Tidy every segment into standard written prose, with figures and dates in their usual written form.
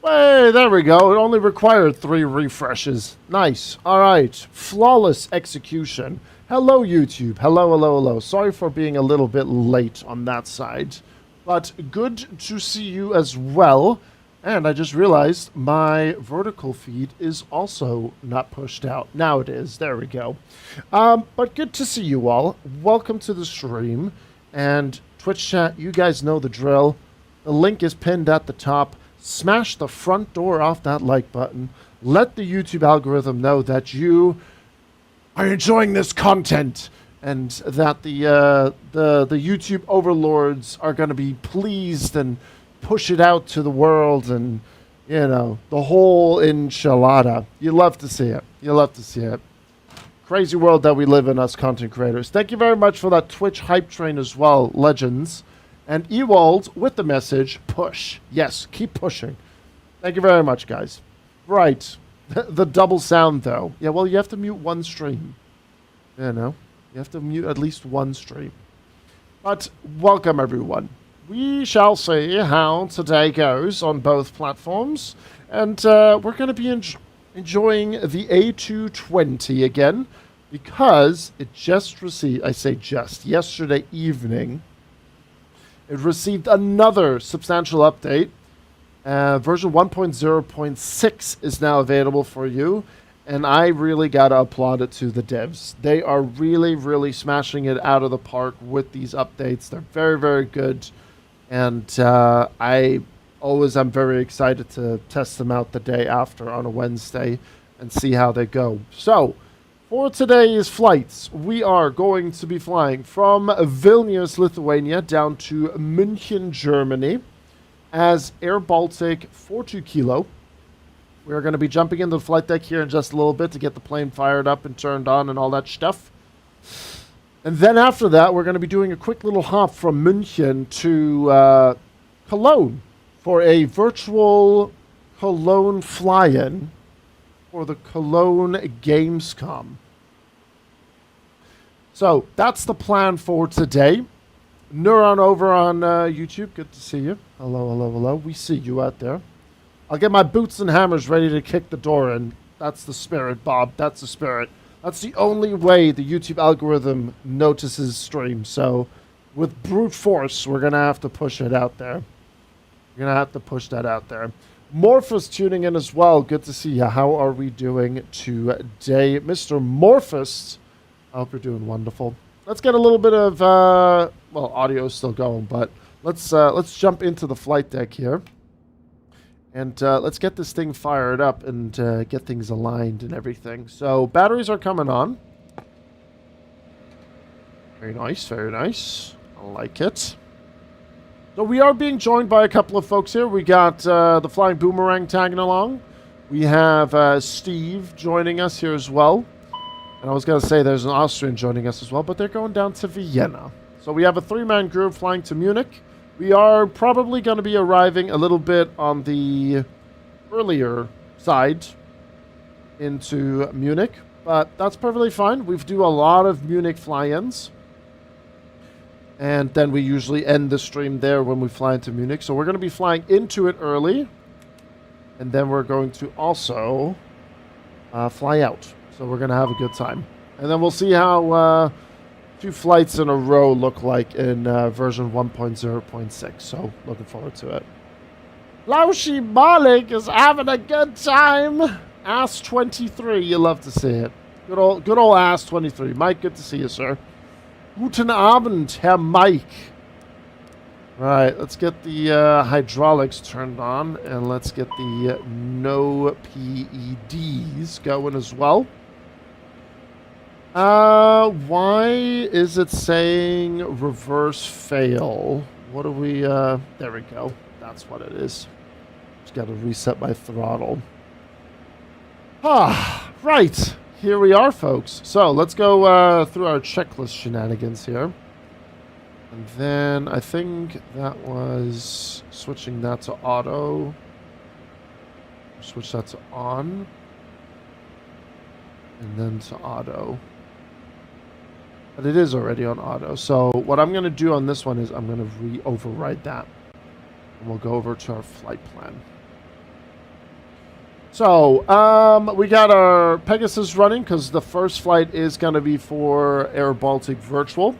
Hey, there we go. It only required 3 refreshes. Nice. All right. Flawless execution. Hello, YouTube. Hello, hello, hello. Sorry for being a little bit late on that side, but good to see you as well. And I just realized my vertical feed is also not pushed out. Now it is. There we go. But good to see you all. Welcome to the stream. And Twitch chat, you guys know the drill. The link is pinned at the top. Smash the front door off that like button. Let the YouTube algorithm know that you are enjoying this content and that the YouTube overlords are going to be pleased and push it out to the world and, you know, the whole enchilada. You love to see it. You love to see it. Crazy world that we live in, us content creators. Thank you very much for that Twitch hype train as well, legends. And Ewald with the message, push. Yes, keep pushing. Thank you very much, guys. Right. The double sound, though. Yeah, well, you have to mute one stream. You know, you have to mute at least one stream. But welcome, everyone. We shall see how today goes on both platforms. And we're going to be enjoying the A220 again because it just received, I say just, yesterday evening, it received another substantial update. Version 1.0.6 is now available for you. And I really got to applaud it to the devs. They are really, really smashing it out of the park with these updates. They're very, very good. And I always am very excited to test them out the day after on a Wednesday and see how they go. So, for today's flights, we are going to be flying from Vilnius, Lithuania, down to München, Germany, as Air Baltic 42 Kilo. We are going to be jumping into the flight deck here in just a little bit to get the plane fired up and turned on and all that stuff. And then after that, we're going to be doing a quick little hop from München to Cologne for a virtual Cologne fly-in for the Cologne Gamescom. So that's the plan for today. Neuron over on YouTube, good to see you. Hello, hello, hello. We see you out there. I'll get my boots and hammers ready to kick the door in. That's the spirit, Bob. That's the spirit. That's the only way the YouTube algorithm notices streams. So with brute force, we're going to have to push it out there. We're going to have to push that out there. Morphus tuning in as well. Good to see you. How are we doing today? Mr. Morphus, I hope you're doing wonderful. Let's get a little bit of, well, audio is still going, but let's jump into the flight deck here. And let's get this thing fired up and get things aligned and everything. So batteries are coming on. Very nice, very nice. I like it. So we are being joined by a couple of folks here. We got the Flying Boomerang tagging along. We have Steve joining us here as well. And I was going to say there's an Austrian joining us as well, but they're going down to Vienna. So we have a 3-man group flying to Munich. We are probably going to be arriving a little bit on the earlier side into Munich, but that's perfectly fine. We do a lot of Munich fly-ins. And then we usually end the stream there when we fly into Munich. So we're going to be flying into it early. And then we're going to also fly out. So we're going to have a good time. And then we'll see how 2 flights in a row look like in version 1.0.6. So looking forward to it. Laushi Malik is having a good time. Ass 23, you love to see it. Good old Ass 23. Mike, good to see you, sir. Guten Abend, Herr Mike. Right, let's get the hydraulics turned on, and let's get the no PEDs going as well. Why is it saying reverse fail? What do we, there we go. That's what it is. Just got to reset my throttle. Ah, right. Here we are, folks. So let's go through our checklist shenanigans here. And then I think that was switching that to auto. Switch that to on. And then to auto. But it is already on auto. So what I'm going to do on this one is I'm going to override that. And we'll go over to our flight plan. So, we got our Pegasus running because the first flight is going to be for Air Baltic Virtual.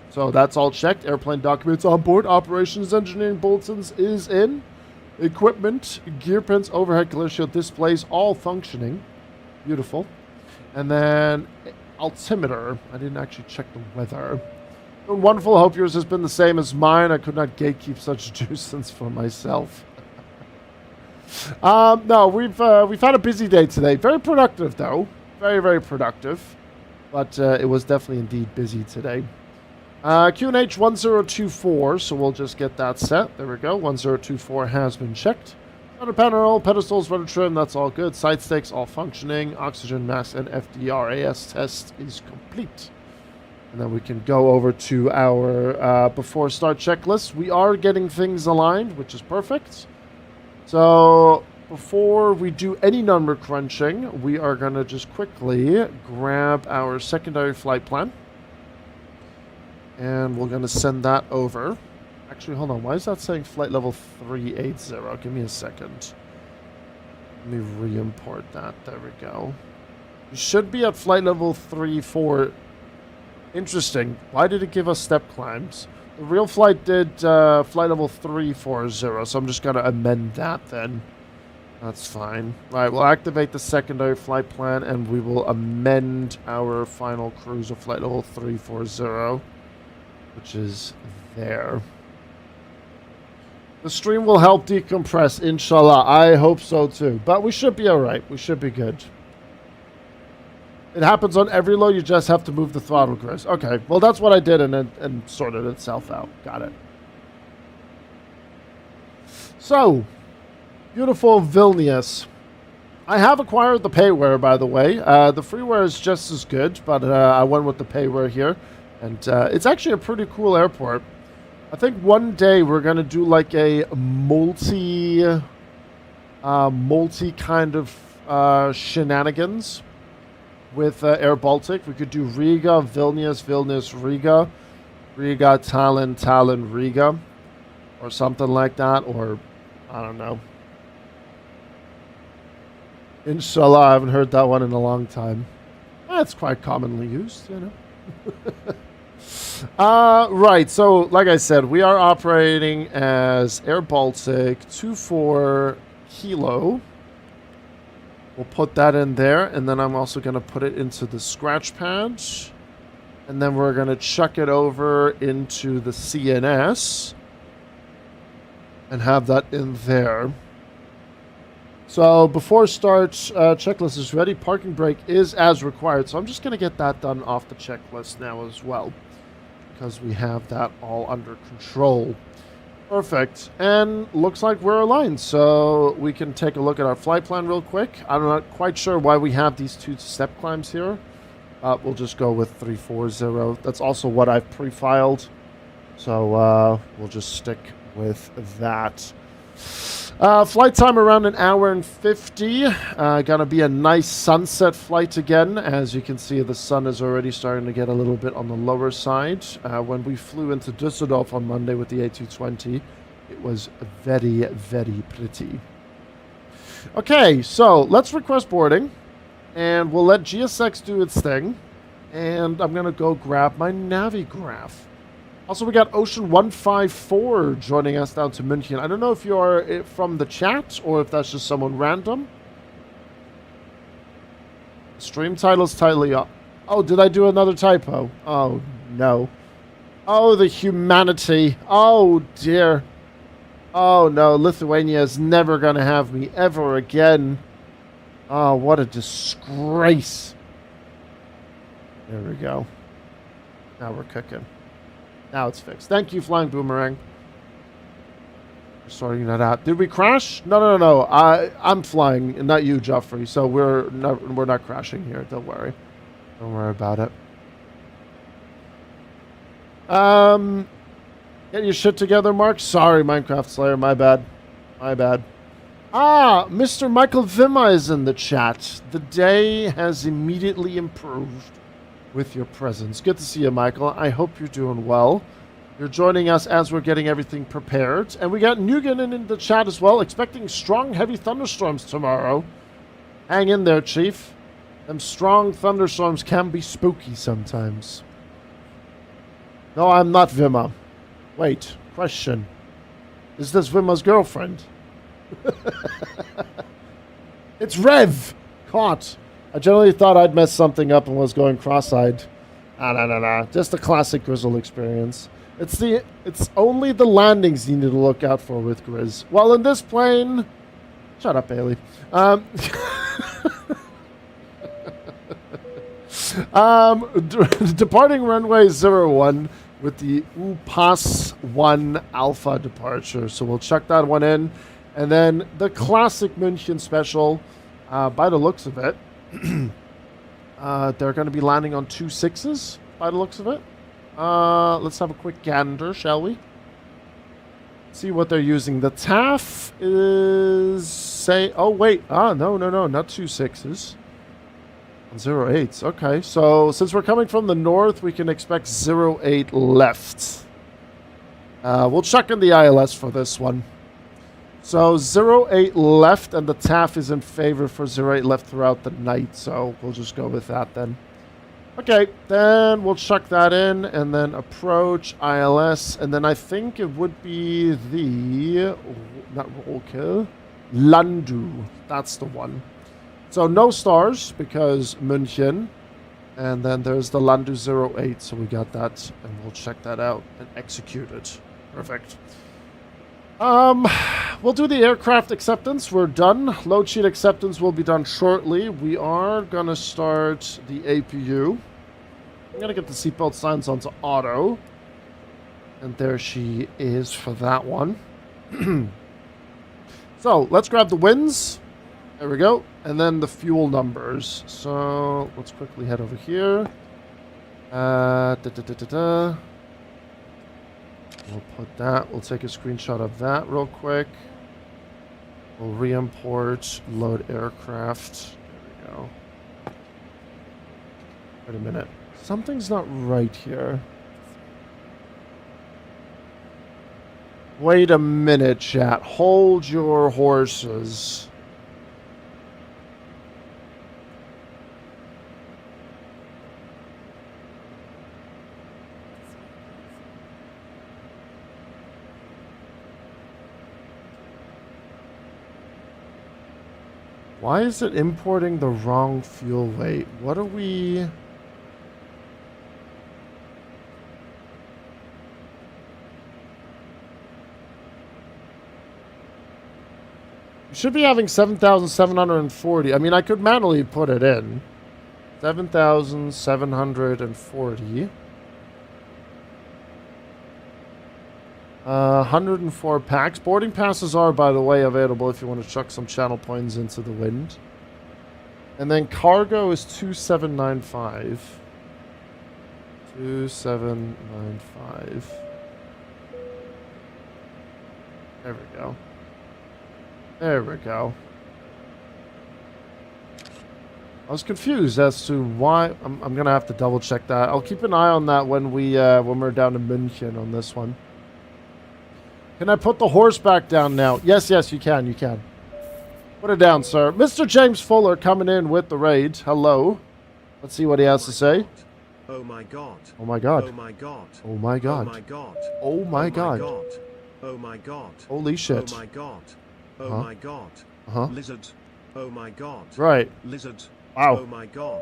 So that's all checked. Airplane documents on board. Operations engineering bulletins is in. Equipment, gear pins, overhead glare shield displays, all functioning. Beautiful. And then altimeter. I didn't actually check the weather. Doing wonderful. Hope yours has been the same as mine. I could not gatekeep such nuisance for myself. No, we've had a busy day today. Very productive, though. Very, very productive. But it was definitely indeed busy today. QNH 1024, so we'll just get that set. There we go. 1024 has been checked. Rudder panel, pedestals, rudder trim, that's all good. Side stakes, all functioning. Oxygen mask and FDRAS test is complete. And then we can go over to our before start checklist. We are getting things aligned, which is perfect. So before we do any number crunching, we are going to just quickly grab our secondary flight plan. And we're going to send that over. Actually, hold on. Why is that saying flight level 380? Give me a second. Let me re-import that. There we go. We should be at flight level 34. Interesting. Why did it give us step climbs? The real flight did flight level 340, so I'm just going to amend that then. That's fine. Right, we'll activate the secondary flight plan, and we will amend our final cruise of flight level 340, which is there. The stream will help decompress, inshallah. I hope so too. But we should be alright. We should be good. It happens on every load. You just have to move the throttle, Chris. Okay. Well, that's what I did and sorted itself out. Got it. So, beautiful Vilnius. I have acquired the payware, by the way. The freeware is just as good, but I went with the payware here. And it's actually a pretty cool airport. I think one day we're going to do like a multi kind of shenanigans with Air Baltic. We could do Riga, Vilnius, Vilnius, Riga, Riga, Tallinn, Tallinn, Riga, or something like that, or I don't know. Inshallah, I haven't heard that one in a long time. It's quite commonly used, you know. Right, so like I said, we are operating as Air Baltic 24 Kilo. We'll put that in there, and then I'm also going to put it into the scratch pad. And then we're going to chuck it over into the CNS and have that in there. So before start, checklist is ready. Parking brake is as required. So I'm just going to get that done off the checklist now as well, because we have that all under control. Perfect. And looks like we're aligned. So we can take a look at our flight plan real quick. I'm not quite sure why we have these two step climbs here. We'll just go with 340. That's also what I've pre-filed. So we'll just stick with that. Flight time around 1 hour and 50. Gonna be a nice sunset flight again. As you can see, the sun is already starting to get a little bit on the lower side. When we flew into Düsseldorf on Monday with the A220, it was very, very pretty. Okay, so let's request boarding, and we'll let GSX do its thing. And I'm gonna go grab my Navigraph. Also, we got Ocean 154 joining us down to München. I don't know if you're from the chat or if that's just someone random. Stream title's tightly up. Oh, did I do another typo? Oh, no. Oh, the humanity. Oh, dear. Oh, no. Lithuania is never going to have me ever again. Oh, what a disgrace. There we go. Now we're cooking. Now it's fixed. Thank you, Flying Boomerang. Sorting that out. Did we crash? No. I'm flying, and not you, Joffrey. So we're not crashing here. Don't worry. Don't worry about it. Get your shit together, Mark. Sorry, Minecraft Slayer. My bad. My bad. Ah, Mr. Michael Vimma is in the chat. The day has immediately improved with your presence. Good to see you, Michael. I hope you're doing well. You're joining us as we're getting everything prepared. And we got Nugan in the chat as well, expecting strong, heavy thunderstorms tomorrow. Hang in there, Chief. Them strong thunderstorms can be spooky sometimes. No, I'm not Vima. Wait, question. Is this Vima's girlfriend? It's Rev! Caught. I generally thought I'd messed something up and was going cross-eyed. Nah. Just a classic Grizzle experience. It's only the landings you need to look out for with Grizz. Well, in this plane... Shut up, Bailey. Departing runway 01 with the UPAS 1 Alpha departure. So we'll check that one in. And then the classic München special, by the looks of it, they're going to be landing on 2 6s, by the looks of it. Let's have a quick gander, shall we? See what they're using. The TAF is... say... Oh, wait. No, not 2 6s. 08s. Okay, so since we're coming from the north, we can expect 08 left. We'll check in the ILS for this one. So 08 left, and the TAF is in favor for 08 left throughout the night, so we'll just go with that then. Okay, then we'll chuck that in, and then approach, ILS, and then I think it would be the... not Rolke. Landu. That's the one. So no stars, because München. And then there's the Landu 08, so we got that, and we'll check that out and execute it. Perfect. We'll do the aircraft acceptance. We're done. Load sheet acceptance will be done shortly. We are going to start the APU. I'm going to get the seatbelt signs onto auto. And there she is for that one. So, let's grab the wins. There we go. And then the fuel numbers. So, let's quickly head over here. We'll put that. We'll take a screenshot of that real quick. We'll re-import, load aircraft. There we go. Wait a minute. Something's not right here. Wait a minute, chat. Hold your horses. Why is it importing the wrong fuel weight? What are we... You should be having 7,740. I mean, I could manually put it in. 7,740. 104 packs. Boarding passes are, by the way, available if you want to chuck some channel points into the wind. And then cargo is 2795. 2795. There we go. There we go. I was confused as to why. I'm gonna have to double check that. I'll keep an eye on that when we're down in München on this one. Can I put the horse back down now? Yes, you can. You can. Put it down, sir. Mr. James Fuller coming in with the raid. Hello. Let's see what he has to say. Oh my god. Oh my god. Oh my god. Oh my god. Oh my god. Oh my god. Oh my god. Holy shit. Oh my god. Oh my god. Lizard. Oh my god. Right. Lizard. Wow. Oh my god.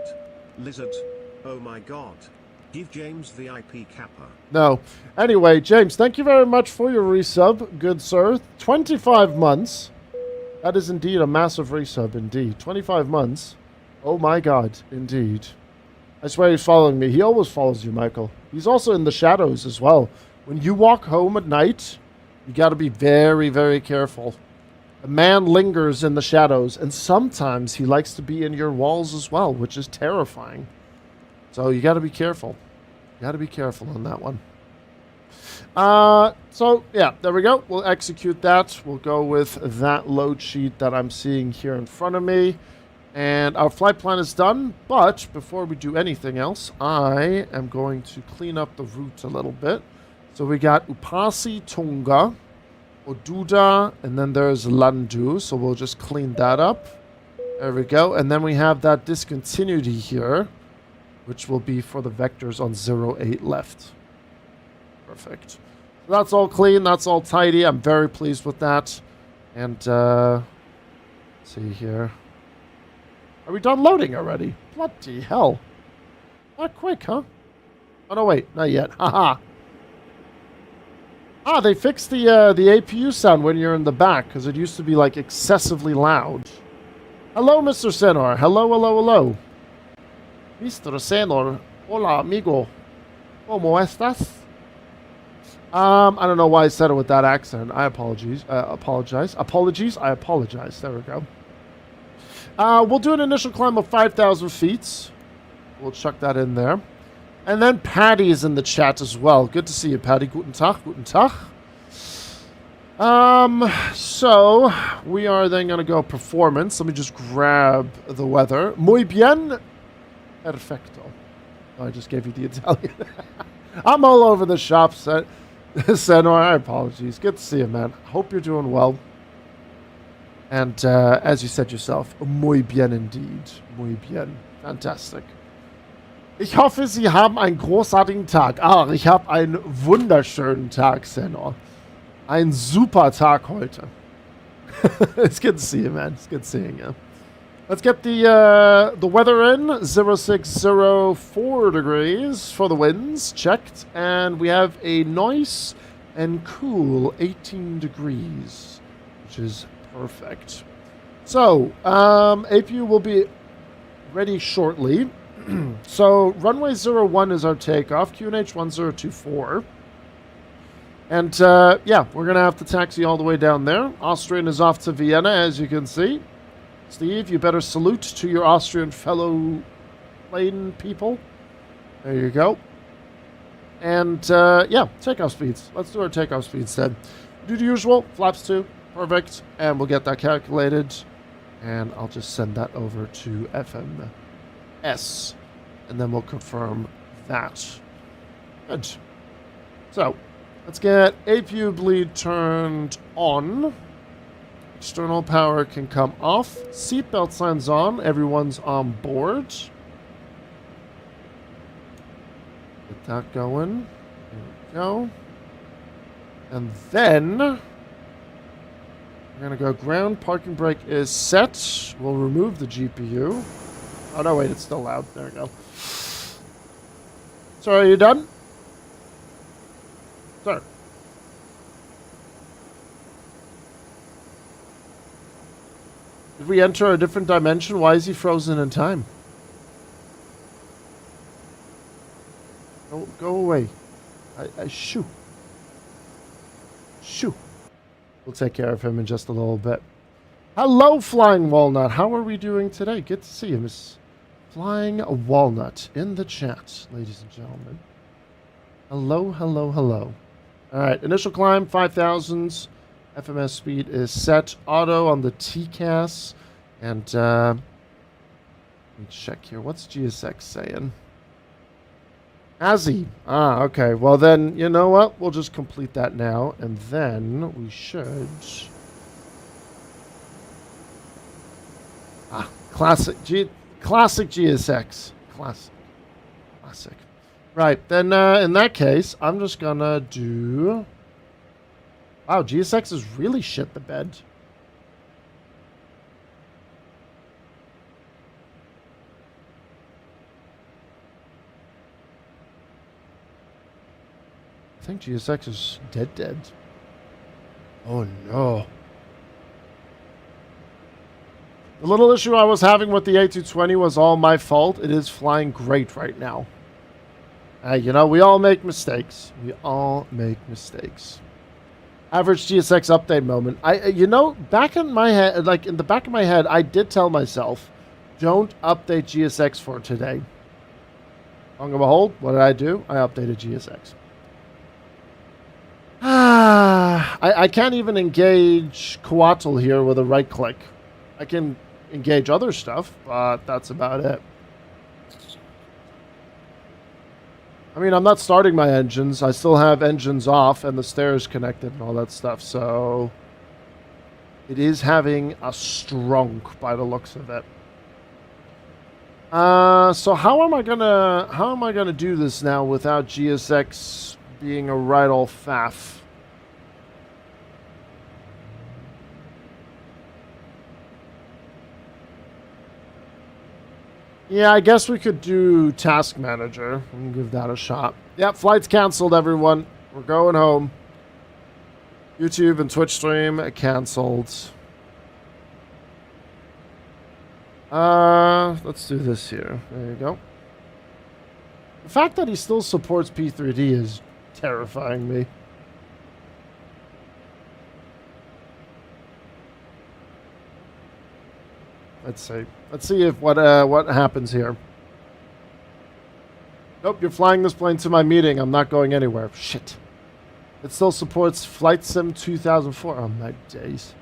Lizard. Oh my god. Give James the IP kappa. No. Anyway, James, thank you very much for your resub, good sir. 25 months. That is indeed a massive resub, indeed. 25 months. Oh my god, indeed. I swear he's following me. He always follows you, Michael. He's also in the shadows as well. When you walk home at night, you got to be very, very careful. A man lingers in the shadows, and sometimes he likes to be in your walls as well, which is terrifying. So you got to be careful. You got to be careful on that one. So, yeah, there we go. We'll execute that. We'll go with that load sheet that I'm seeing here in front of me. And our flight plan is done. But before we do anything else, I am going to clean up the route a little bit. So we got Upasi Tunga, Oduda, and then there's Landu. So we'll just clean that up. There we go. And then we have that discontinuity here, which will be for the vectors on 0, 8 left. Perfect. So that's all clean. That's all tidy. I'm very pleased with that. And, let's see here. Are we done loading already? Bloody hell. Not quick, huh? Oh, no, wait. Not yet. Haha. Ah, they fixed the APU sound when you're in the back, because it used to be, like, excessively loud. Hello, Mr. Senor. Hello, hello, hello. Mr. Senor. Hola, amigo. ¿Cómo estás? I don't know why I said it with that accent. I apologize. Apologies. I apologize. There we go. We'll do an initial climb of 5,000 feet. We'll chuck that in there. And then Patty is in the chat as well. Good to see you, Patty. Guten Tag. Guten Tag. So we are then going to go performance. Let me just grab the weather. Muy bien. Perfecto. Oh, I just gave you the Italian. I'm all over the shop, Senor. Apologies. Good to see you, man. Hope you're doing well. And as you said yourself, muy bien indeed. Muy bien. Fantastic. Ich hoffe, Sie haben einen großartigen Tag. Ah, ich habe einen wunderschönen Tag, Senor. Ein super Tag heute. It's good to see you, man. It's good seeing you. Let's get the weather in. 0604 degrees for the winds. Checked. And we have a nice and cool 18 degrees, which is perfect. So, APU will be ready shortly. So, runway 01 is our takeoff. QNH 1024. And, yeah, we're going to have to taxi all the way down there. Austrian is off to Vienna, as you can see. Steve, you better salute to your Austrian fellow plane people. There you go. And, yeah, takeoff speeds. Let's do our takeoff speeds then. Do the usual. Flaps 2. Perfect. And we'll get that calculated. And I'll just send that over to FMS. And then we'll confirm that. Good. So, let's get APU bleed turned on. External power can come off. Seatbelt signs on. Everyone's on board. Get that going. There we go. And then we're going to go ground. Parking brake is set. We'll remove the GPU. Oh, no, wait. It's still loud. There we go. So, are you done? Sir. Did we enter a different dimension? Why is he frozen in time? Go away. Shoo. Shoo. We'll take care of him in just a little bit. Hello, Flying Walnut. How are we doing today? Good to see you, Miss Flying Walnut in the chat, ladies and gentlemen. Hello, hello, hello. All right, initial climb, 5,000s. FMS speed is set. Auto on the TCAS. And, let me check here. What's GSX saying? Azzy. Ah, okay. Well, then, you know what? We'll just complete that now. And then we should... Ah, classic GSX. Classic. Right, then in that case, I'm just gonna do... Wow, GSX is really shit the bed. I think GSX is dead. Oh no. The little issue I was having with the A220 was all my fault. It is flying great right now. You know, we all make mistakes. Average GSX update moment. You know, back in my head, like in the back of my head, I did tell myself, don't update GSX for today. Long and behold, what did I do? I updated GSX. I can't even engage Coatl here with a right click. I can engage other stuff, but that's about it. I mean, I'm not starting my engines. I still have engines off and the stairs connected and all that stuff, so... It is having a strong by the looks of it. So how am I gonna do this now without GSX being a right old faff? Yeah, I guess we could do Task Manager and give that a shot. Yep, flight's canceled, everyone. We're going home. YouTube and Twitch stream canceled. Let's do this here. There you go. The fact that he still supports P3D is terrifying me. Let's see. Let's see if what happens here. Nope, you're flying this plane to my meeting. I'm not going anywhere. Shit. It still supports Flight Sim 2004. Oh my days.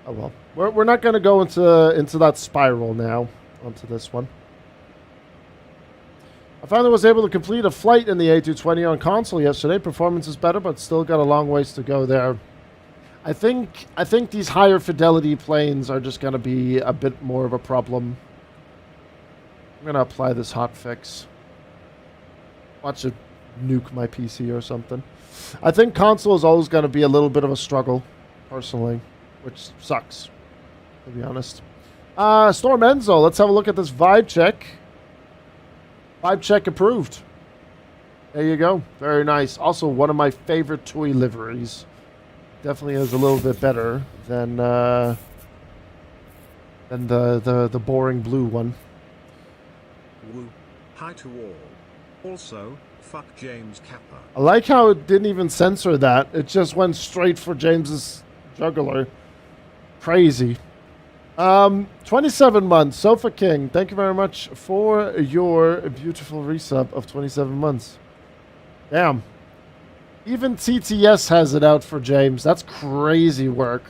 Oh well. We're not going to go into that spiral now. Onto this one. I finally was able to complete a flight in the A220 on console yesterday. Performance is better, but still got a long ways to go there. I think these higher fidelity planes are just going to be a bit more of a problem. I'm going to apply this hotfix. Watch it nuke my PC or something. I think console is always going to be a little bit of a struggle, personally, which sucks, to be honest. Storm Enzo, let's have a look at this vibe check. Vibe check approved. There you go. Very nice. Also, one of my favorite toy liveries. Definitely is a little bit better than the boring blue one. Woo. Hi to all. Also, fuck James Kappa. I like how it didn't even censor that. It just went straight for James's jugular. Crazy. 27 months. Sofa King, thank you very much for your beautiful resub of 27 months. Damn. Even TTS has it out for James. That's crazy work.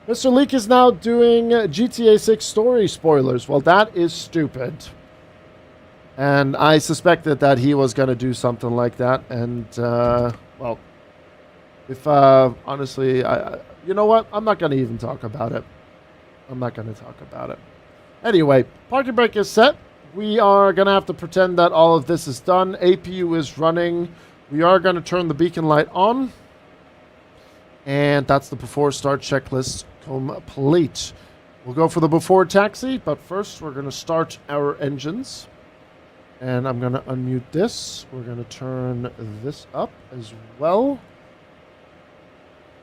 Mr. Leak is now doing GTA 6 story spoilers. Well, that is stupid. And I suspected that he was going to do something like that. And, well, if, honestly, you know what? I'm not going to even talk about it. I'm not going to talk about it. Anyway, party break is set. We are going to have to pretend that all of this is done. APU is running. We are going to turn the beacon light on. And that's the before start checklist complete. We'll go for the before taxi, but first we're going to start our engines. And I'm going to unmute this. We're going to turn this up as well.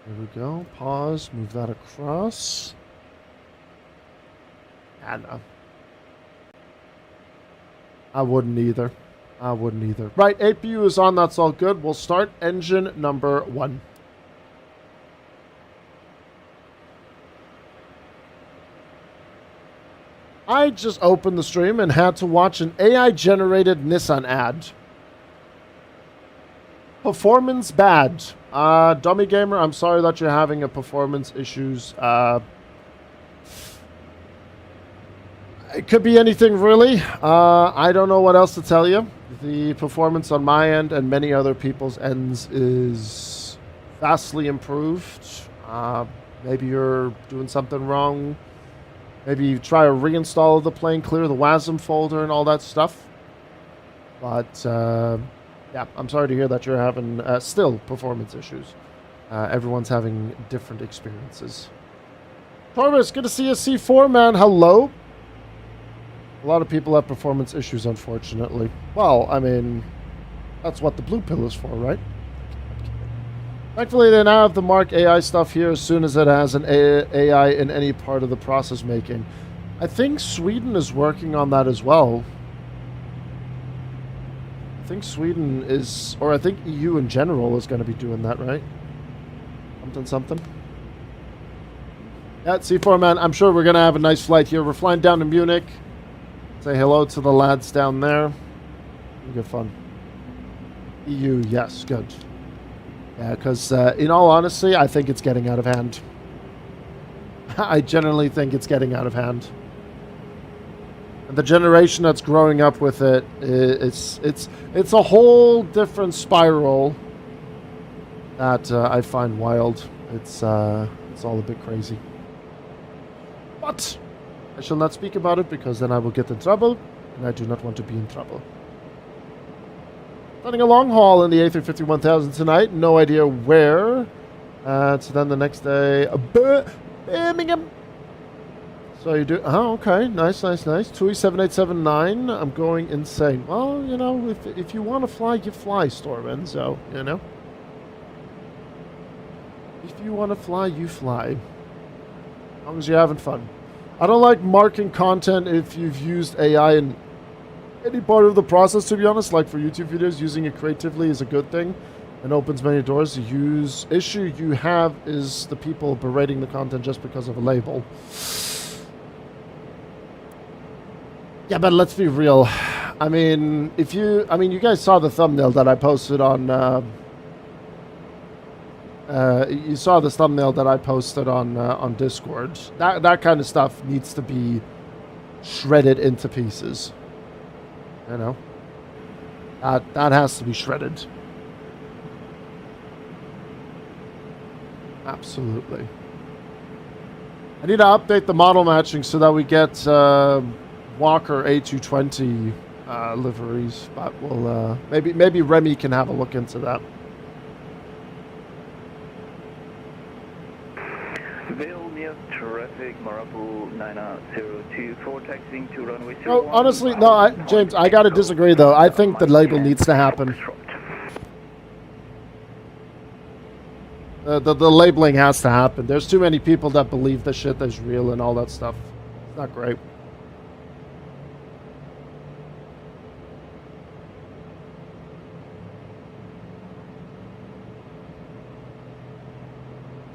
There we go. Pause. Move that across. And I wouldn't either. I wouldn't either. Right, APU is on. That's all good. We'll start engine number 1. I just opened the stream and had to watch an AI-generated Nissan ad. Performance bad. Dummy Gamer, I'm sorry that you're having a performance issues. It could be anything, really. I don't know what else to tell you. The performance on my end and many other people's ends is vastly improved. Maybe you're doing something wrong. Maybe you try a reinstall of the plane, clear the WASM folder and all that stuff. But, yeah, I'm sorry to hear that you're having still performance issues. Everyone's having different experiences. Torvis, good to see you. C4, man. Hello. A lot of people have performance issues, unfortunately. Well, I mean, that's what the blue pill is for, right? Thankfully, they now have the Mark AI stuff here as soon as it has an AI in any part of the process making. I think Sweden is working on that as well. I think Sweden is, or I think EU in general is going to be doing that, right? Something. Yeah, C4, man. I'm sure we're going to have a nice flight here. We're flying down to Munich. Say hello to the lads down there. Good fun. EU, yes, good. Yeah, because in all honesty, I think it's getting out of hand. I generally think it's getting out of hand. And the generation that's growing up with it, it's a whole different spiral that I find wild. It's all a bit crazy. But I shall not speak about it because then I will get in trouble, and I do not want to be in trouble. Running a long haul in the A350-1000 tonight. No idea where. So then the next day, Birmingham. So you do. Oh, okay. Nice. TUI 7879. I'm going insane. Well, you know, if you want to fly, you fly, Stormin. So, you know. If you want to fly, you fly. As long as you're having fun. I don't like marking content if you've used AI in any part of the process, to be honest. Like for YouTube videos, using it creatively is a good thing and opens many doors. The issue you have is the people berating the content just because of a label. Yeah, but let's be real. I mean, you guys saw the thumbnail that I posted on, you saw this thumbnail that I posted on Discord. That kind of stuff needs to be shredded into pieces. You know, that has to be shredded. Absolutely. I need to update the model matching so that we get Walker A220 liveries, but we'll maybe Remy can have a look into that. Traffic, Marabu 9002 for taxiing to runway 01. No, honestly, no, James, I gotta disagree though. I think the label needs to happen. The labeling has to happen. There's too many people that believe the shit is real and all that stuff. It's not great.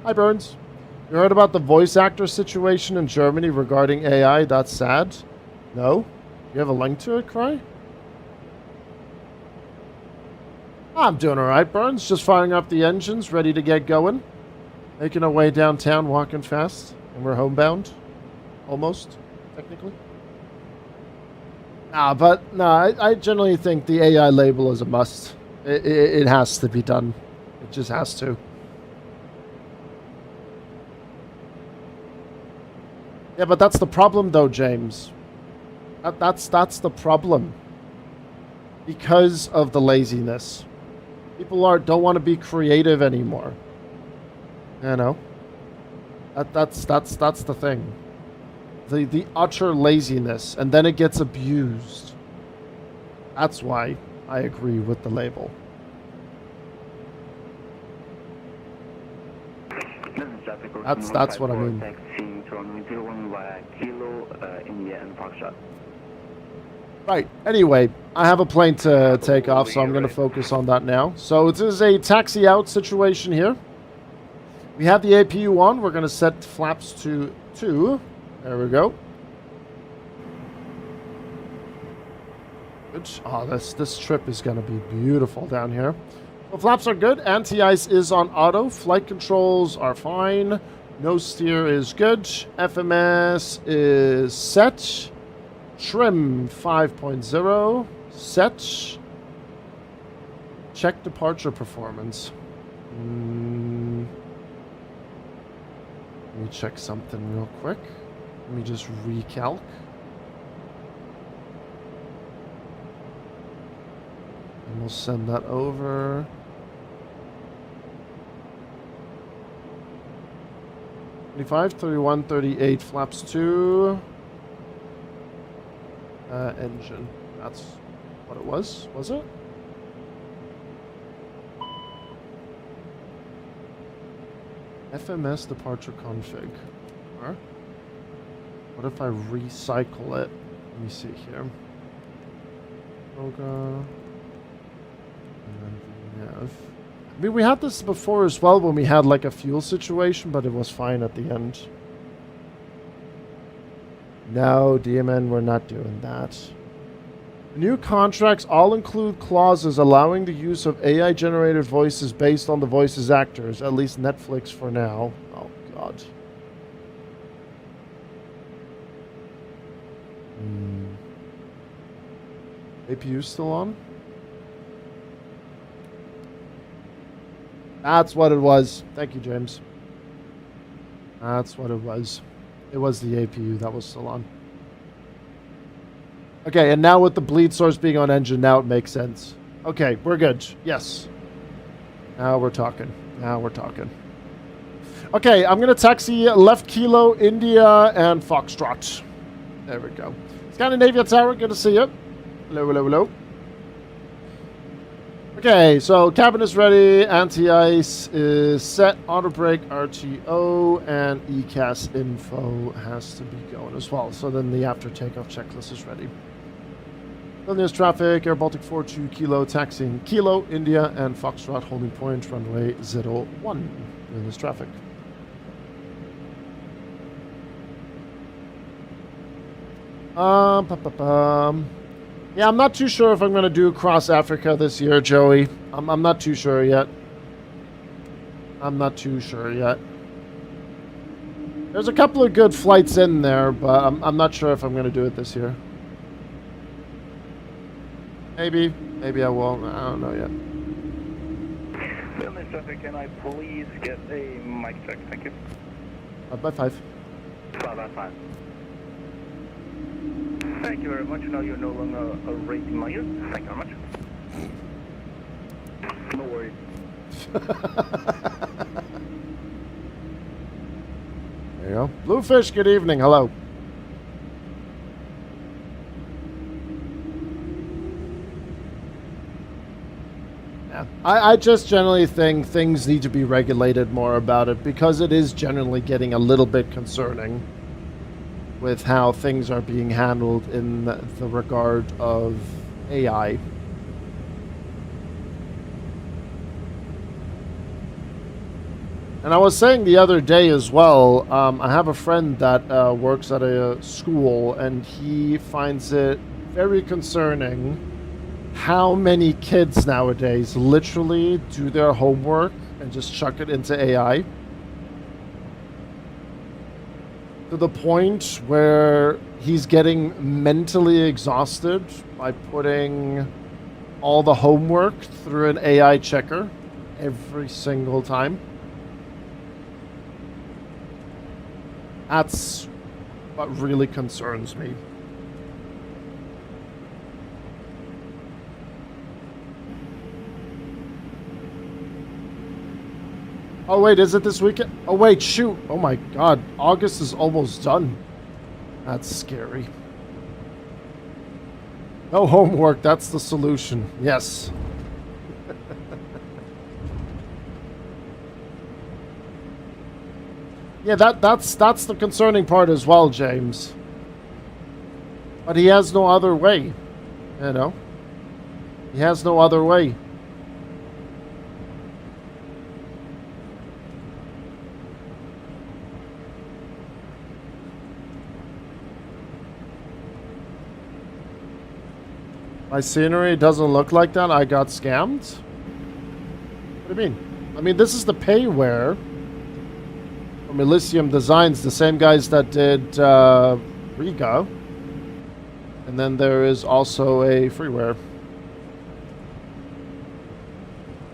Hi, Burns. You heard about the voice actor situation in Germany regarding AI? That's sad. No? You have a link to it, Cry? I'm doing alright, Burns. Just firing up the engines, ready to get going. Making our way downtown, walking fast. And we're homebound. Almost, technically. I generally think the AI label is a must. It has to be done. It just has to. Yeah, but that's the problem, though, James. That's the problem. Because of the laziness. People don't want to be creative anymore. You know? That's the thing. The utter laziness, and then it gets abused. That's why I agree with the label. That's what I mean. Right. Anyway, I have a plane to take off, so I'm going to focus on that now. So this is a taxi out situation here. We have the APU on. We're going to set flaps to 2. There we go. Good. Oh, this trip is going to be beautiful down here. So flaps are good. Anti-ice is on auto. Flight controls are fine. No steer is good. FMS is set. Trim 5.0. Set. Check departure performance. Let me check something real quick. Let me just recalc. And we'll send that over. 25, 31, 38, flaps 2. Engine. That's what it was it? FMS departure config. Or what if I recycle it? Let me see here. Yoga. And then VNav. I mean, we had this before as well when we had like a fuel situation, but it was fine at the end. No, DMN, we're not doing that. New contracts all include clauses allowing the use of AI-generated voices based on the voices actors, at least Netflix for now. Oh, God. APU still on? That's what it was. Thank you, James. That's what it was. It was the APU that was still on. Okay, and now with the bleed source being on engine, now it makes sense. Okay, we're good. Yes. Now we're talking. Now we're talking. Okay, I'm going to taxi left Kilo, India, and Foxtrot. There we go. Scandinavia Tower, good to see you. Hello, hello, hello. Okay, so cabin is ready, anti-ice is set, auto brake, RTO, and ECAS info has to be going as well. So then the after takeoff checklist is ready. Vilnius traffic, Air Baltic 42 Kilo, taxiing Kilo, India, and Foxtrot holding point, runway 01. Vilnius traffic. Yeah, I'm not too sure if I'm going to do Cross Africa this year, Joey. I'm not too sure yet. I'm not too sure yet. There's a couple of good flights in there, but I'm not sure if I'm going to do it this year. Maybe. Maybe I will. I don't know yet. Vilnius traffic, can I please get a mic check? Thank you. 5x5. 5x5. Thank you very much. Now you're no longer a rate in my ears. Thank you very much. No worries. There you go. Bluefish, good evening. Hello. Yeah. I just generally think things need to be regulated more about it because it is generally getting a little bit concerning with how things are being handled in the regard of AI. And I was saying the other day as well, I have a friend that works at a school, and he finds it very concerning how many kids nowadays literally do their homework and just chuck it into AI. To the point where he's getting mentally exhausted by putting all the homework through an AI checker every single time. That's what really concerns me. Oh wait, is it this weekend? Oh wait, shoot. Oh my god, August is almost done. That's scary. No homework, that's the solution. Yes. Yeah, that's the concerning part as well, James. But he has no other way. You know? He has no other way. My scenery doesn't look like that. I got scammed? What do you mean? I mean, this is the payware from Elysium Designs, the same guys that did Riga. And then there is also a freeware.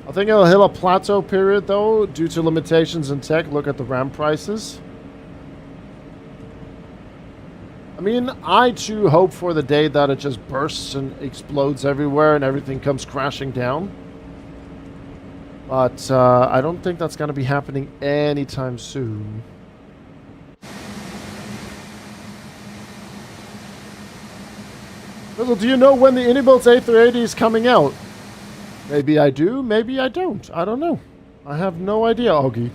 I think it'll hit a plateau period, though, due to limitations in tech. Look at the RAM prices. I mean, I too hope for the day that it just bursts and explodes everywhere and everything comes crashing down. But I don't think that's going to be happening anytime soon. Little, do you know when the Unibuilt A380 is coming out? Maybe I do, maybe I don't. I don't know. I have no idea, Augie. You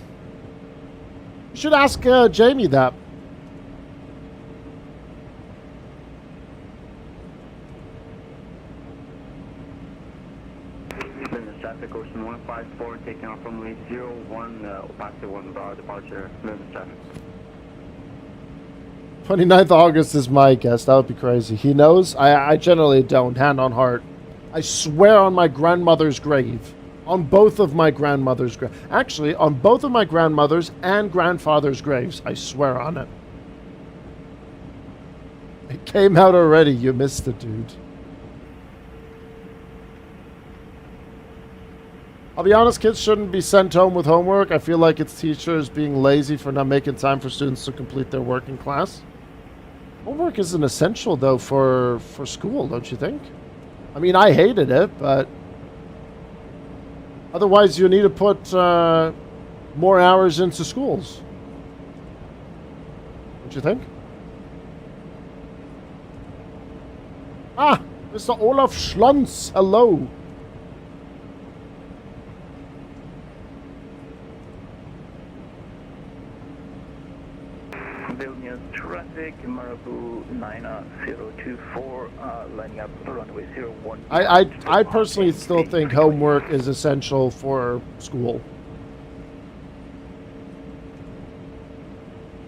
should ask Jamie that. Traffic Ocean 154 taking off from runway 01, Opacity 1 bar departure, Vilnius traffic. 29th August is my guess. That would be crazy. He knows? I generally don't, hand on heart. I swear on my grandmother's grave. On both of my grandmother's graves. Actually, on both of my grandmother's and grandfather's graves. I swear on it. It came out already. You missed it, dude. I'll be honest, kids shouldn't be sent home with homework. I feel like it's teachers being lazy for not making time for students to complete their work in class. Homework isn't essential, though, for school, don't you think? I mean, I hated it, but otherwise you need to put more hours into schools. Don't you think? Ah, Mr. Olaf Schlons, hello. Vilnius traffic, Marabu 9024, lining up runway 01. I personally still think homework is essential for school.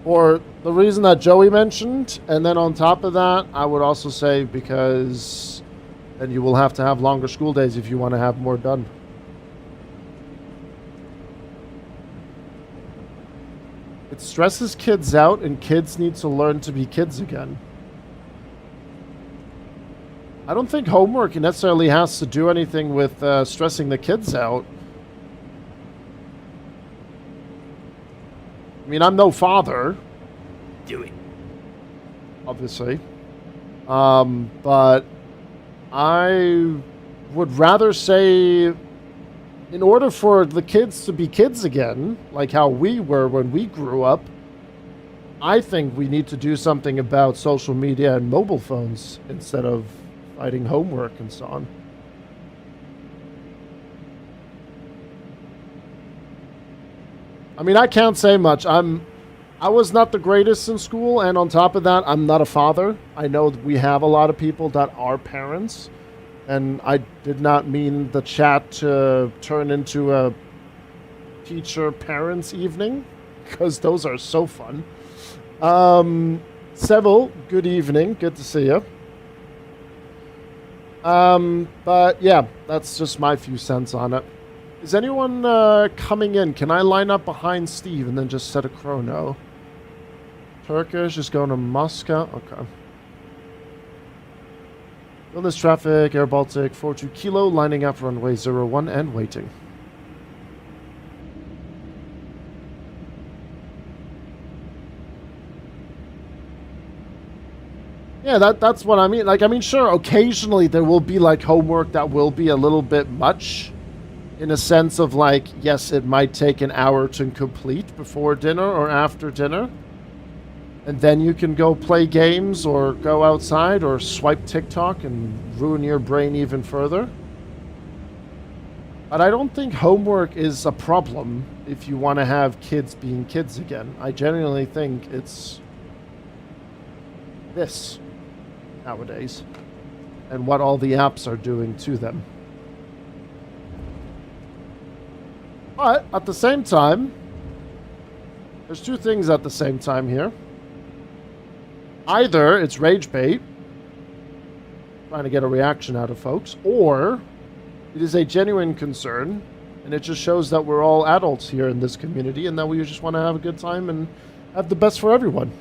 For the reason that Joey mentioned, and then on top of that, I would also say because then you will have to have longer school days if you want to have more done. It stresses kids out, and kids need to learn to be kids again. I don't think homework necessarily has to do anything with stressing the kids out. I mean, I'm no father. Do it. Obviously. But I would rather say, in order for the kids to be kids again, like how we were when we grew up, I think we need to do something about social media and mobile phones instead of fighting homework and so on. I mean, I can't say much. I was not the greatest in school, and on top of that, I'm not a father. I know that we have a lot of people that are parents, and I did not mean the chat to turn into a teacher-parents evening, because those are so fun. Seville, good evening. Good to see you. But yeah, that's just my few cents on it. Is anyone coming in? Can I line up behind Steve and then just set a chrono? Turkish is going to Moscow. Okay. Vilnius traffic, Air Baltic 42 Kilo, lining up runway 01 and waiting. Yeah, that's what I mean. Like, I mean, sure, occasionally there will be, like, homework that will be a little bit much. In a sense of, like, yes, it might take an hour to complete before dinner or after dinner. And then you can go play games or go outside or swipe TikTok and ruin your brain even further. But I don't think homework is a problem if you want to have kids being kids again. I genuinely think it's this nowadays and what all the apps are doing to them. But at the same time, there's two things at the same time here. Either it's rage bait, trying to get a reaction out of folks, or it is a genuine concern, and it just shows that we're all adults here in this community and that we just want to have a good time and have the best for everyone.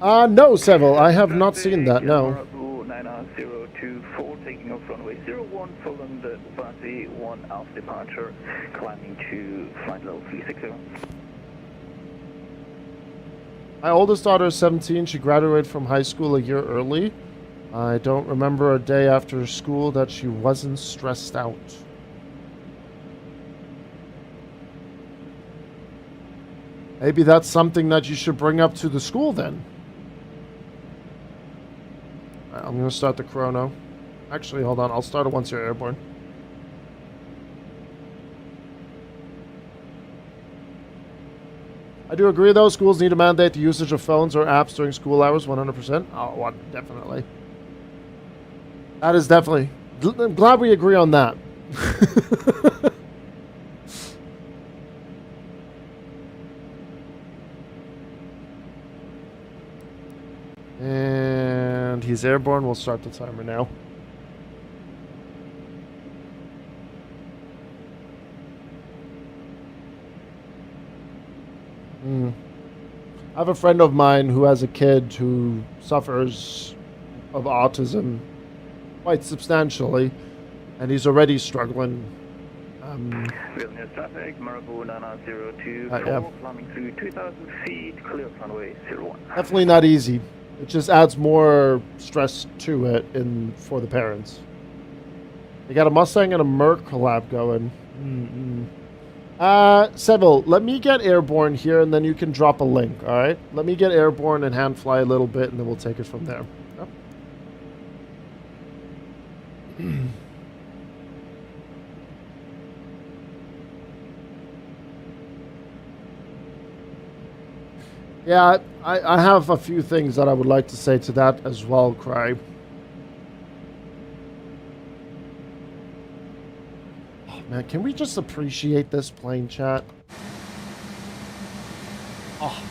No, Seville, I have not seen that, no. 9024, taking off runway 01, following the Ubasi 1 Alpha departure, climbing to flight level 360. My oldest daughter is 17. She graduated from high school a year early. I don't remember a day after school that she wasn't stressed out. Maybe that's something that you should bring up to the school then. I'm going to start the chrono. Actually, hold on. I'll start it once you're airborne. I do agree, though. Schools need to mandate the usage of phones or apps during school hours, 100%. Oh, definitely. That is definitely... I'm glad we agree on that. And he's airborne. We'll start the timer now. I have a friend of mine who has a kid who suffers of autism quite substantially, and he's already struggling. Vilnius traffic, Marabou 9024, yeah. climbing through 2,000 feet, clear runway 01. Definitely not easy. It just adds more stress to it for the parents. They got a Mustang and a Merc collab going. Seville, let me get airborne here, and then you can drop a link, all right? Let me get airborne and hand fly a little bit, and then we'll take it from there. Yep. Yeah, I have a few things that I would like to say to that as well, Cry. Oh, man, can we just appreciate this plane, chat? Oh.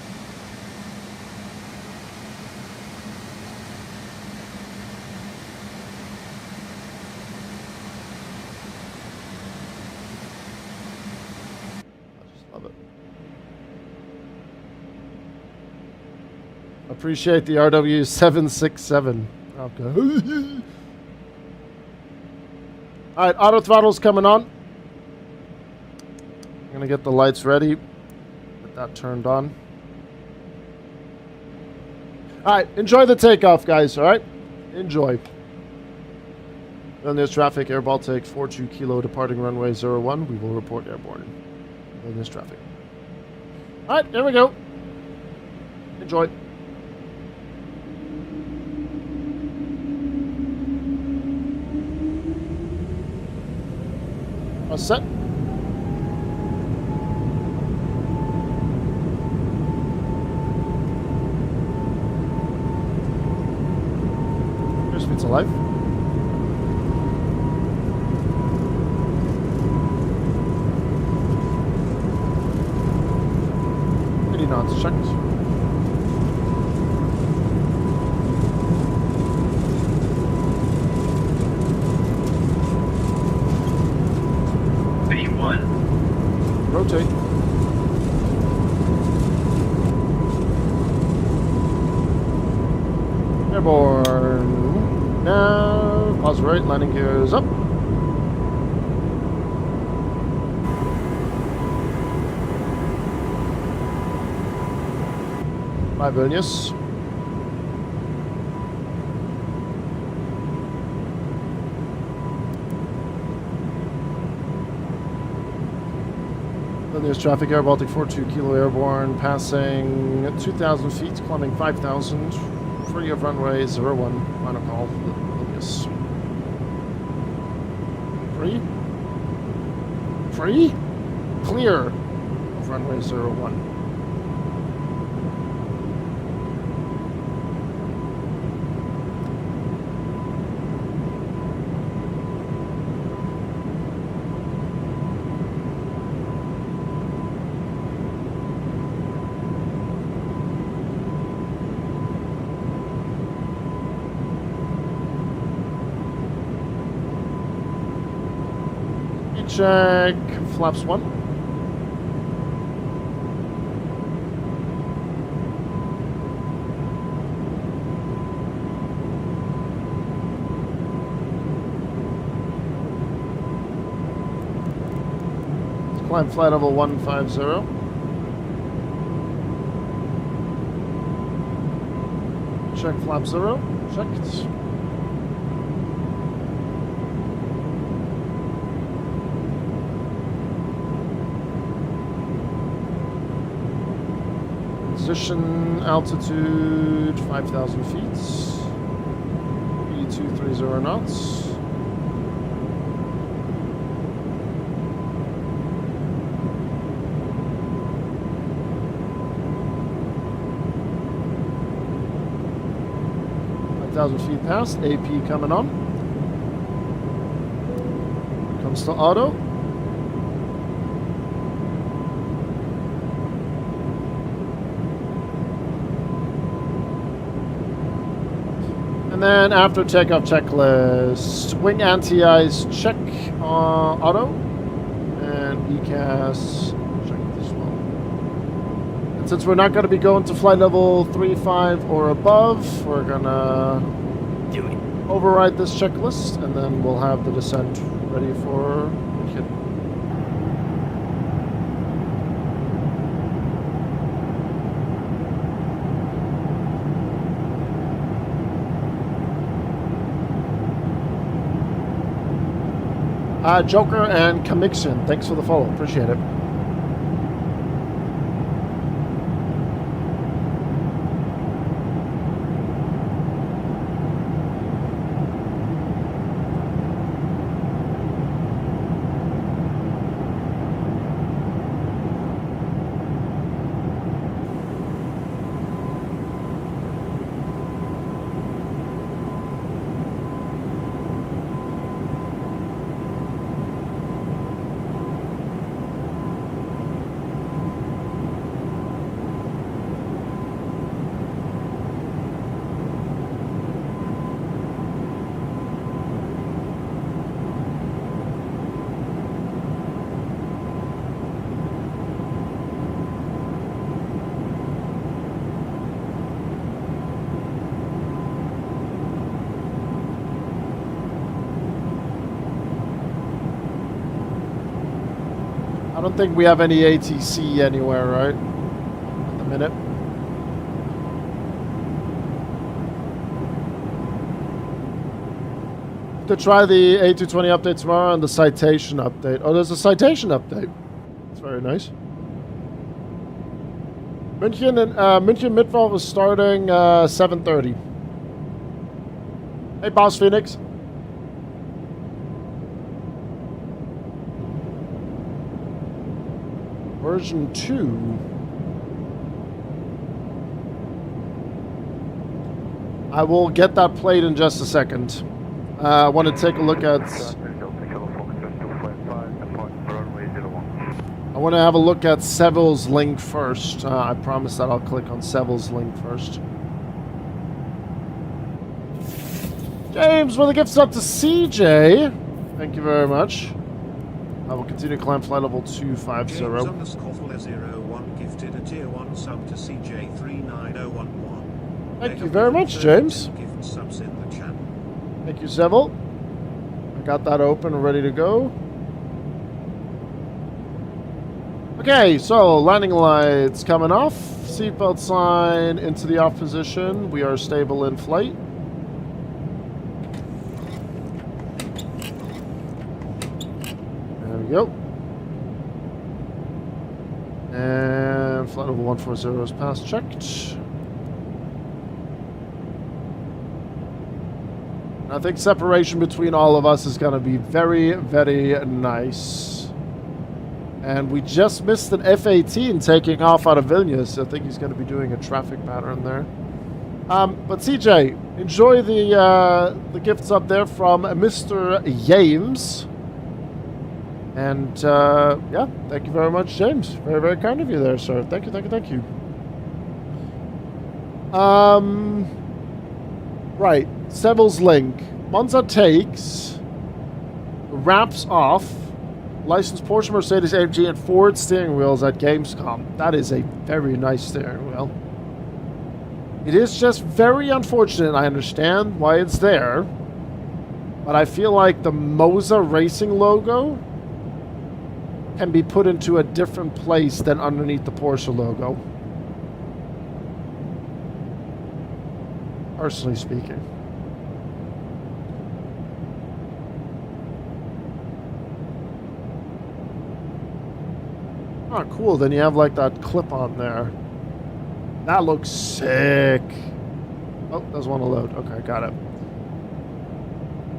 I just love it. Appreciate the RW767. Okay. Alright, auto throttle's coming on. I'm gonna get the lights ready. Get that turned on. Alright, enjoy the takeoff, guys, alright? Enjoy. Then there's traffic, Air Baltic 42 Kilo departing runway 01. We will report airborne. Then there's traffic. Alright, here we go. Enjoy. All set. Here's Pizza Life. Any knots checked. Rotate. Airborne. Now, pause right, landing gears up. Bye, Vilnius. There's traffic, Air Baltic 42 Kilo airborne, passing 2,000 feet, climbing 5,000, free of runway 01, final call, Yes. Free? Free? Clear of runway 01. Check flaps 1. Let's climb flight level 150. Check flap 0. Checked. Position altitude 5,000 feet, 8230 knots. Feet past, AP coming on. Comes to auto. And then after takeoff checklist, wing anti-ice check auto, and ECAS check as well. since we're not going to be going to flight level 3-5 or above, we're going to override this checklist, and then we'll have the descent ready for hit. Joker and Kamixin, thanks for the follow. Appreciate it. I don't think we have any ATC anywhere, right? At the minute. To try the A220 update tomorrow and the citation update. Oh, there's a citation update. That's very nice. München and München Midval was starting 7:30. Hey, Boss Phoenix. Version 2. I will get that played in just a second. I want to take a look at... I want to have a look at Seville's link first. I promise that I'll click on Seville's link first. James with a gift sub to CJ. Thank you very much. I will continue to climb flight level 250. James _01 gifted a tier 1 sub to CJ39011. Thank you very much, James. Gift subs in the channel. Thank you, Seville. I got that open and ready to go. Okay, so landing lights coming off. Seatbelt sign into the off position. We are stable in flight. There we go. And flight level 140 is pass checked. I think separation between all of us is going to be very, very nice. And we just missed an F-18 taking off out of Vilnius. I think he's going to be doing a traffic pattern there. But CJ, enjoy the gifts up there from Mr. James. And yeah, thank you very much, James. Very, very kind of you there, sir. Thank you, thank you, thank you. Right, Seville's link. Monza takes, wraps off, licensed Porsche, Mercedes, AMG, and Ford steering wheels at Gamescom. That is a very nice steering wheel. It is just very unfortunate. I understand why it's there, but I feel like the Moza Racing logo can be put into a different place than underneath the Porsche logo. Personally speaking. Oh, cool. Then you have like that clip on there. That looks sick. Oh, doesn't want to load. Okay, got it.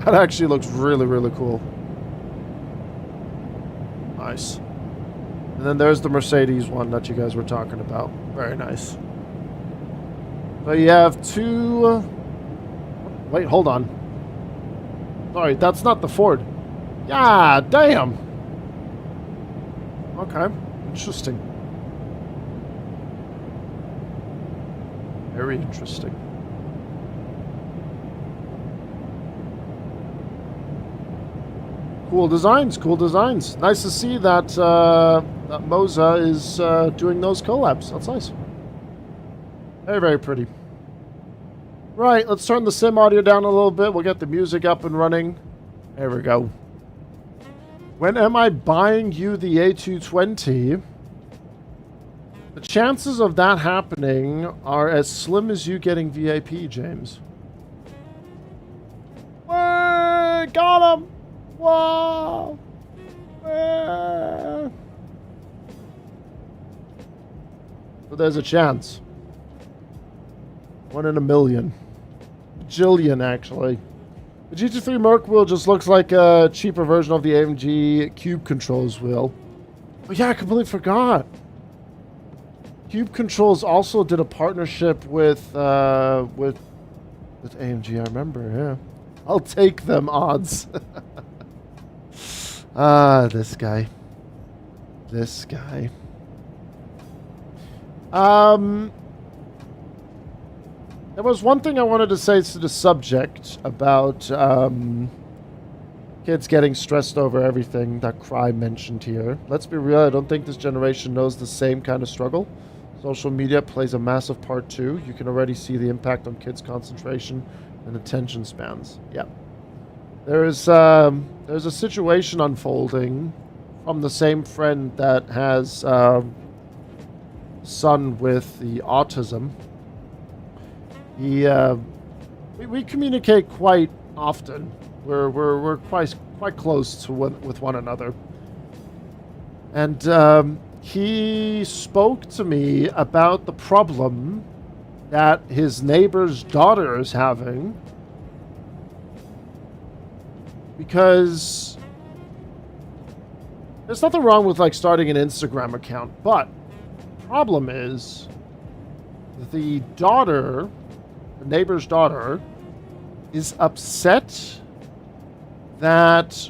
That actually looks really, really cool. Nice. And then there's the Mercedes one that you guys were talking about. Very nice. So you have two... Wait, hold on. Sorry, that's not the Ford. Yeah, damn. Okay, interesting. Very interesting. Cool designs, cool designs. Nice to see that that Moza is doing those collabs. That's nice. Very, very pretty. Right, let's turn the sim audio down a little bit. We'll get the music up and running. There we go. When am I buying you the A220? The chances of that happening are as slim as you getting VIP, James. Whoa, got him! Whoa! So there's a chance. 1 in a million. Jillion, actually. The GT3 Merc wheel just looks like a cheaper version of the AMG Cube Controls wheel. Oh yeah, I completely forgot. Cube Controls also did a partnership with AMG, I remember, yeah. I'll take them odds. This guy. This guy. There was one thing I wanted to say to the subject about kids getting stressed over everything that Cry mentioned here. Let's be real, I don't think this generation knows the same kind of struggle. Social media plays a massive part too. You can already see the impact on kids' concentration and attention spans. Yeah. There's a situation unfolding from the same friend that has son with the autism. We communicate quite often. We're quite close to with one another. And he spoke to me about the problem that his neighbor's daughter is having, because there's nothing wrong with like starting an Instagram account, but the problem is the daughter, the neighbor's daughter, is upset that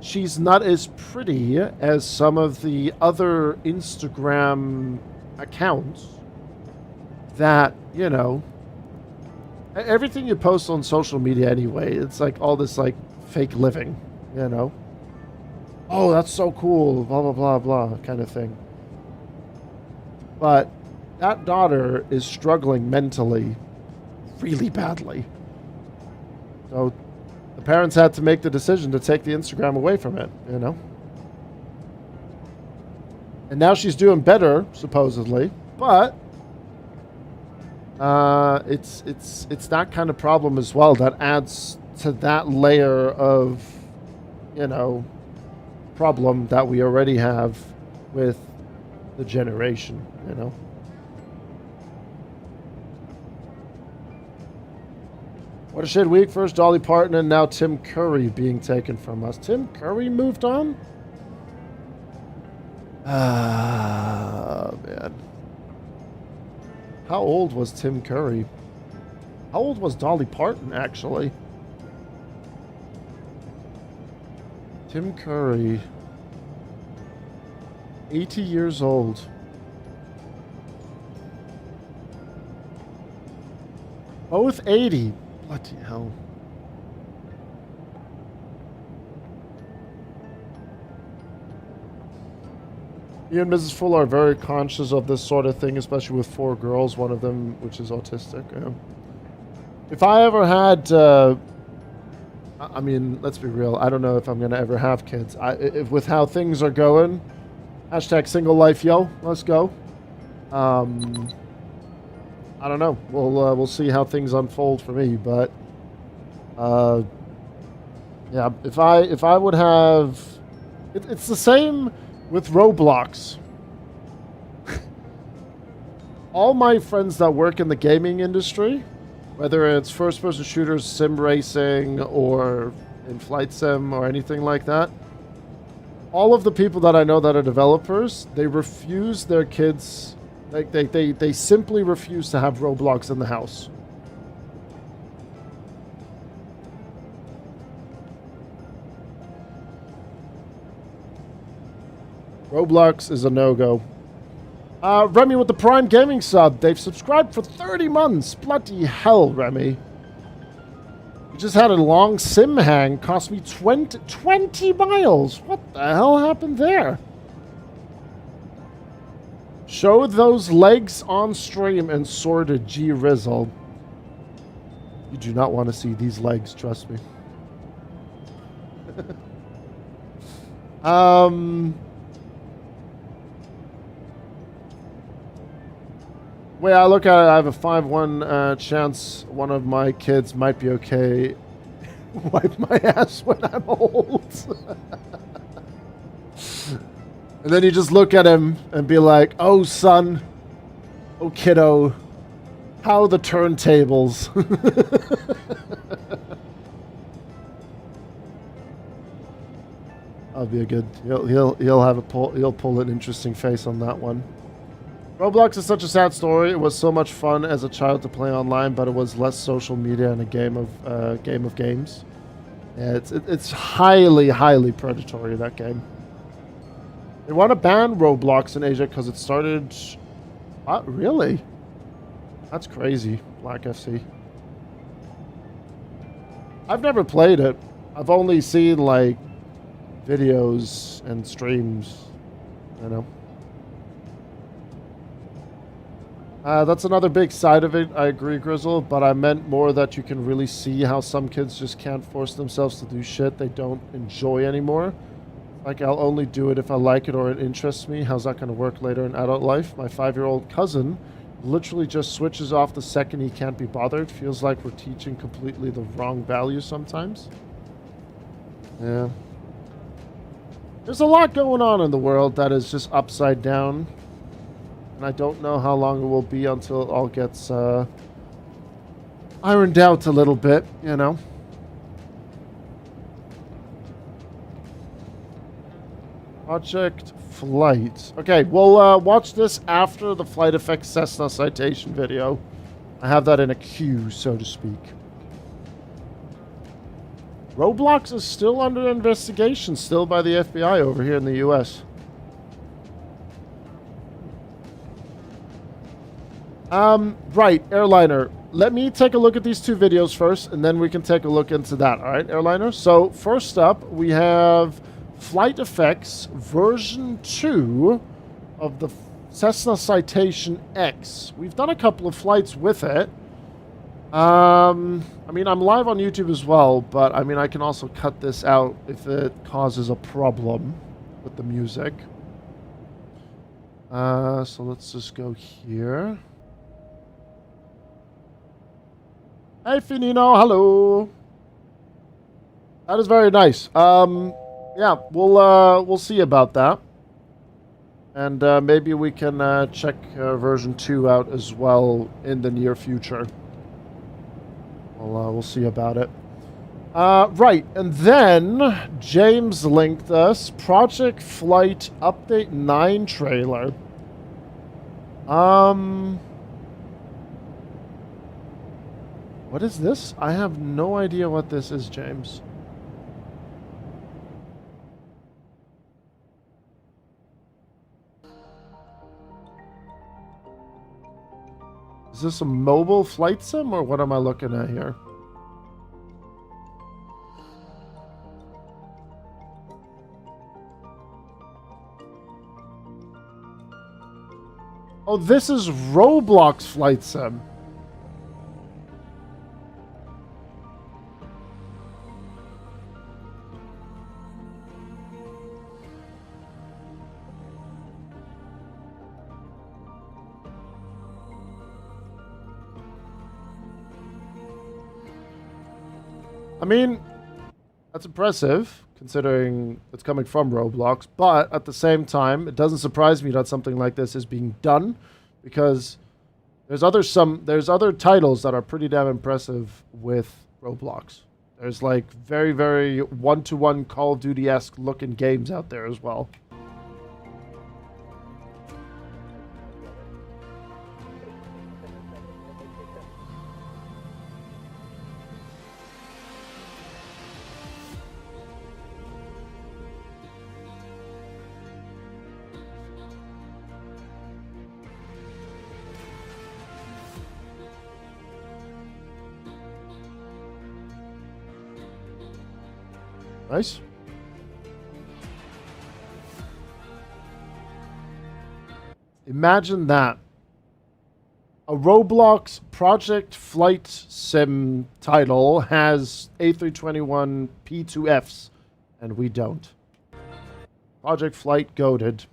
she's not as pretty as some of the other Instagram accounts that, you know, everything you post on social media anyway, it's like all this like fake living, you know? Oh, that's so cool, blah, blah, blah, blah, kind of thing. But that daughter is struggling mentally really badly. So the parents had to make the decision to take the Instagram away from it, you know? And now she's doing better, supposedly, but it's that kind of problem as well that adds to that layer of, you know, problem that we already have with the generation, you know? What a shit week. First Dolly Parton and now Tim Curry being taken from us. Tim Curry moved on? Ah, man. How old was Tim Curry? How old was Dolly Parton, actually? Tim Curry. 80 years old. Both 80. Bloody hell. You and Mrs. Full are very conscious of this sort of thing, especially with 4 girls, one of them which is autistic. Yeah. If I ever had, I mean, let's be real, I don't know if I'm going to ever have kids. If with how things are going, hashtag single life, yo, let's go. I don't know. We'll see how things unfold for me, but yeah, if I would have, it's the same with Roblox. All my friends that work in the gaming industry, whether it's first-person shooters, sim racing, or in flight sim or anything like that, all of the people that I know that are developers, they refuse their kids. Like they simply refuse to have Roblox in the house. Roblox is a no-go. Remy with the Prime Gaming sub. They've subscribed for 30 months. Bloody hell, Remy. We just had a long sim hang. Cost me 20 miles. What the hell happened there? Show those legs on stream and sorted G Rizzle. You do not want to see these legs, trust me. Way I look at it, I have a 5-1 chance one of my kids might be okay. Wipe my ass when I'm old. And then you just look at him and be like, oh, son. Oh, kiddo. How the turntables. That'll be a good. He'll have a pull. He'll pull an interesting face on that one. Roblox is such a sad story. It was so much fun as a child to play online, but it was less social media and a game of games. Yeah, it's highly predatory, that game. They want to ban Roblox in Asia because it started. What, really? That's crazy, Black FC. I've never played it. I've only seen like videos and streams, you know. That's another big side of it. I agree, Grizzle, but I meant more that you can really see how some kids just can't force themselves to do shit they don't enjoy anymore. Like, I'll only do it if I like it or it interests me. How's that going to work later in adult life? My 5-year-old cousin literally just switches off the second he can't be bothered. Feels like we're teaching completely the wrong value sometimes. Yeah. There's a lot going on in the world that is just upside down. And I don't know how long it will be until it all gets ironed out a little bit, you know. Project Flight. Okay, we'll watch this after the Flight Effects Cessna citation video. I have that in a queue, so to speak. Roblox is still under investigation, still by the FBI over here in the US. Right, Airliner. Let me take a look at these two videos first, and then we can take a look into that. All right, Airliner? So, first up, we have Flight Effects version 2 of the Cessna Citation X. We've done a couple of flights with it. I mean, I'm live on YouTube as well, but, I mean, I can also cut this out if it causes a problem with the music. So let's just go here. Hey, Finino, hello. That is very nice. Yeah, we'll see about that, and maybe we can check version 2 out as well in the near future. We'll see about it. Right, and then James linked us Project Flight Update 9 trailer. What is this? I have no idea what this is, James. Is this a mobile flight sim, or what am I looking at here? Oh, this is Roblox Flight Sim. I mean, that's impressive, considering it's coming from Roblox, but at the same time, it doesn't surprise me that something like this is being done, because there's other titles that are pretty damn impressive with Roblox. There's like very, very one-to-one Call of Duty-esque looking games out there as well. Nice. Imagine that. A Roblox Project Flight Sim title has A321 P2Fs, and we don't. Project Flight goated.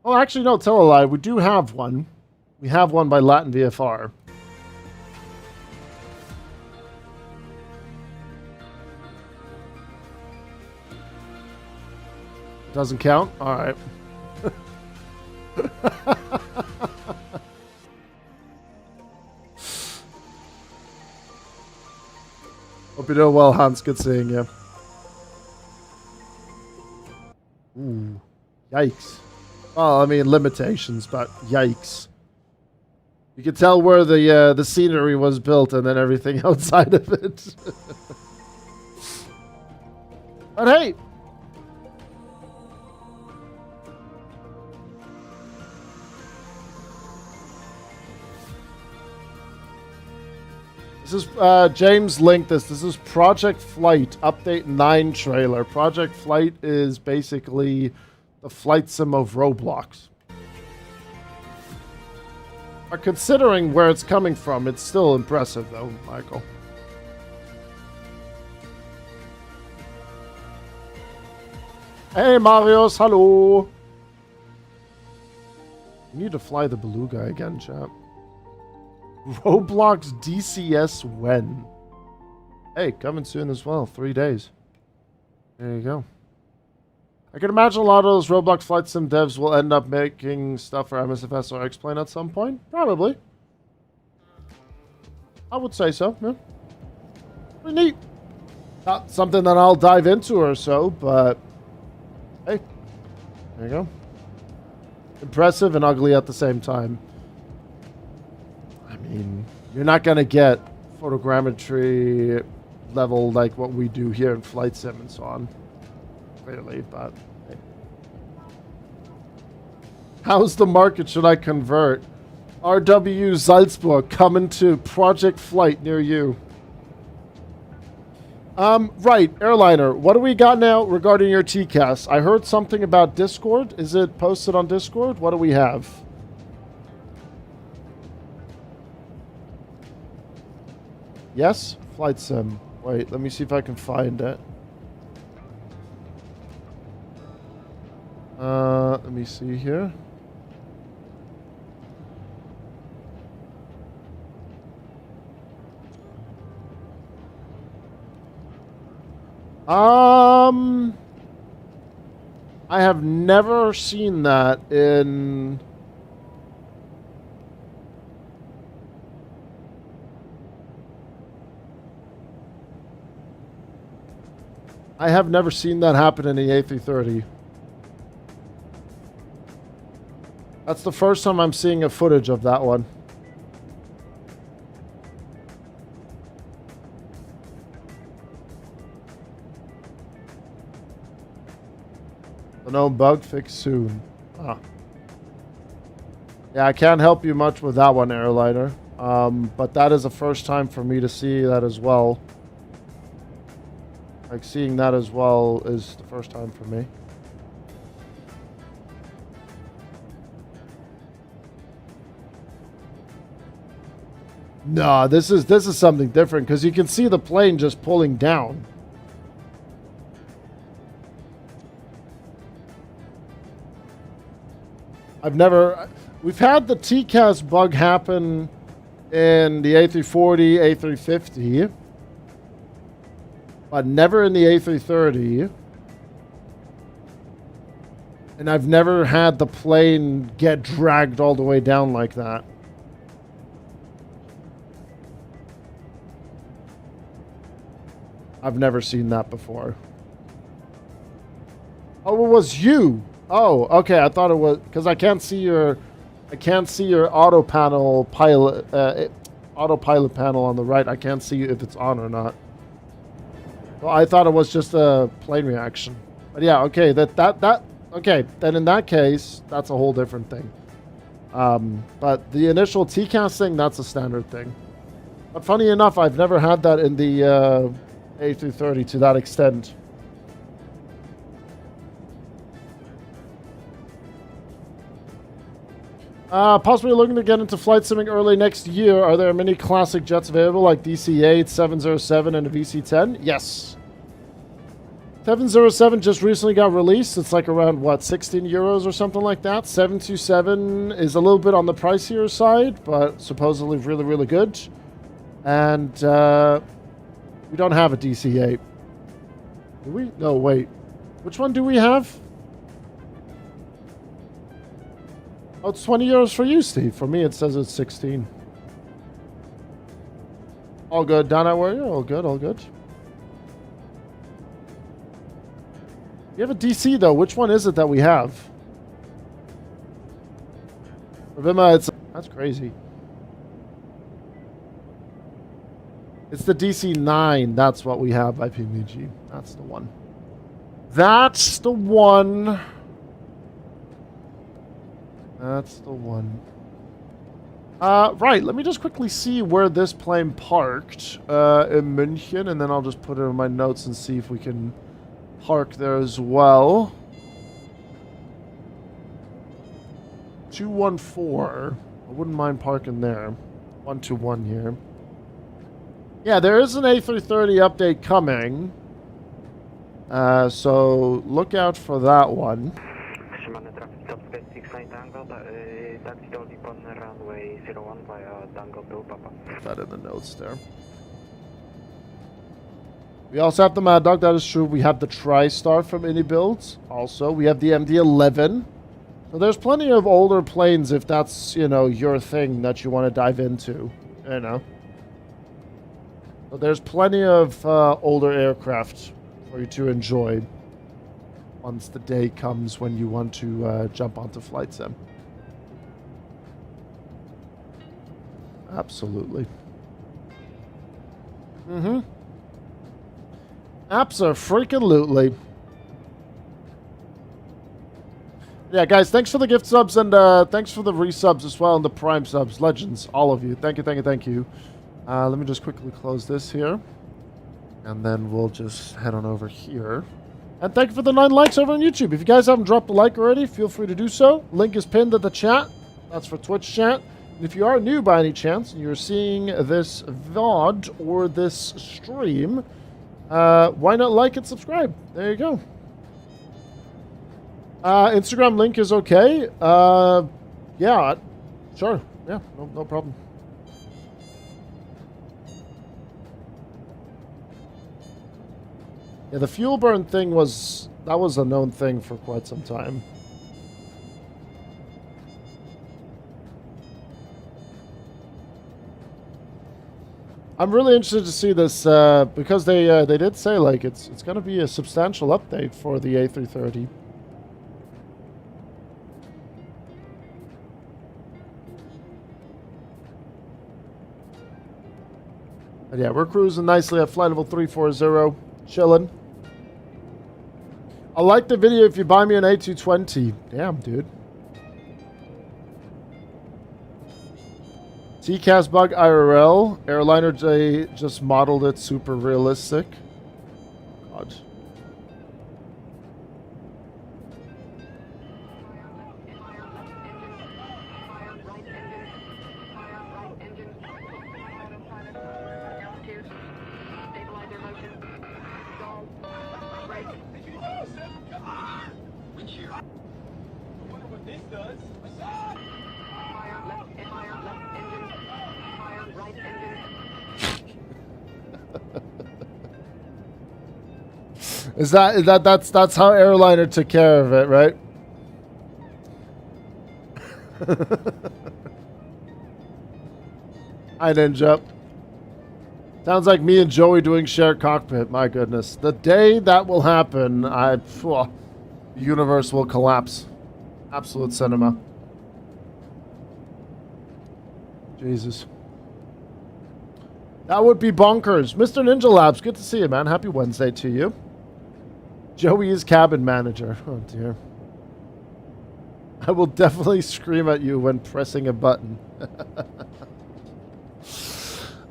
Oh, actually, no, tell a lie. We do have one. We have one by Latin VFR. Doesn't count? All right. Hope you're doing well, Hans. Good seeing you. Ooh. Yikes. Well, I mean, limitations, but yikes. You can tell where the scenery was built and then everything outside of it. But hey! This is, James linked this. This is Project Flight Update 9 trailer. Project Flight is basically the flight sim of Roblox. But considering where it's coming from, it's still impressive though, Michael. Hey Marius, hello! You need to fly the Beluga again, chap. Roblox DCS when? Hey, coming soon as well. 3 days. There you go. I can imagine a lot of those Roblox Flight Sim devs will end up making stuff for MSFS or X-Plane at some point. Probably. I would say so, yeah. Pretty neat. Not something that I'll dive into or so, but hey. There you go. Impressive and ugly at the same time. I mean, you're not going to get photogrammetry level like what we do here in Flight Sim and so on. Clearly, but hey. How's the market should I convert? RW Salzburg coming to Project Flight near you. Right, Airliner, what do we got now regarding your TCAS? I heard something about Discord. Is it posted on Discord? What do we have? Yes? Flight Sim. Wait, let me see if I can find it. Let me see here. I have never seen that in... I have never seen that happen in the A330. That's the first time I'm seeing a footage of that one. The known bug fixed soon. Ah. Yeah, I can't help you much with that one, Airliner. But that is the first time for me to see that as well. Like, seeing that as well is the first time for me. No, this is something different because you can see the plane just pulling down. We've had the TCAS bug happen in the A340, A350, but never in the A330. And I've never had the plane get dragged all the way down like that. I've never seen that before. Oh, it was you. Oh, okay. I thought it was because I can't see your autopilot panel on the right. I can't see if it's on or not. Well, I thought it was just a plane reaction. But yeah, okay. Okay. Then in that case, that's a whole different thing. But the initial TCAS thing, that's a standard thing. But funny enough, I've never had that in the A330 to that extent. Possibly looking to get into flight simming early next year. Are there many classic jets available like DC-8, 707, and a VC-10? Yes. 707 just recently got released. It's like around, what, 16 euros or something like that. 727 is a little bit on the pricier side, but supposedly really, really good. And we don't have a DC-8. Do we? No, wait. Which one do we have? Oh, it's 20 euros for you, Steve. For me, it says it's 16. All good. Down at where you? All good, all good. We have a DC, though. Which one is it that we have? Ravima, it's... That's crazy. It's the DC-9. That's what we have by PMG. That's the one. That's the one. That's the one. Right, let me just quickly see where this plane parked in München, and then I'll just put it in my notes and see if we can park there as well. 214. I wouldn't mind parking there. 121 here. Yeah, there is an A330 update coming. So look out for that one. Put that in the notes there. We also have the Mad Dog, that is true. We have the TriStar from Indie Builds. Also, we have the MD-11. So there's plenty of older planes if that's, you know, your thing that you want to dive into. You know. So there's plenty of older aircraft for you to enjoy once the day comes when you want to jump onto Flight Sim. Absolutely. Mm-hmm. Abso-freaking-lutely. Yeah, guys, thanks for the gift subs and thanks for the resubs as well and the prime subs. Legends, all of you. Thank you, thank you, thank you. Let me just quickly close this here. And then we'll just head on over here. And thank you for the 9 likes over on YouTube. If you guys haven't dropped a like already, feel free to do so. Link is pinned at the chat. That's for Twitch chat. And if you are new by any chance and you're seeing this VOD or this stream, why not like and subscribe? There you go. Instagram link is okay. Yeah, sure. Yeah, no problem. Yeah, the fuel burn thing was a known thing for quite some time. I'm really interested to see this because they did say like it's going to be a substantial update for the A330. But yeah, we're cruising nicely at flight level 340, chilling. I like the video if you buy me an A220. Damn, dude. TCAS bug IRL. Airliner J just modeled it super realistic. God. That's how airliner took care of it, right? Hi, Ninja. Sounds like me and Joey doing shared cockpit. My goodness, the day that will happen, the universe will collapse. Absolute cinema. Jesus. That would be bonkers. Mr. Ninja Labs, good to see you, man. Happy Wednesday to you. Joey is cabin manager. Oh, dear. I will definitely scream at you when pressing a button.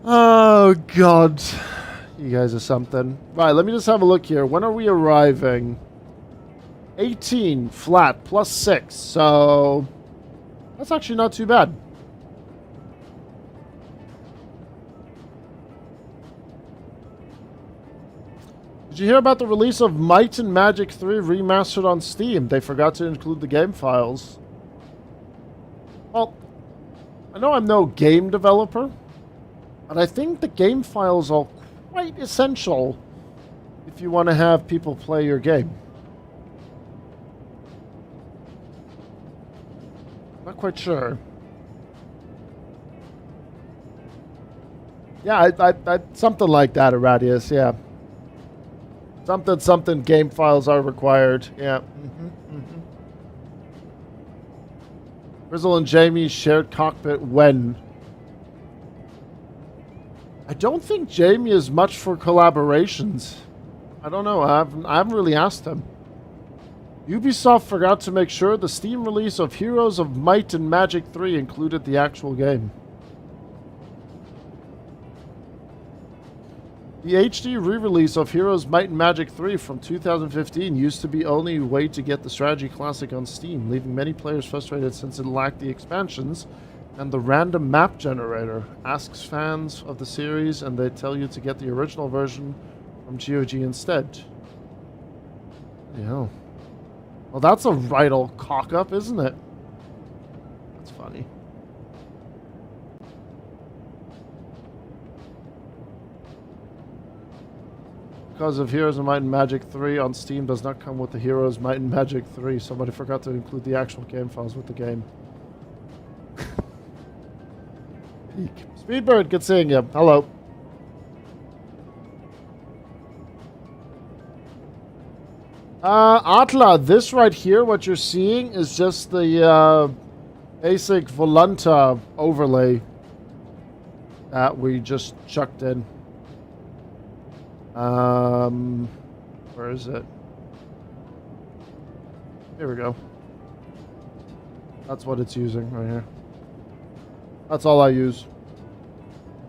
Oh, God. You guys are something. Right, let me just have a look here. When are we arriving? 18 flat plus 6. So That's actually not too bad. Did you hear about the release of Might and Magic 3 remastered on Steam? They forgot to include the game files. Well, I know I'm no game developer, but I think the game files are quite essential if you want to have people play your game. Not quite sure. Yeah, I something like that, Iradius, yeah. Something game files are required. Yeah. Grizzle and Jamie shared cockpit when? I don't think Jamie is much for collaborations. I don't know. I haven't really asked him. Ubisoft forgot to make sure the Steam release of Heroes of Might and Magic 3 included the actual game. The HD re-release of Heroes Might and Magic 3 from 2015 used to be only way to get the strategy classic on Steam, leaving many players frustrated since it lacked the expansions and the random map generator. Asks fans of the series and they tell you to get the original version from GOG instead. Yeah. Well, that's a right old cock-up, isn't it? That's funny. Because of Heroes of Might and Magic 3 on Steam does not come with the Heroes Might and Magic 3. Somebody forgot to include the actual game files with the game. Peak. Speedbird, good seeing you. Hello. Atla, this right here, what you're seeing is just the basic Volunta overlay that we just chucked in. Where is it? Here we go. That's what it's using right here. That's all I use.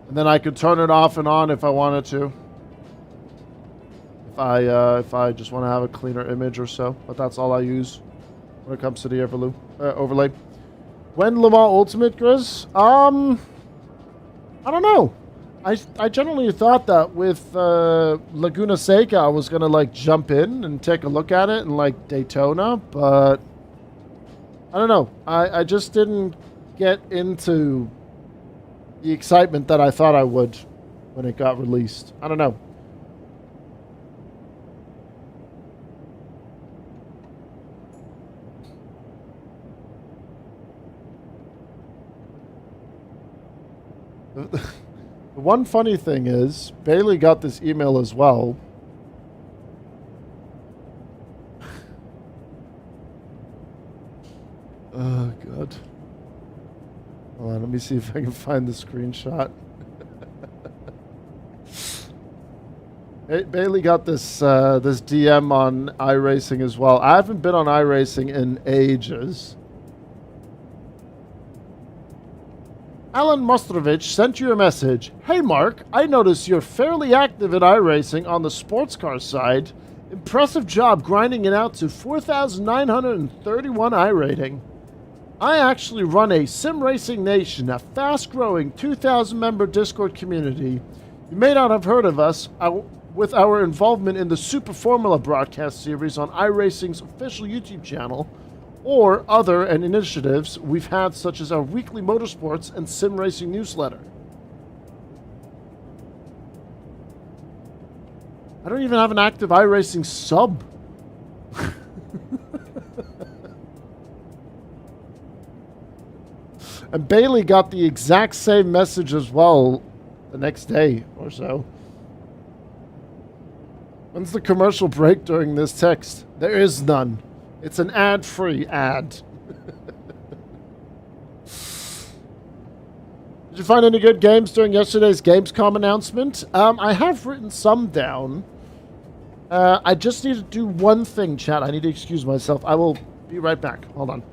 And then I could turn it off and on if I wanted to. If I just want to have a cleaner image or so. But that's all I use when it comes to the overlay. When Le Mans Ultimate, Grizz? I don't know. I generally thought that with Laguna Seca I was gonna like jump in and take a look at it and like Daytona, but I don't know. I just didn't get into the excitement that I thought I would when it got released. I don't know. The one funny thing is, Bailey got this email as well. Oh, God. Hold on, let me see if I can find the screenshot. Bailey got this this DM on iRacing as well. I haven't been on iRacing in ages. Alan Mostrovich sent you a message. Hey Mark, I notice you're fairly active in iRacing on the sports car side. Impressive job grinding it out to 4,931 iRating. I actually run a Sim Racing Nation, a fast-growing 2,000-member Discord community. You may not have heard of us with our involvement in the Super Formula broadcast series on iRacing's official YouTube channel, or other initiatives we've had, such as our weekly motorsports and sim racing newsletter. I don't even have an active iRacing sub. And Bailey got the exact same message as well the next day or so. When's the commercial break during this text? There is none. It's an ad-free ad. Did you find any good games during yesterday's Gamescom announcement? I have written some down. I just need to do one thing, chat. I need to excuse myself. I will be right back. Hold on.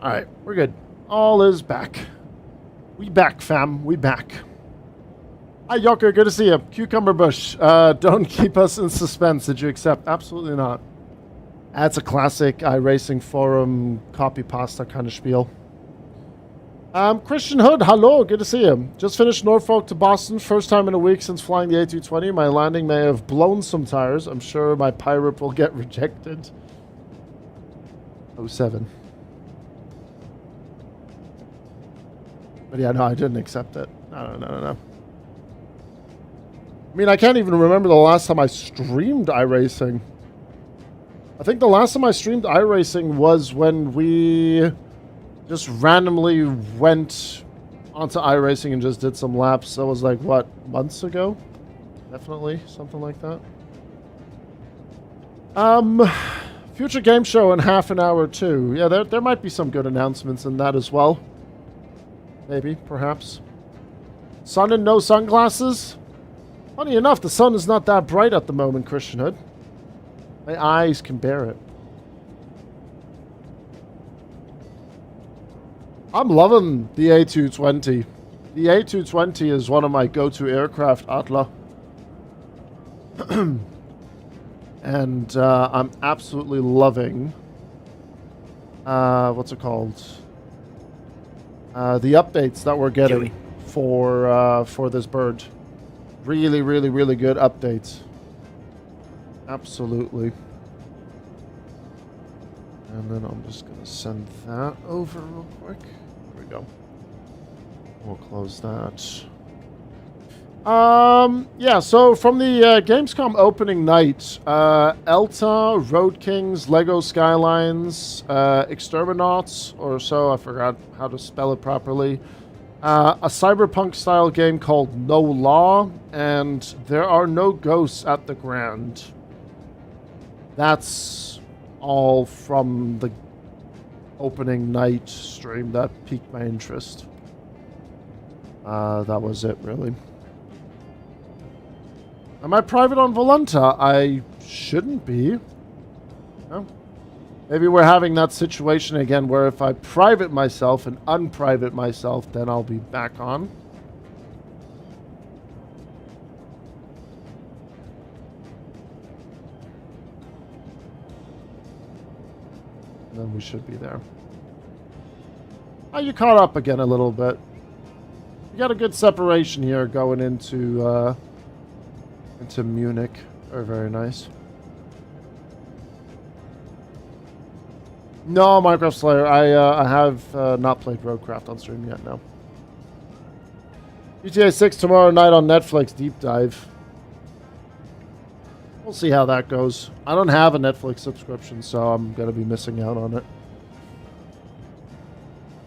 Alright, we're good. All is back. We back, fam. We back. Hi, Yoker. Good to see you. Cucumber Bush. Don't keep us in suspense. Did you accept? Absolutely not. That's a classic iRacing forum copy pasta kind of spiel. Christian Hood, hello. Good to see you. Just finished Norfolk to Boston. First time in a week since flying the A220. My landing may have blown some tires. I'm sure my pirate will get rejected. 07. But yeah, no, I didn't accept it. No. I mean, I can't even remember the last time I streamed iRacing. I think the last time I streamed iRacing was when we just randomly went onto iRacing and just did some laps. That was like, what, months ago? Definitely, something like that. Future game show in half an hour too. Yeah, there might be some good announcements in that as well. Maybe, perhaps. Sun and no sunglasses? Funny enough, the sun is not that bright at the moment, Christian Hood. My eyes can bear it. I'm loving the A220. The A220 is one of my go-to aircraft, Atla. And I'm absolutely loving... what's it called? The updates that we're getting for this bird. Really, really, really good updates. Absolutely. And then I'm just going to send that over real quick. There we go. We'll close that. Yeah, so from the Gamescom opening night, Elta, Road Kings, Lego Skylines, Exterminauts, or so, I forgot how to spell it properly. A cyberpunk-style game called No Law, and There Are No Ghosts at the Grand. That's all from the opening night stream that piqued my interest. That was it, really. Am I private on Volunta? I shouldn't be. No. Maybe we're having that situation again where if I private myself and unprivate myself, then I'll be back on. And then we should be there. Oh, you caught up again a little bit. You got a good separation here going into Munich. Very, very nice. No, Minecraft Slayer. I have not played Roadcraft on stream yet, no. GTA 6 tomorrow night on Netflix, deep dive. We'll see how that goes. I don't have a Netflix subscription, so I'm going to be missing out on it.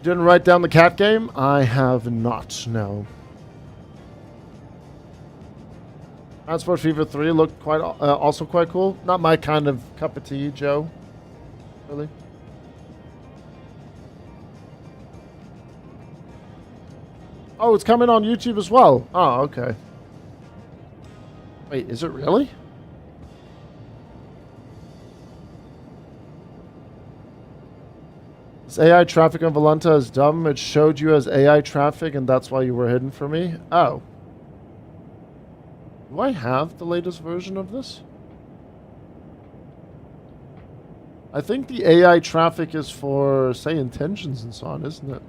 Didn't write down the cat game? I have not, no. Transport Fever 3 looked quite also quite cool. Not my kind of cup of tea, Joe. Really? Oh, it's coming on YouTube as well. Oh, okay. Wait, is it really? This AI traffic on Volunta is dumb. It showed you as AI traffic, and that's why you were hidden from me. Oh. Do I have the latest version of this? I think the AI traffic is for, say, intentions and so on, isn't it?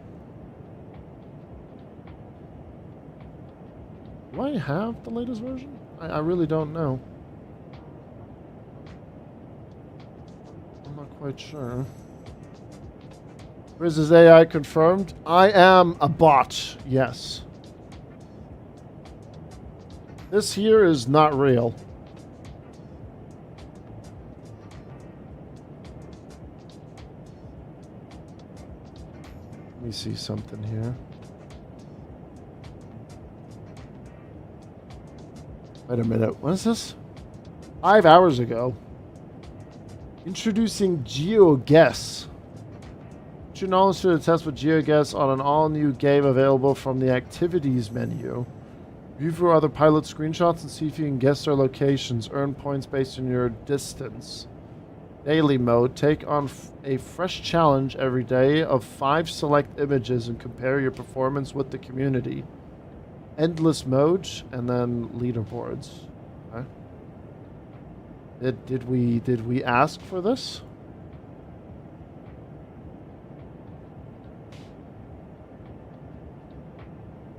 Do I have the latest version? I really don't know. I'm not quite sure. Riz is AI confirmed? I am a bot, yes. This here is not real. Let me see something here. Wait a minute. What is this? 5 hours ago. Introducing GeoGuess. Your knowledge to test with GeoGuess on an all-new game available from the Activities menu. View for other pilot screenshots and see if you can guess their locations. Earn points based on your distance. Daily mode. Take on a fresh challenge every day of 5 select images and compare your performance with the community. Endless mode and then leaderboards. Okay. Did we ask for this?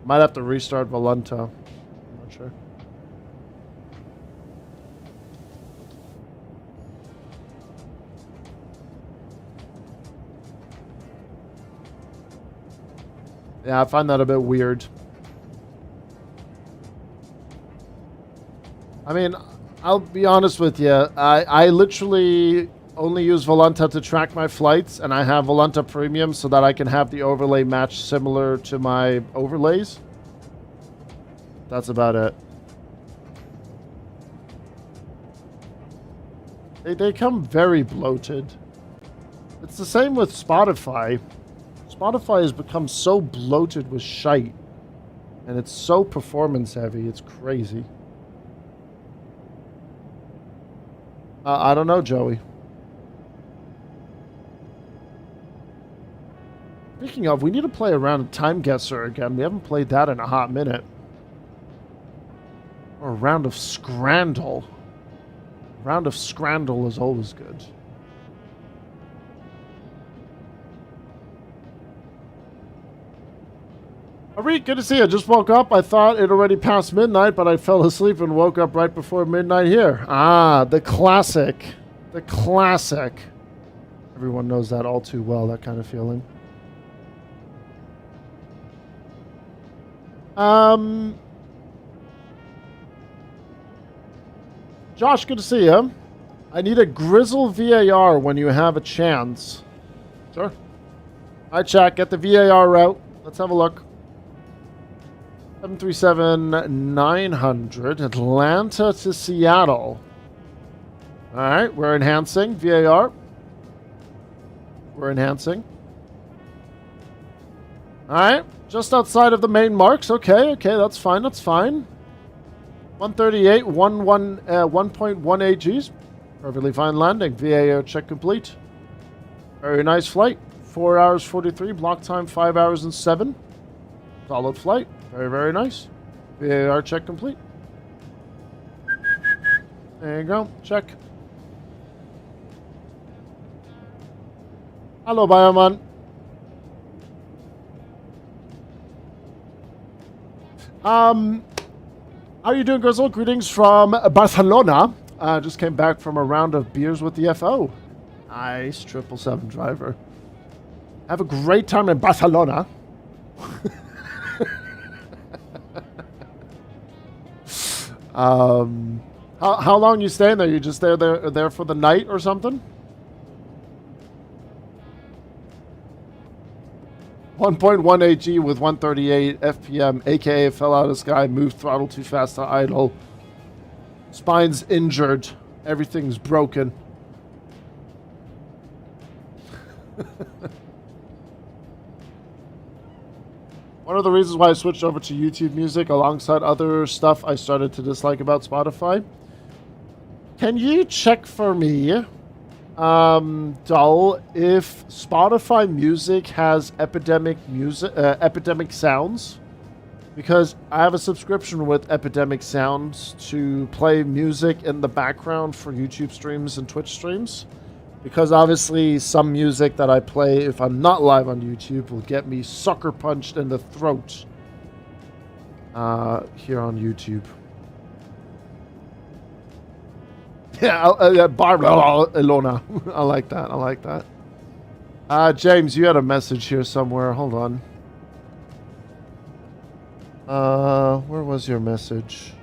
Might have to restart Volunta. I'm not sure. Yeah, I find that a bit weird. I mean, I'll be honest with you. I literally only use Volunta to track my flights, and I have Volunta Premium so that I can have the overlay match similar to my overlays. That's about it. They come very bloated. It's the same with Spotify. Spotify has become so bloated with shite. And it's so performance heavy. It's crazy. I don't know, Joey. Speaking of, we need to play around a time guesser again. We haven't played that in a hot minute. Or a round of Scrandle. A round of Scrandle is always good. Arik, good to see you. Just woke up. I thought it already passed midnight, but I fell asleep and woke up right before midnight here. Ah, the classic. The classic. Everyone knows that all too well, that kind of feeling. Josh, good to see you. I need a Grizzle VAR when you have a chance. Sure. All right, chat. Get the VAR route. Let's have a look. 737-900, Atlanta to Seattle. All right, we're enhancing VAR. We're enhancing. All right, just outside of the main marks. Okay, that's fine. That's fine. 138, 1.18 Gs. Perfectly fine landing. VAR check complete. Very nice flight. 4 hours 43. Block time 5 hours and 7. Solid flight. Very, very nice. VAR check complete. There you go. Check. Hello, Bioman. How are you doing, Grizzle? Greetings from Barcelona. Just came back from a round of beers with the FO. Nice. 777 driver. Have a great time in Barcelona. How long you staying there? You just there for the night or something? 1.18 G with 138 FPM, aka fell out of the sky, moved throttle too fast to idle. Spine's injured. Everything's broken. One of the reasons why I switched over to YouTube Music alongside other stuff I started to dislike about Spotify. Can you check for me, Dull, if Spotify Music has epidemic sounds? Because I have a subscription with Epidemic Sounds to play music in the background for YouTube streams and Twitch streams. Because obviously some music that I play, if I'm not live on YouTube, will get me sucker punched in the throat here on YouTube. Yeah, Barbara Ilona. I like that. I like that. James, you had a message here somewhere. Hold on. Where was your message?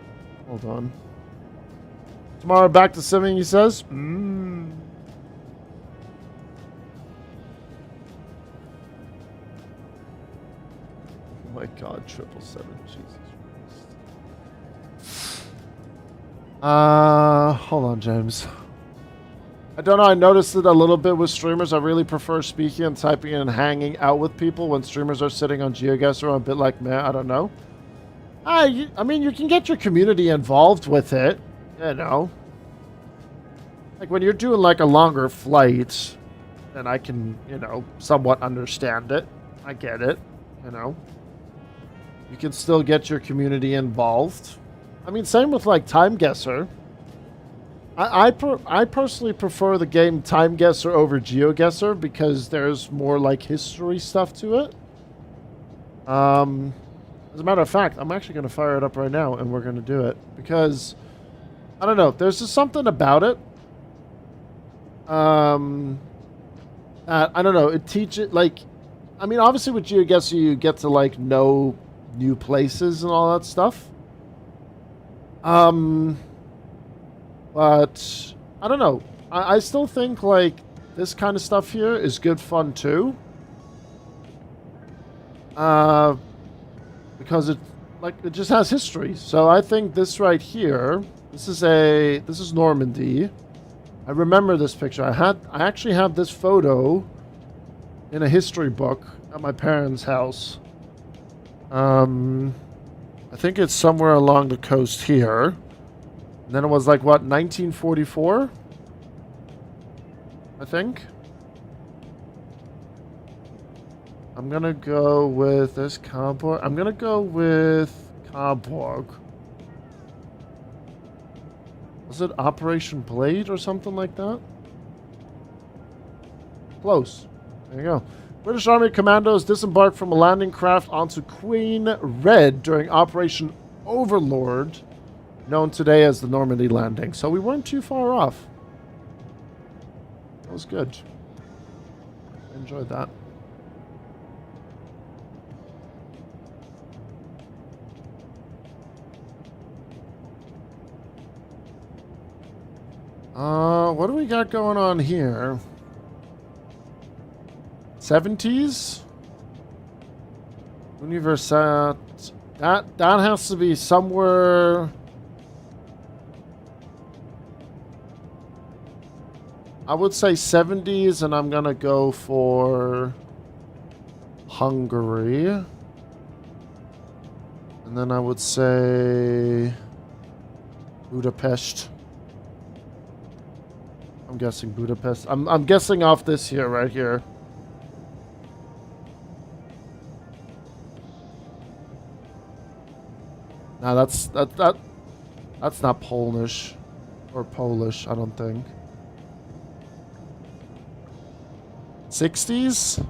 Hold on. Tomorrow back to simming, he says. Oh my God, 777. Jesus Christ. Hold on, James. I don't know. I noticed it a little bit with streamers. I really prefer speaking and typing and hanging out with people when streamers are sitting on GeoGuessr. I'm a bit like, man, I don't know. I mean, you can get your community involved with it, you know. Like when you're doing like a longer flight, then I can, you know, somewhat understand it. I get it, you know. You can still get your community involved. I mean, same with like Time Guesser. I personally prefer the game Time Guesser over GeoGuessr because there's more like history stuff to it. As a matter of fact, I'm actually going to fire it up right now and we're going to do it because I don't know. There's just something about it. I don't know. It teaches like, I mean, obviously with GeoGuessr you get to like know new places and all that stuff. But I don't know. I still think like this kind of stuff here is good fun too. Because it just has history. So I think this right here, this is Normandy. I remember this picture. I actually have this photo in a history book at my parents' house. I think it's somewhere along the coast here. And then it was like, what, 1944? I think. I'm going to go with this Coburg. I'm going to go with Coburg. Was it Operation Blade or something like that? Close. There you go. British Army commandos disembarked from a landing craft onto Queen Red during Operation Overlord, known today as the Normandy landing. So we weren't too far off. That was good. I enjoyed that. What do we got going on here? 70s? Universat. That has to be somewhere. I would say 70s, and I'm gonna go for Hungary. And then I would say Budapest. I'm guessing Budapest. I'm guessing off this here, right here. No, that's not Polish or Polish, I don't think. 60s?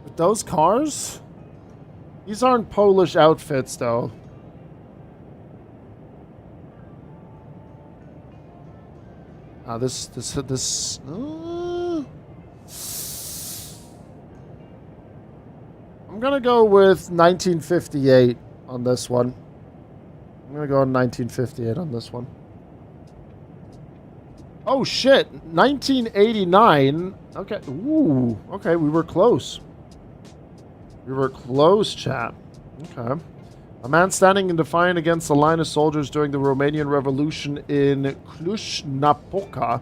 With those cars? These aren't Polish outfits, though. This. I'm gonna go with 1958 on this one. I'm gonna go on 1958 on this one. Oh shit! 1989. Okay. Ooh. Okay, we were close. We were close, chat. Okay. A man standing in defiance against a line of soldiers during the Romanian Revolution in Cluj-Napoca.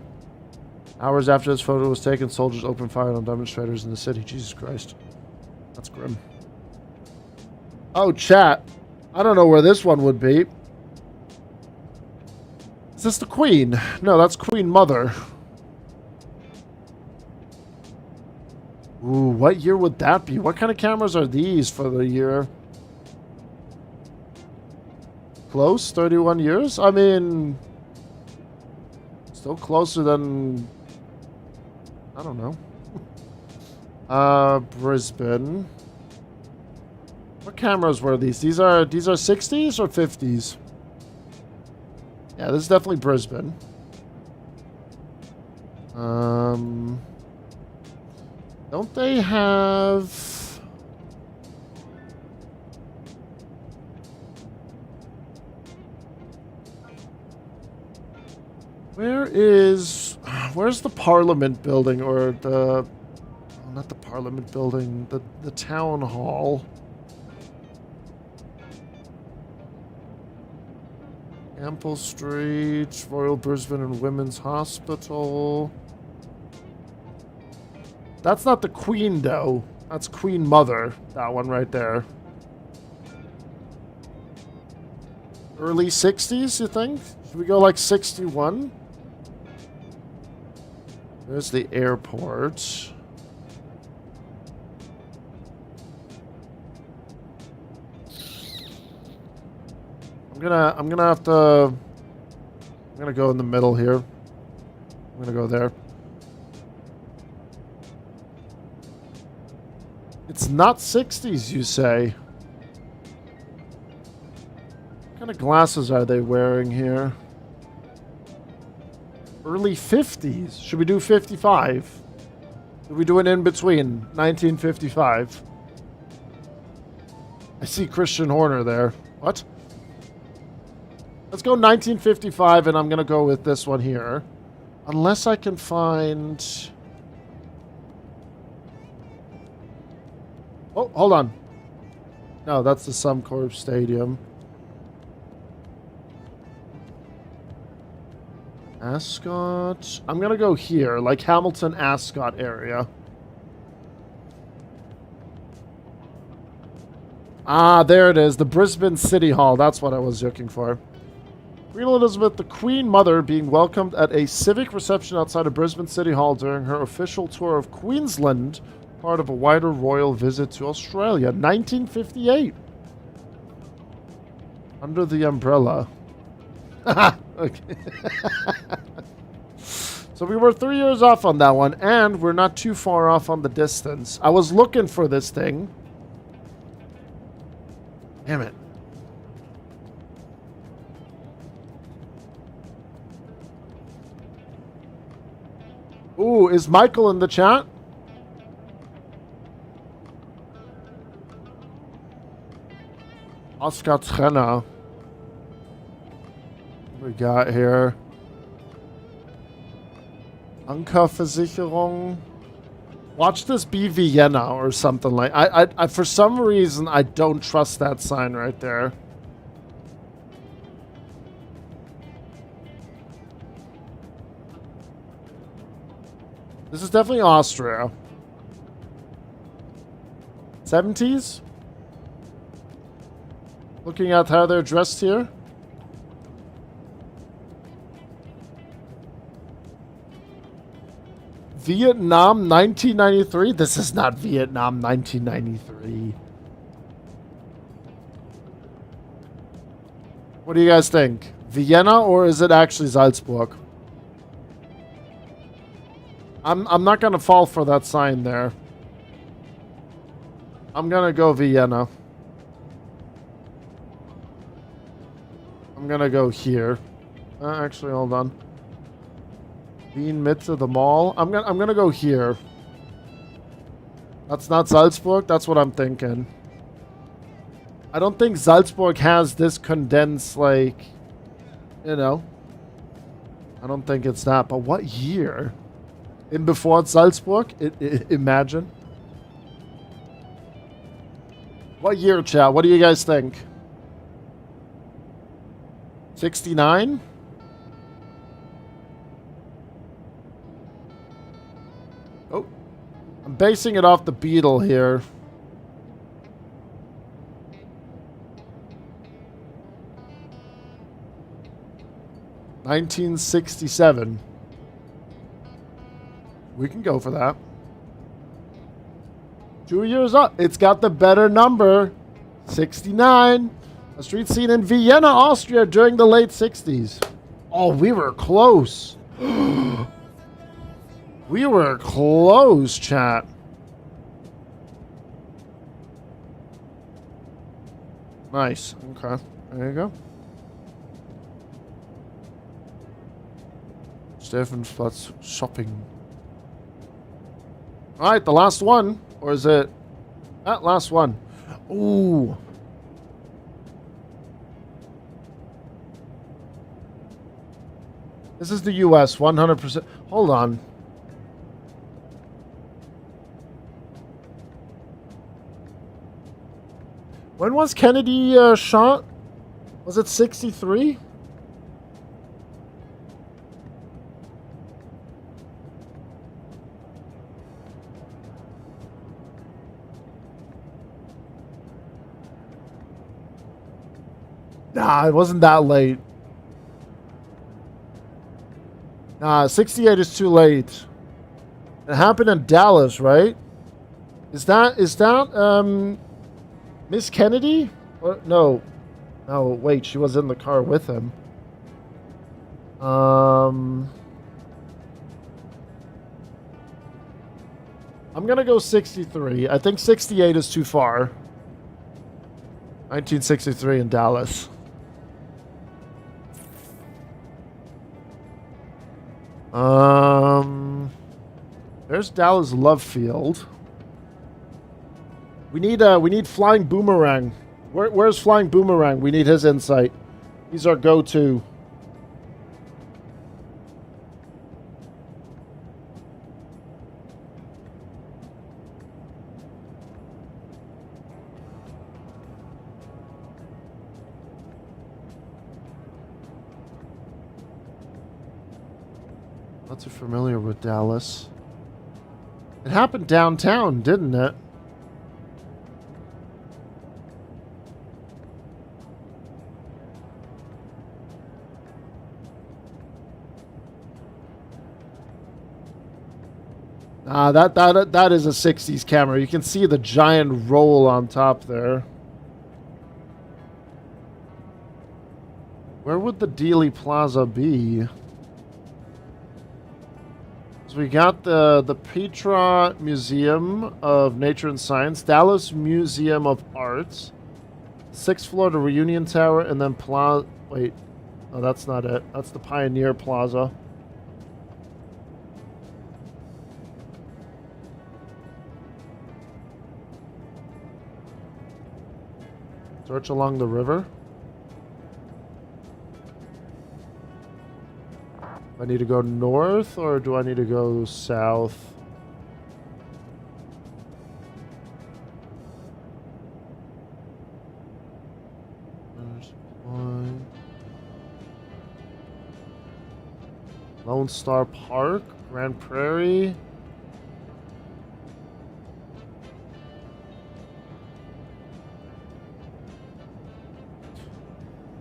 Hours after this photo was taken, soldiers opened fire on demonstrators in the city. Jesus Christ. That's grim. Oh, chat. I don't know where this one would be. Is this the Queen? No, that's Queen Mother. Ooh, what year would that be? What kind of cameras are these for the year? Close? 31 years? I mean, still closer than, I don't know. Brisbane. What cameras were these? These are 60s or 50s? Yeah, this is definitely Brisbane. Don't they have... Where's the Parliament building or the... Not the Parliament building, the town hall. Ample Street, Royal Brisbane and Women's Hospital. That's not the Queen, though. That's Queen Mother. That one right there. Early 60s, you think? Should we go like 61? There's the airport. I'm gonna have to... I'm gonna go in the middle here. I'm gonna go there. It's not 60s, you say? What kind of glasses are they wearing here? Early 50s. Should we do 55? Should we do an in-between? 1955. I see Christian Horner there. What? Let's go 1955, and I'm going to go with this one here. Unless I can find... Oh, hold on. No, that's the Suncorp Stadium. Ascot. I'm going to go here, like Hamilton Ascot area. Ah, there it is. The Brisbane City Hall. That's what I was looking for. Queen Elizabeth, the Queen Mother, being welcomed at a civic reception outside of Brisbane City Hall during her official tour of Queensland, part of a wider royal visit to Australia. 1958. Under the umbrella. Okay. So we were 3 years off on that one, and we're not too far off on the distance. I was looking for this thing. Damn it. Ooh, is Michael in the chat? Oscar Trenner. What we got here? Ankerversicherung. Watch this be Vienna or something like. I for some reason I don't trust that sign right there. This is definitely Austria. 70s? Looking at how they're dressed here. Vietnam 1993? This is not Vietnam 1993. What do you guys think? Vienna, or is it actually Salzburg? I'm not gonna fall for that sign there. I'm gonna go Vienna. I'm gonna go here. Actually, hold on. Wien Mitte, the mall. I'm gonna go here. That's not Salzburg. That's what I'm thinking. I don't think Salzburg has this condensed, like, you know. I don't think it's that. But what year? In before Salzburg? Imagine. What year, chat? What do you guys think? 69? Oh. I'm basing it off the Beetle here. $1967. We can go for that. 2 years up. It's got the better number. 69. A street scene in Vienna, Austria during the late 60s. Oh, we were close. We were close, chat. Nice. Okay. There you go. Stephansplatz shopping. Alright, the last one. Or is it... That last one. Ooh. This is the US, 100%. Hold on. When was Kennedy shot? Was it 63? Nah, it wasn't that late. Nah, 68 is too late. It happened in Dallas, right? Is that Miss Kennedy? Or, no. No, wait, she was in the car with him. I'm gonna go 63. I think 68 is too far. 1963 in Dallas. There's Dallas Love Field. We need Flying Boomerang. Where's Flying Boomerang? We need his insight. He's our go-to. Not too familiar with Dallas. It happened downtown, didn't it? That is a 60s camera. You can see the giant roll on top there. Where would the Dealey Plaza be? So we got the Petra Museum of Nature and Science, Dallas Museum of Arts, 6th floor to Reunion Tower, and then Plaza. Wait, no, that's not it. That's the Pioneer Plaza. Search along the river. Do I need to go north or do I need to go south? Lone Star Park, Grand Prairie.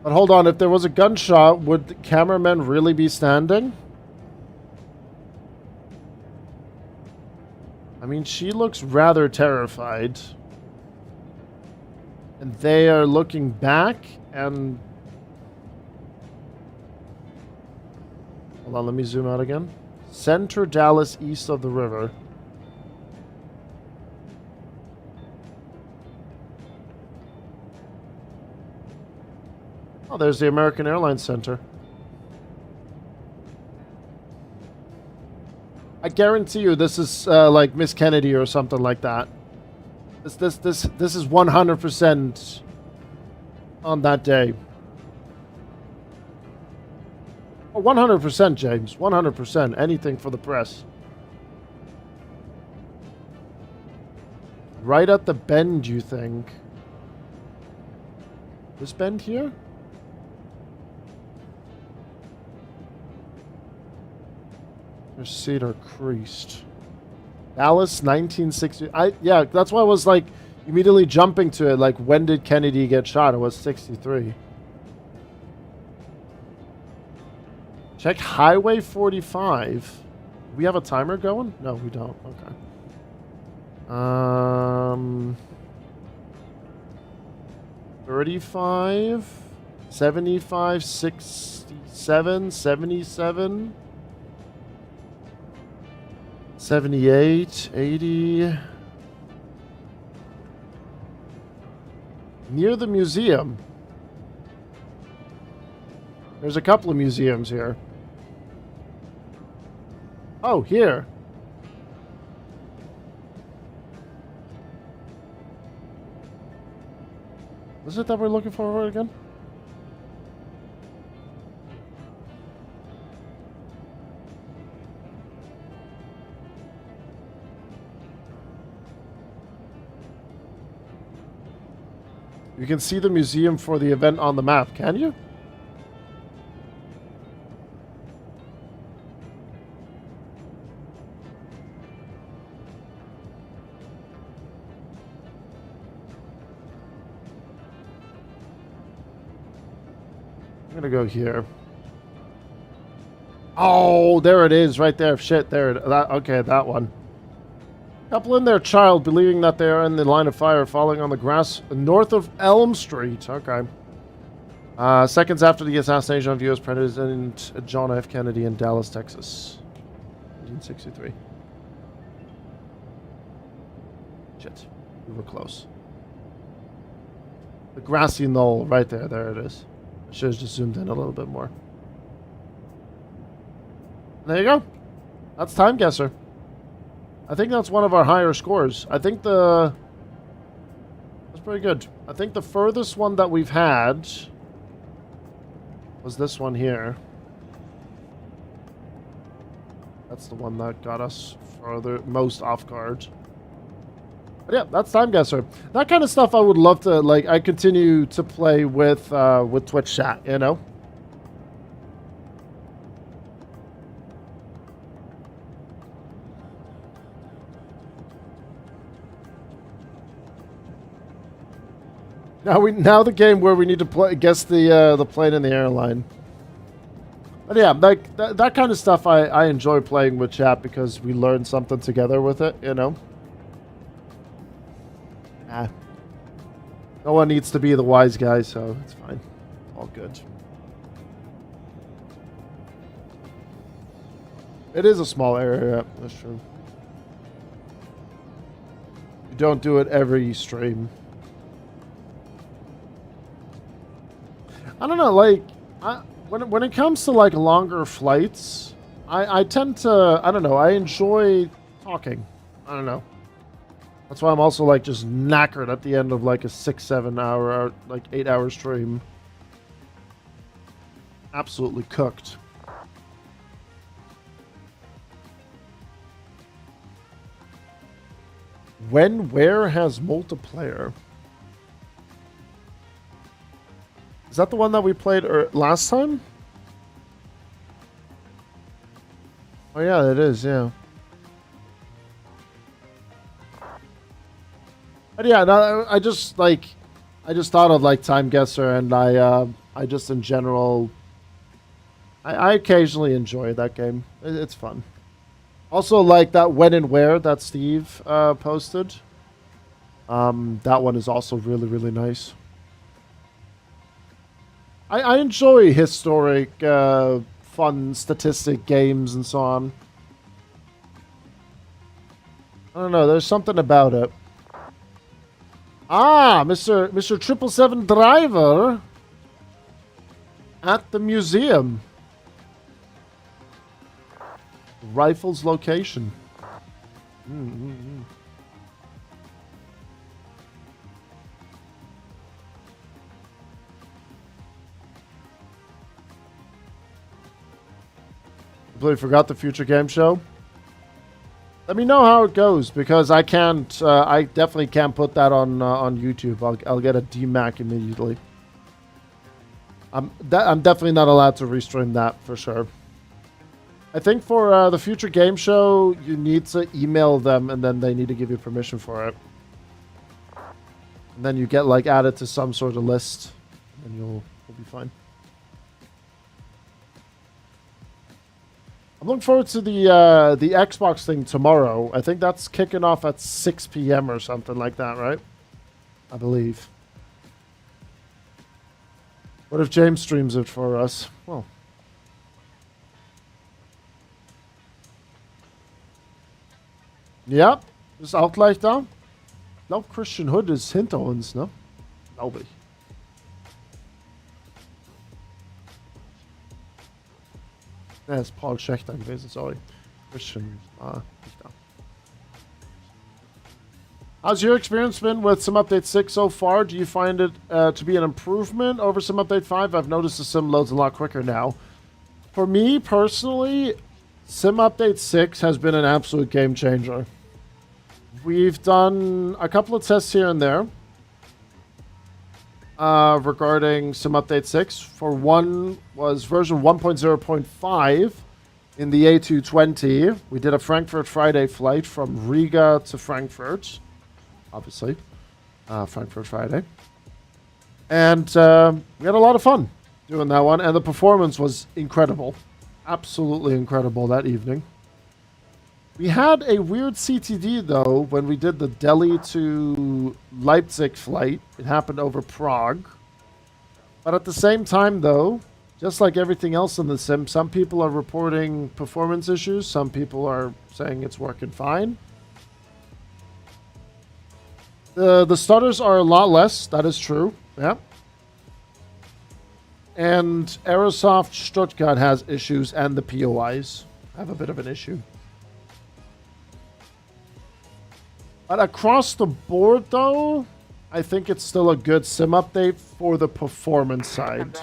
But hold on, if there was a gunshot, would the cameramen really be standing? I mean, she looks rather terrified. And they are looking back and... Hold on, let me zoom out again. Center Dallas, east of the river. Oh, there's the American Airlines Center. I guarantee you this is like Miss Kennedy or something like that. This is 100% on that day. Oh, 100%, James. 100%. Anything for the press. Right at the bend, you think? This bend here? There's Cedar Creased. Dallas, 1960. Yeah, that's why I was like immediately jumping to it. Like, when did Kennedy get shot? It was 63. Check Highway 45. Do we have a timer going? No, we don't. Okay. 35, 75, 67, 77. 78, 80. Near the museum. There's a couple of museums here. Oh, here. Is it that we're looking for again? You can see the museum for the event on the map, can you? I'm gonna go here. Oh, there it is, right there. Shit, there. Okay, that one. Couple in their child, believing that they are in the line of fire, falling on the grass north of Elm Street. Okay. Seconds after the assassination of U.S. President John F. Kennedy in Dallas, Texas, 1963. Shit, we were close. The grassy knoll, right there. There it is. I should have just zoomed in a little bit more. There you go. That's Time Guesser. I think that's one of our higher scores. I think that's pretty good. I think the furthest one that we've had was this one here. That's the one that got us further, most off guard. But yeah, that's Time Guesser. That kind of stuff I would love to, like, I continue to play with Twitch chat, you know? Now the game where we need to guess the plane and the airline. But yeah, like that kind of stuff I enjoy playing with chat because we learn something together with it, you know. No one needs to be the wise guy, so it's fine. All good. It is a small area, that's true. You don't do it every stream. I don't know, like, when it comes to, like, longer flights, I tend to, I don't know, I enjoy talking. I don't know. That's why I'm also, like, just knackered at the end of, like, a 6-7 hour, like, 8 hour stream. Absolutely cooked. Where has multiplayer? Is that the one that we played last time? Oh yeah, it is, yeah. But yeah, no, I just thought of like Time Guesser, and I just in general, I occasionally enjoy that game. It's fun. Also, like that When and Where that Steve posted. That one is also really, really nice. I enjoy historic, fun statistic games and so on. I don't know, there's something about it. Ah, Mr. 777 Driver at the museum. Rifle's location. Completely forgot the future game show. Let me know how it goes, because I can't. I definitely can't put that on YouTube. I'll get a DMAC immediately. I'm definitely not allowed to restream that for sure. I think for the future game show, you need to email them, and then they need to give you permission for it. And then you get like added to some sort of list, and you'll be fine. I'm looking forward to the Xbox thing tomorrow. I think that's kicking off at 6 p.m. or something like that, right? I believe. What if James streams it for us? Well. Ja, ist auch gleich da. Ich glaube, Christian Hood ist hinter uns, ne? Glaube ich. Ne, ist Paul Schächter gewesen, sorry. Christian nicht da. How's your experience been with Sim Update 6 so far? Do you find it to be an improvement over Sim Update 5? I've noticed the sim loads a lot quicker now. For me, personally, Sim Update 6 has been an absolute game changer. We've done a couple of tests here and there regarding Sim Update 6. For one was version 1.0.5 in the A220. We did a Frankfurt Friday flight from Riga to Frankfurt. Obviously, Frankfurt Friday. And we had a lot of fun doing that one. And the performance was incredible. Absolutely incredible that evening. We had a weird CTD, though, when we did the Delhi to Leipzig flight. It happened over Prague. But at the same time, though, just like everything else in the sim, some people are reporting performance issues. Some people are saying it's working fine. The stutters are a lot less. That is true. Yeah. And Aerosoft Stuttgart has issues, and the POIs have a bit of an issue. But across the board, though, I think it's still a good sim update for the performance side.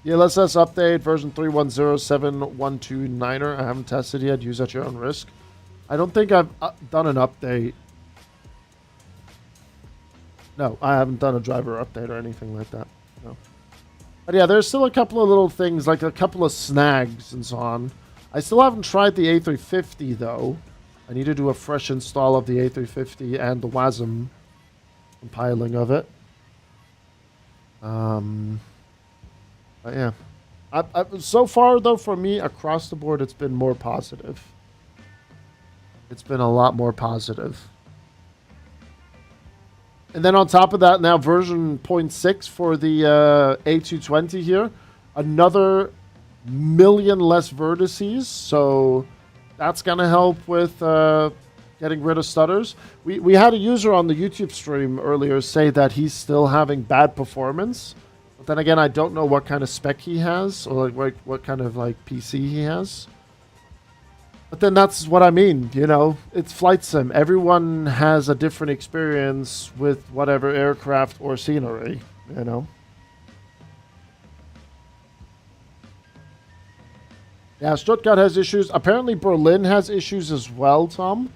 DLSS update version 3107129er. I haven't tested yet. Use at your own risk. I don't think I've done an update. No, I haven't done a driver update or anything like that. No. But yeah, there's still a couple of little things, like a couple of snags and so on. I still haven't tried the A350, though. I need to do a fresh install of the A350 and the WASM compiling of it. But yeah. So far, though, for me, across the board, it's been more positive. It's been a lot more positive. And then on top of that, now version 0.6 for the A220 here. Another million less vertices. So that's going to help with getting rid of stutters. We had a user on the YouTube stream earlier say that he's still having bad performance. But then again, I don't know what kind of spec he has or like what kind of like PC he has. But then that's what I mean, you know, it's flight sim. Everyone has a different experience with whatever aircraft or scenery, you know. Yeah, Stuttgart has issues. Apparently Berlin has issues as well, Tom.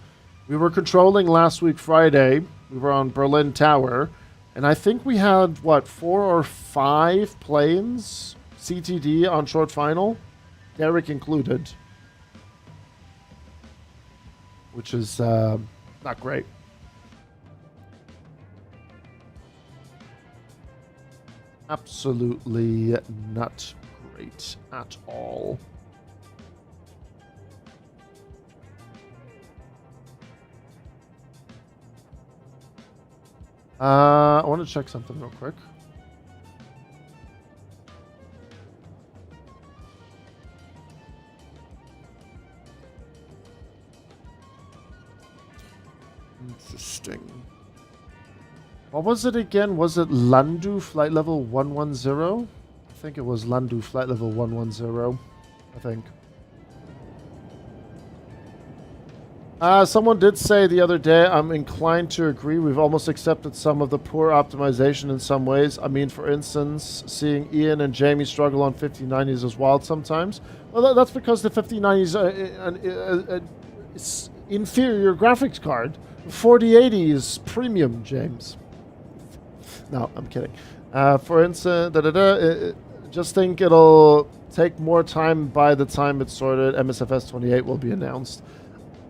We were controlling last week Friday. We were on Berlin Tower. And I think we had, what, 4 or 5 planes CTD on short final? Derek included. Which is not great. Absolutely not great at all. I want to check something real quick. Interesting. What was it again? Was it Landu flight level 110? I think it was Landu flight level 110. I think. Someone did say the other day, I'm inclined to agree. We've almost accepted some of the poor optimization in some ways. I mean, for instance, seeing Ian and Jamie struggle on 5090s is wild sometimes. Well, that's because the 5090s are an inferior graphics card. 4080 is premium, James. No, I'm kidding. For instance, just think it'll take more time by the time it's sorted. MSFS 28 will be announced.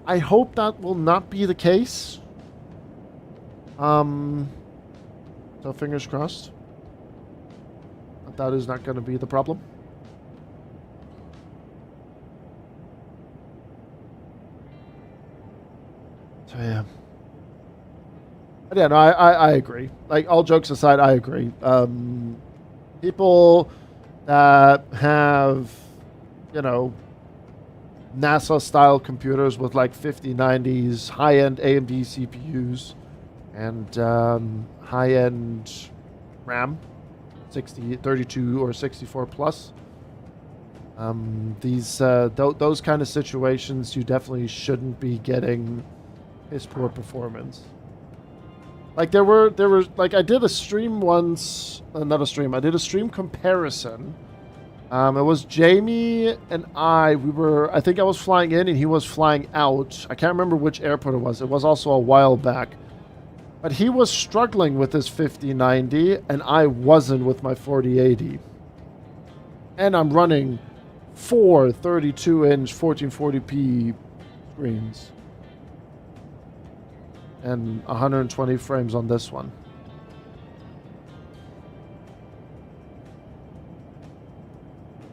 I hope that will not be the case. So fingers crossed. That is not going to be the problem. So yeah. But yeah, no, I agree. Like, all jokes aside, I agree. People that have, you know, NASA-style computers with like 5090s, high-end AMD CPUs, and high-end RAM, 32 or 64 plus. Those kind of situations, you definitely shouldn't be getting piss poor performance. Like there were like I did a stream once, not a stream. I did a stream comparison. It was Jamie and I think I was flying in and he was flying out. I can't remember which airport it was. It was also a while back. But he was struggling with his 5090 and I wasn't with my 4080. And I'm running 4 32-inch 1440p screens. and 120 frames on this one.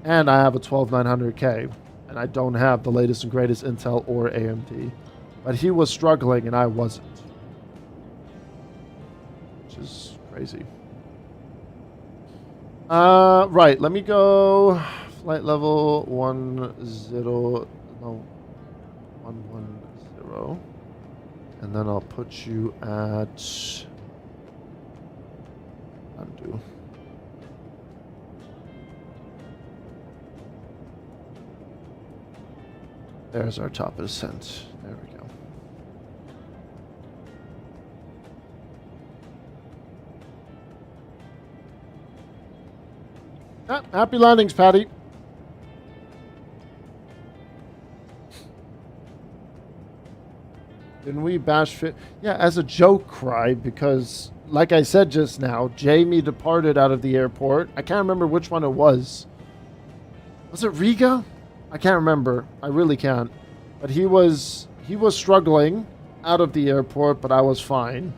And I have a 12900K, and I don't have the latest and greatest Intel or AMD. But he was struggling and I wasn't. Which is crazy. Right, let me go flight level 110. And then I'll put you at undo. There's our top of descent. There we go. Ah, happy landings, Patty. Didn't we bash fit? Yeah, as a joke, cry, because, like I said just now, Jamie departed out of the airport. I can't remember which one it was. Was it Riga? I can't remember. I really can't. But he was struggling out of the airport, but I was fine.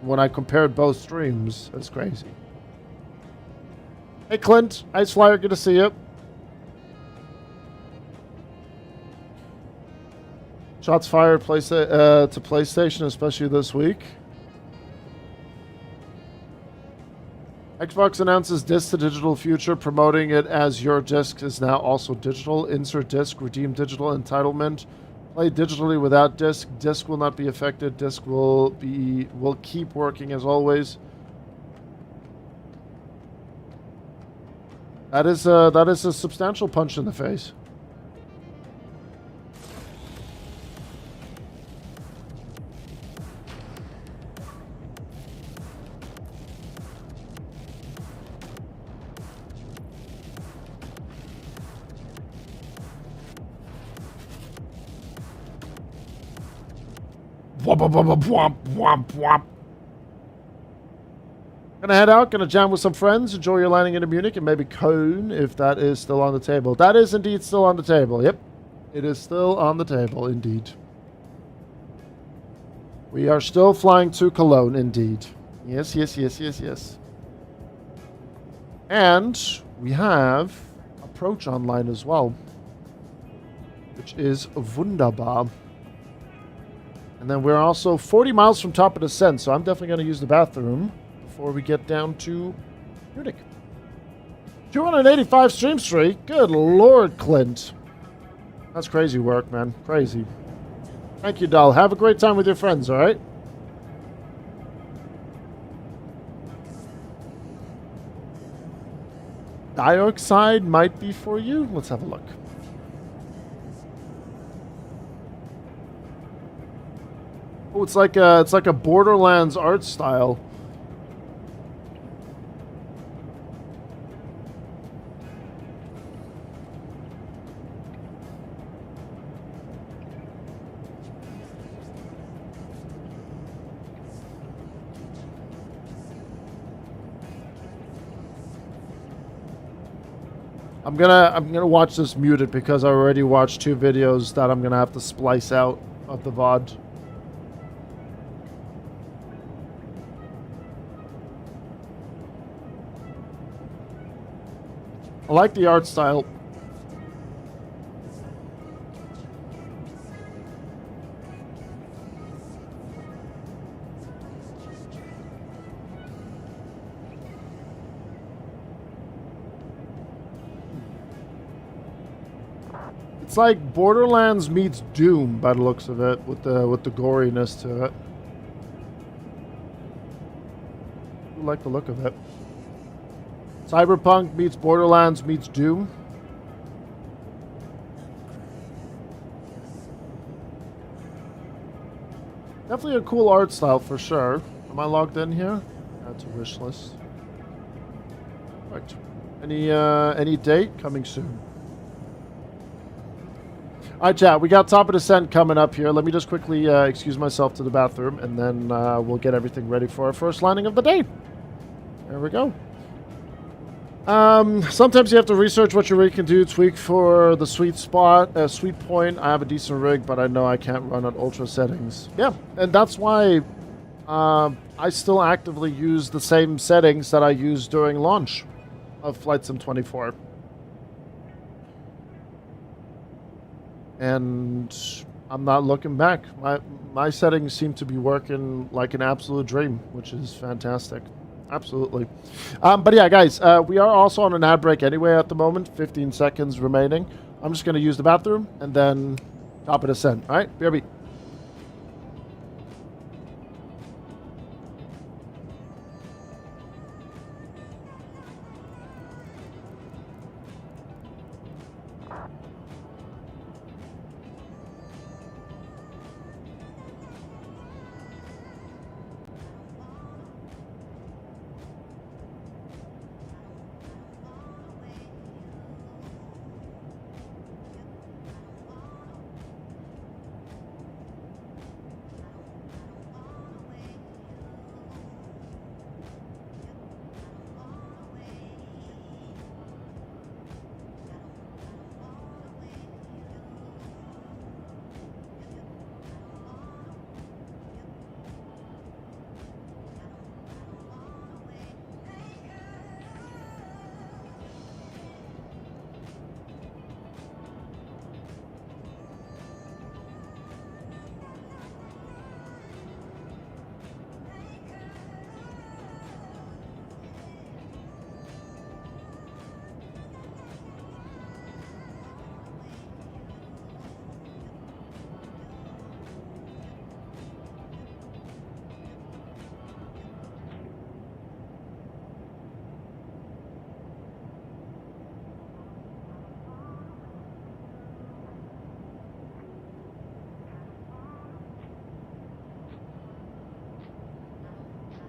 When I compared both streams, that's crazy. Hey, Clint. Ice Flyer, good to see you. Shots fired to PlayStation, especially this week. Xbox announces disc to digital future, promoting it as your disc is now also digital. Insert disc, redeem digital entitlement. Play digitally without disc. Disc will not be affected. Disc will keep working as always. That is a substantial punch in the face. Womp, womp, womp, womp, womp. Gonna head out, gonna jam with some friends, enjoy your landing into Munich, and maybe Cologne, if that is still on the table. That is indeed still on the table, yep. It is still on the table, indeed. We are still flying to Cologne, indeed. Yes, yes, yes, yes, yes. And we have Approach online as well, which is wunderbar. And then we're also 40 miles from top of descent, so I'm definitely going to use the bathroom before we get down to Munich. 285 stream streak? Good Lord, Clint. That's crazy work, man. Crazy. Thank you, doll. Have a great time with your friends, alright? Dioxide might be for you. Let's have a look. Oh, it's like a Borderlands art style. I'm gonna watch this muted because I already watched 2 videos that I'm gonna have to splice out of the VOD. I like the art style. It's like Borderlands meets Doom by the looks of it, with the goriness to it. I like the look of it. Cyberpunk meets Borderlands meets Doom. Definitely a cool art style for sure. Am I logged in here? Add to wish list. Right. Any date? Coming soon. Alright, chat. We got top of descent coming up here. Let me just quickly excuse myself to the bathroom, and then we'll get everything ready for our first landing of the day. There we go. Sometimes you have to research what your rig can do, tweak for the sweet spot, sweet point. I have a decent rig, but I know I can't run at ultra settings. Yeah, and that's why I still actively use the same settings that I used during launch of Flight Sim 24. And I'm not looking back. My settings seem to be working like an absolute dream, which is fantastic. Absolutely. But yeah, guys, we are also on an ad break anyway at the moment. 15 seconds remaining. I'm just going to use the bathroom and then top of descent. All right, BRB.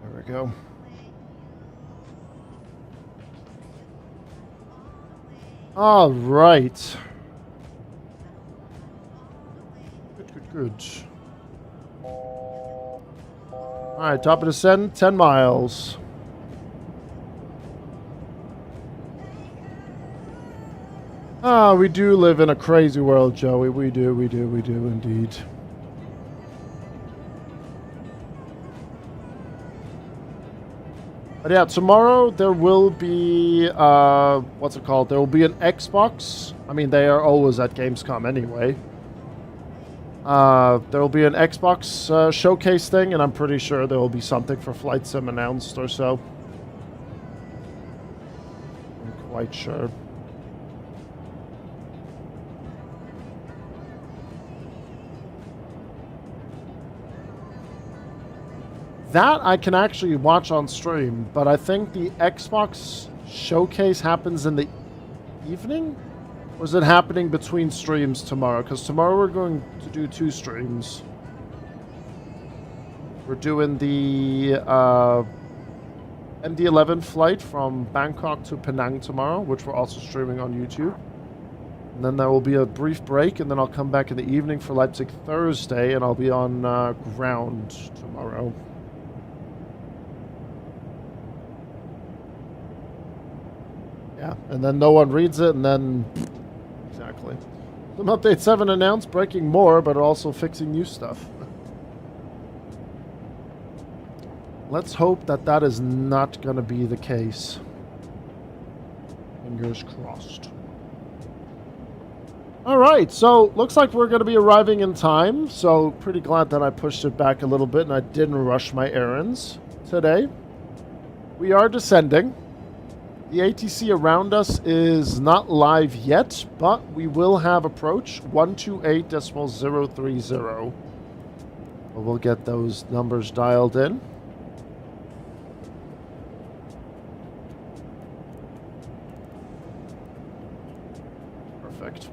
There we go. All right. Good. All right, top of descent, 10 miles. Ah, we do live in a crazy world, Joey. We do indeed. But yeah, tomorrow there will be, what's it called? There will be an Xbox. I mean, they are always at Gamescom anyway. There will be an Xbox showcase thing, and I'm pretty sure there will be something for Flight Sim announced or so. I'm quite sure. That I can actually watch on stream, but I think the Xbox showcase happens in the evening? Or is it happening between streams tomorrow? Because tomorrow we're going to do 2 streams. We're doing the MD-11 flight from Bangkok to Penang tomorrow, which we're also streaming on YouTube. And then there will be a brief break, and then I'll come back in the evening for Leipzig Thursday, and I'll be on ground tomorrow. Yeah, and then no one reads it, and then... Exactly. Some Update 7 announced breaking more, but also fixing new stuff. Let's hope that that is not going to be the case. Fingers crossed. Alright, so looks like we're going to be arriving in time, so pretty glad that I pushed it back a little bit and I didn't rush my errands today. We are descending. The ATC around us is not live yet, but we will have approach 128.030. We'll get those numbers dialed in. Perfect.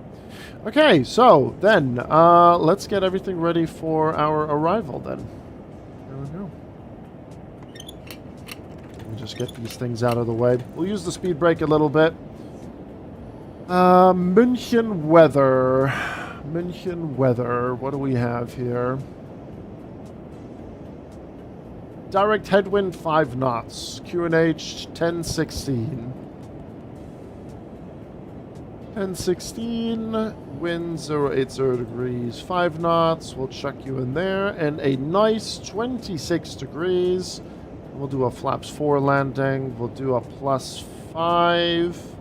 Okay, so then let's get everything ready for our arrival then. There we go. Just get these things out of the way. We'll use the speed brake a little bit. München weather. München weather. What do we have here? Direct headwind 5 knots. QNH 1016. 1016, wind 080 degrees, 5 knots. We'll chuck you in there. And a nice 26 degrees. We'll do a flaps 4 landing. We'll do a plus 5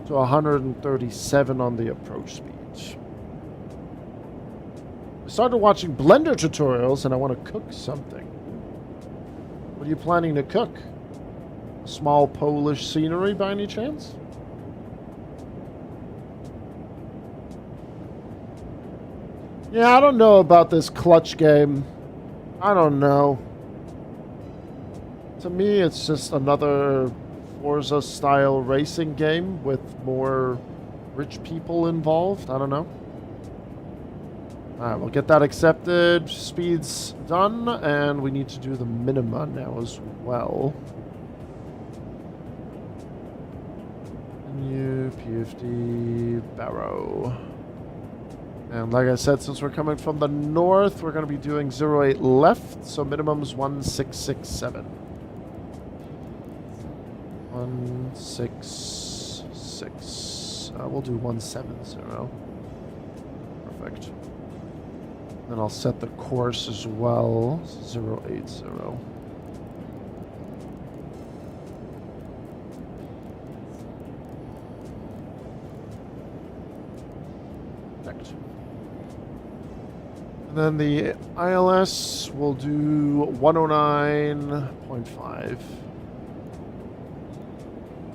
to 137 on the approach speed. I started watching Blender tutorials and I want to cook something. What are you planning to cook? A small Polish scenery by any chance? Yeah, I don't know about this clutch game. I don't know. To me, it's just another Forza-style racing game with more rich people involved. I don't know. Alright, we'll get that accepted. Speed's done, and we need to do the minima now as well. New PFD Barrow. And like I said, since we're coming from the north, we're going to be doing 08 left, so minimum's 1667. 166. We'll do 170. Perfect. Then I'll set the course as well. 080. Perfect. And then the ILS will do 109.5.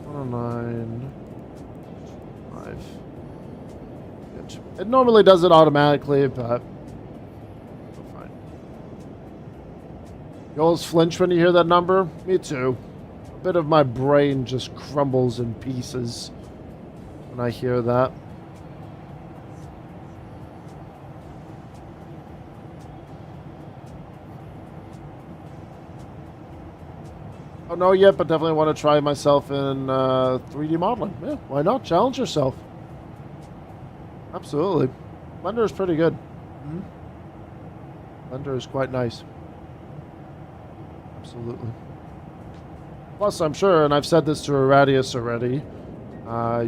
109.5. Good. It normally does it automatically, but fine. You always flinch when you hear that number? Me too. A bit of my brain just crumbles in pieces when I hear that. Don't know yet, but definitely want to try myself in 3D modeling. Yeah, why not? Challenge yourself. Absolutely. Blender is pretty good. Blender is quite nice. Absolutely. Plus, I'm sure, and I've said this to Aradius already,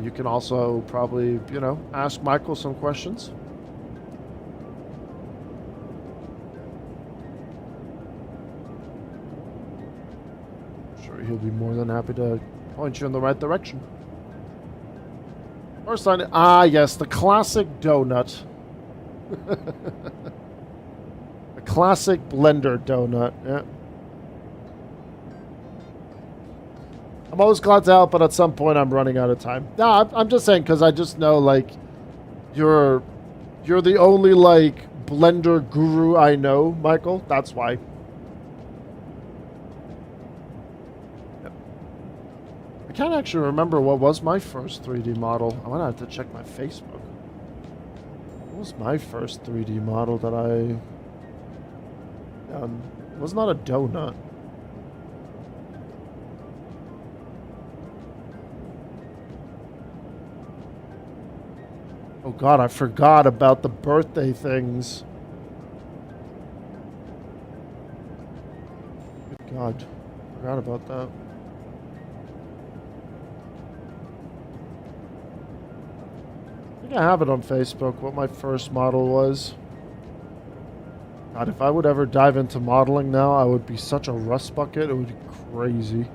you can also probably, you know, ask Michael some questions. He'll be more than happy to point you in the right direction. First line, yes, the classic donut. The classic Blender donut, yeah. I'm always glad to help, but at some point I'm running out of time. No, I'm just saying, because I just know, like, you're the only, like, Blender guru I know, Michael. That's why. I can't actually remember what was my first 3D model. I'm gonna have to check my Facebook. What was my first 3D model that I... it was not a donut. Oh god, I forgot about the birthday things. Good god, forgot about that. I think I have it on Facebook, what my first model was. God, if I would ever dive into modeling now, I would be such a rust bucket, it would be crazy.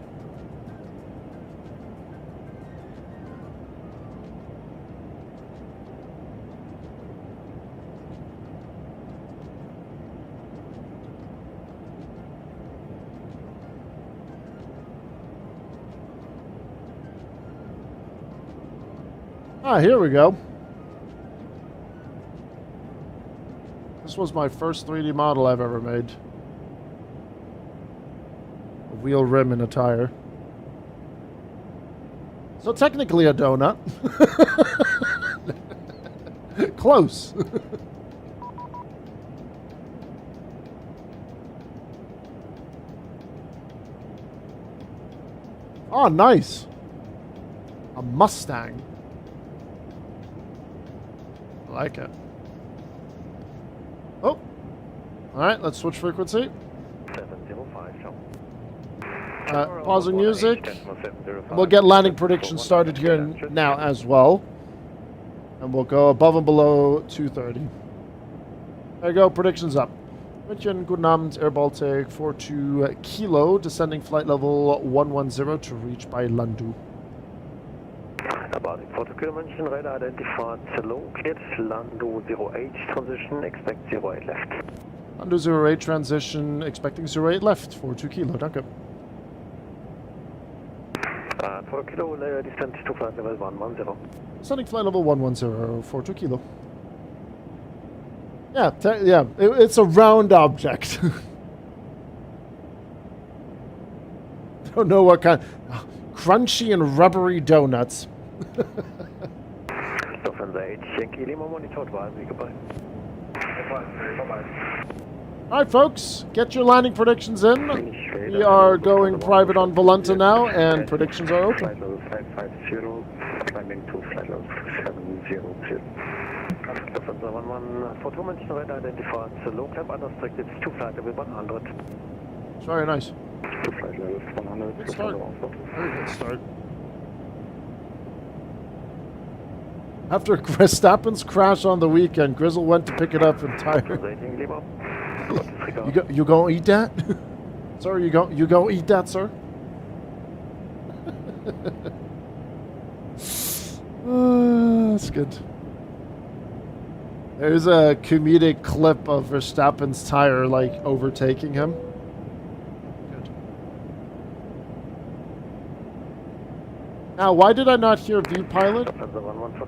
Ah, here we go. This was my first 3D model I've ever made. A wheel rim and a tire. So technically a donut. Close. Oh, nice. A Mustang. I like it. Oh. Alright, let's switch frequency. 705, John. Pausing music. We'll get landing prediction started here now as well. And we'll go above and below 230. There you go, predictions up. München, guten Abend, Air Baltic 42 Kilo, descending flight level 110 to reach by Landu. Baltic 42 Kilo München, radar identified, low cleared, Landu 08, transition, expect 08 left. Landu 08, transition, expecting 08 left, 42 Kilo, danke. 4 Kilo, descent to flight level 110. Descending flight level 110, 42 Kilo. Yeah, it's a round object. Don't know what kind. Crunchy and rubbery donuts. Lufthansa 8, Yankee Lima, monitor advisory, goodbye. Alright folks, get your landing predictions in. We are going private on Volunta now, and predictions are open. Flight level 550, climbing to flight level 700. Lufthansa 1142 München, radar identified, low climb unrestricted, to flight level 100. Very nice. To flight level 100. Good start. Very good start. After Verstappen's crash on the weekend, Grizzle went to pick it up entire. You gonna eat that? Sir, you go eat that, sir? That's good. There's a comedic clip of Verstappen's tire, like, overtaking him. Good. Now, why did I not hear V-Pilot?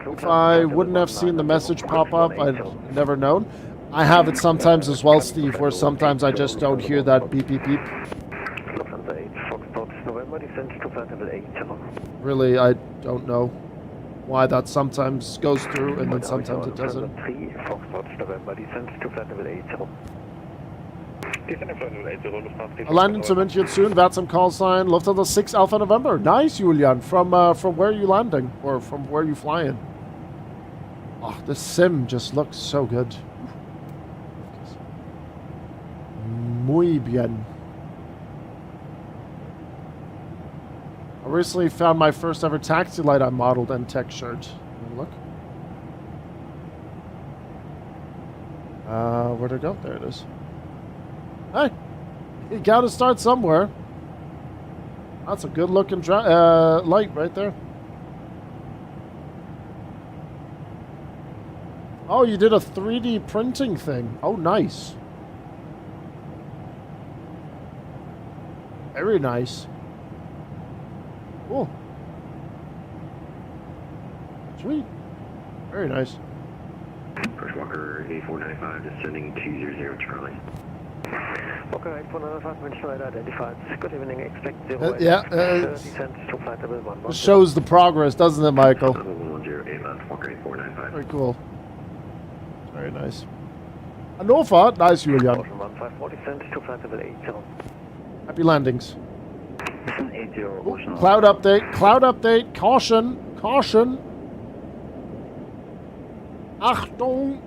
If I wouldn't have seen the message pop up, I'd never known. I have it sometimes as well, Steve, where sometimes I just don't hear that beep, beep, beep. Really, I don't know why that sometimes goes through and then sometimes it doesn't. I land into München soon, Vatsam call sign, Lufthansa 6 Alpha November. Nice, Julian. From where are you landing? Or from where are you flying? Oh, the sim just looks so good. Muy bien. I recently found my first ever taxi light I modeled and tech shirt. Look. Where'd it go? There it is. Hey, you gotta start somewhere. That's a good looking light right there. Oh, you did a 3D printing thing. Oh, nice. Very nice. Cool. Sweet. Very nice. First Walker 8495 descending 200 Charlie. Walker 8495 München radar identified. Good evening, expect 0 descent to flight level 110. It shows the progress, doesn't it, Michael? 108 left, Walker 8495. Very cool. Very nice. Hannover, nice, Julian. Ocean 154 descent to flight level 80. Happy landings. 80 Ocean. Cloud update, caution, caution. Achtung.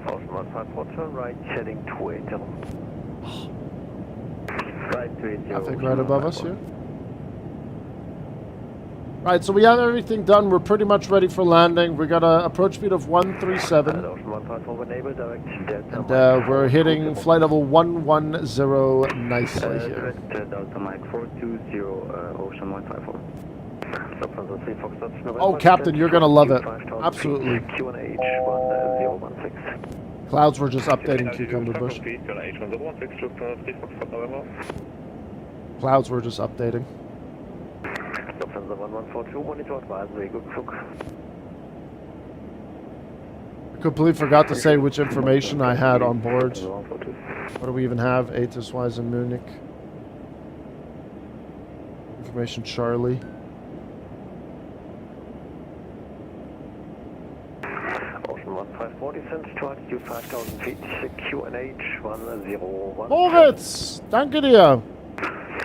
Ocean 154 turn right, heading 280. Right 280. I think right above us here. Right, so we have everything done. We're pretty much ready for landing. We got an approach speed of 137. And we're hitting flight level 110 nicely here. Delta Mike 420, Ocean 154. Oh, Captain, you're going to love it. Absolutely. Clouds were just updating Cucumber Bush. Clouds were just updating. Lufthansa 1142, monitor advisory, good Flug. I completely forgot to say which information I had on board. What do we even have? ATIS wise in Munich. Information Charlie. Ocean 154 descent to altitude 5000 feet, QNH 101. Moritz! Danke dir!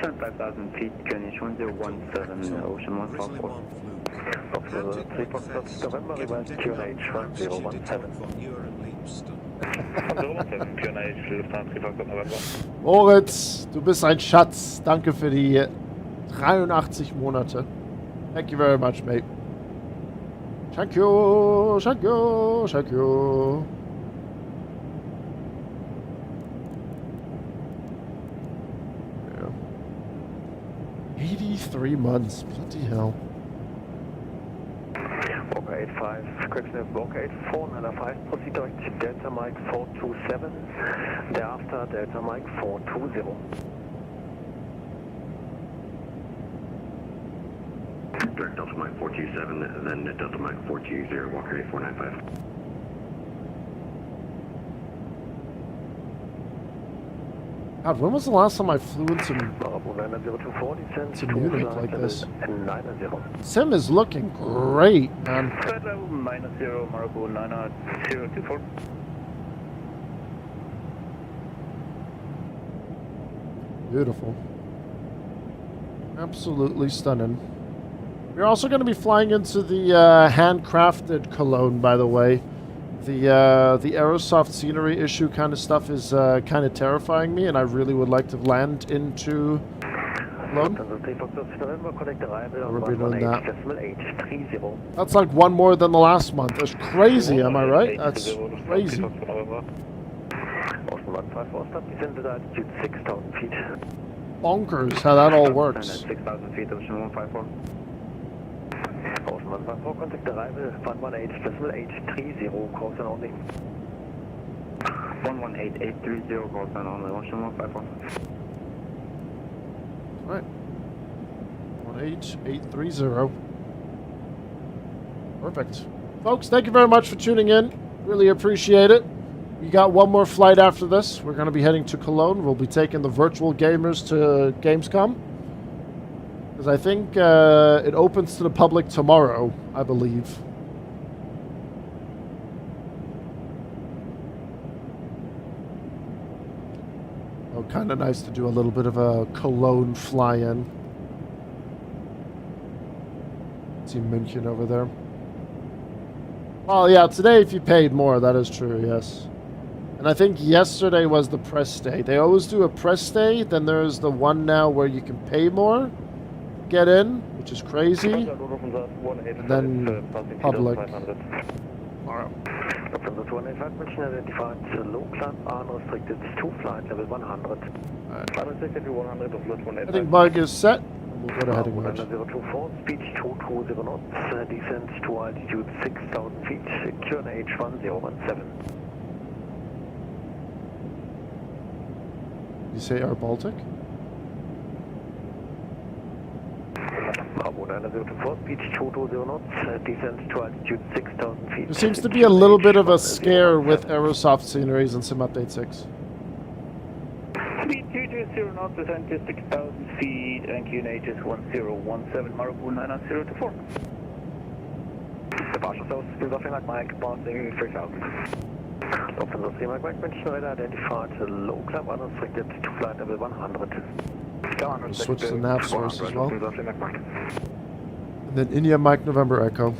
Descent 5,000 feet, QNH 1017, Ocean Grizzly 144. 1 Of the 3.6 November, revised QNH 1017. QNH, Lufthansa 3.6 November. Moritz, du bist ein Schatz. Danke für die 83 Monate. Thank you very much, mate. Thank you, thank you, thank you. Yeah. 83 months. Bloody hell. Walker 85, correction, Walker 8495, proceed direct to Delta Mike 427, thereafter Delta Mike 420. Direct Delta Mike 427, then Delta Mike 420, Walker 8495. God, when was the last time I flew into Munich like this? Sim is looking great, man. Third level, -0, Marco 90024. Beautiful. Absolutely stunning. We're also going to be flying into the handcrafted Cologne, by the way. The Aerosoft scenery issue kind of stuff is kind of terrifying me, and I really would like to land into Cologne. We're doing that. That's like one more than the last month. That's crazy, am I right? That's crazy. Bonkers how that all works. 6,000 feet, Ocean 154. Ocean 154, contact arrival 118.830, course and only. 118830, course and only, Ocean 154. Alright. 18830. Perfect. Folks, thank you very much for tuning in. Really appreciate it. We got one more flight after this. We're going to be heading to Cologne. We'll be taking the virtual gamers to Gamescom. Because I think it opens to the public tomorrow, I believe. Oh, kind of nice to do a little bit of a Cologne fly-in. See München over there. Well, yeah, today if you paid more, that is true, yes. And I think yesterday was the press day. They always do a press day, then there's the one now where you can pay more, get in, which is crazy, and then public. Tomorrow. I think bug is set. We'll go to heading mode. 024, speed 220 knots, descent to altitude 6,000 feet, QNH 1017. You say Air Baltic? Bravo 024, speed 220 knots, descent to altitude 6,000 feet. There seems to be a little bit of a scare with Aerosoft sceneries and Sim Update 6. Speed 220 knots, descent to 6,000 feet, and QNH is 1017, Marco 90024. Departure south, speed of Mike, passing 3,000. Lufthansa Mike, München radar identified, low climb unrestricted to flight level 100. We'll switch to nav source as well. And then India Mike November Echo.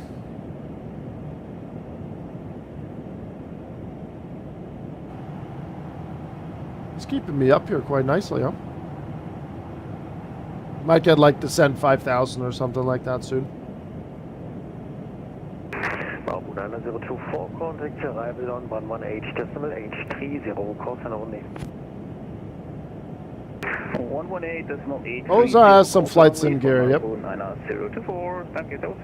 He's keeping me up here quite nicely, huh? Might get like descent 5,000 or something like that soon. Bravo 024, contact arrival on 118.830, course and only. 118.830. Oza has some flights in gear, yep. 90024, thank you, Toast.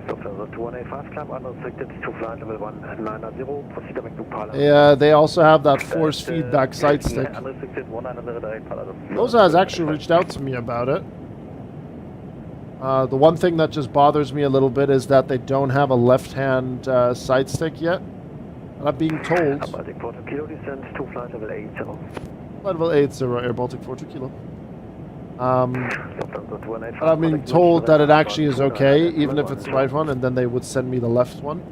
Lufthansa 2185, climb unrestricted to flight level 190, proceed direct to Pala. Yeah, they also have that force feedback side stick. Unrestricted 190 direct Pala. Oza has actually reached out to me about it. The one thing that just bothers me a little bit is that they don't have a left-hand side stick yet. And I'm being told. Baltic 42 kilo descent to flight level 80. Flight level 80, Air Baltic 42 kilo. I'm being told that it actually is okay, even if it's the right one, and then they would send me the left one.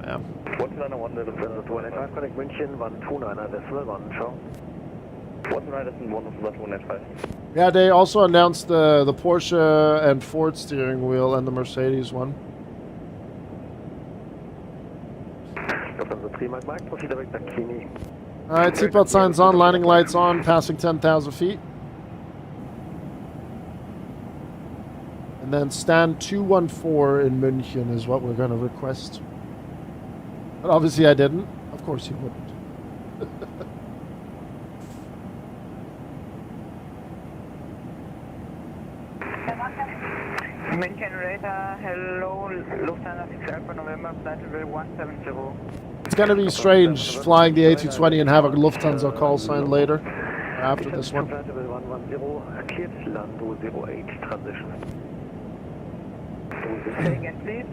Yeah. 129 connect München, 129.1, ciao. 129.1, Yeah, they also announced the Porsche and Ford steering wheel and the Mercedes one. Lufthansa 3 Mike, proceed direct nach Kini. Alright, seatbelt signs on, landing lights on, passing 10,000 feet. And then stand 214 in München is what we're going to request. But obviously I didn't. Of course you wouldn't. München radar, hello, Lufthansa 6 Alpha November, flight level 170. It's going to be strange flying the A220 and have a Lufthansa call sign later. Or after this one. Flight level 110, cleared Lando 08, transition. Say again, please.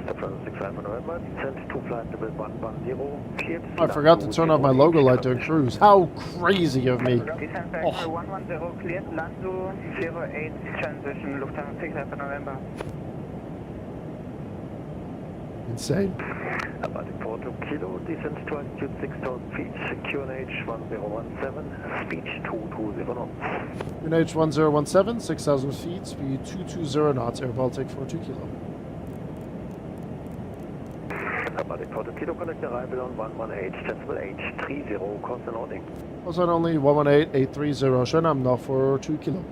Lufthansa 6 Alpha November, descent to flight level 110, cleared I forgot to turn off my logo light during cruise. How crazy of me. Descent flight level 110, cleared Lando 08, transition, Lufthansa 6 Alpha November. Insane. About 42 kilo, descent to altitude 6,000 feet, QNH 1017, speed 220 knots. QNH 1017, 6,000 feet, speed 220 knots, Air Baltic 42 kilo. About 42 kilo, connect arrival on 118, decimal 830, constant loading. Also only 118830, schönen Abend noch for 2 kilo.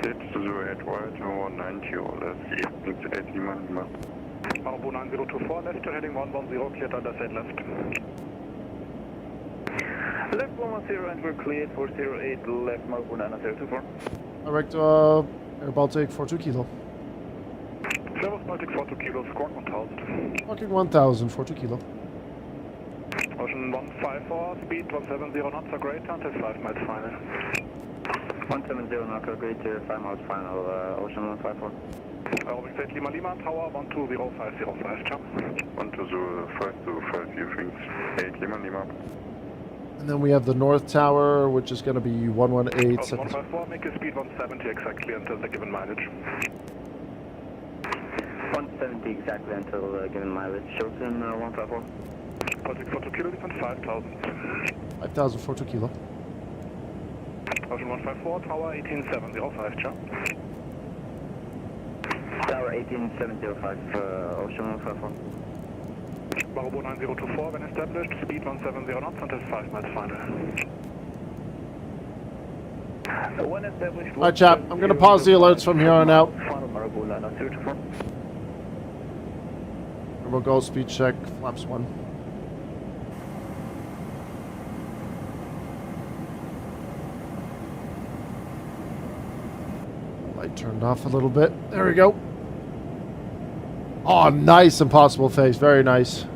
It's 08 right, 190 or less, it's 80 Lima. Malibu 9024 left, heading 110, cleared underside left. Left 110 and we're cleared 408, left Malibu 9024. Direct Air Baltic 42 kilo. Servus Baltic 42 kilos, squawk 1000. Fucking 1000 42 kilo. Ocean 154, speed 170 knots are great, until 5 miles final. 170 knots are great, 5 miles final, Ocean 154. Aerobic State Lima Lima, tower 120505, jump. 120 you think, 8 Lima Lima. And then we have the North Tower, which is going to be 118. Ocean 154, make your speed 170 exactly until the given mileage. 170 exactly until given mileage. Ocean 154. Baltic 42 kilo, descent 5000. 5,000 42 kilo. Ocean 154, tower 18705, jump. Tower 18705, Ocean 154. Malibu 9024, when established, speed 170 knots until 5 miles final. When established. Alright, chap, I'm going to pause the alerts from here on out. Final Malibu 9024. And we'll go speed check, flaps 1. Light turned off a little bit. There we go. Oh, nice impossible face. Very nice.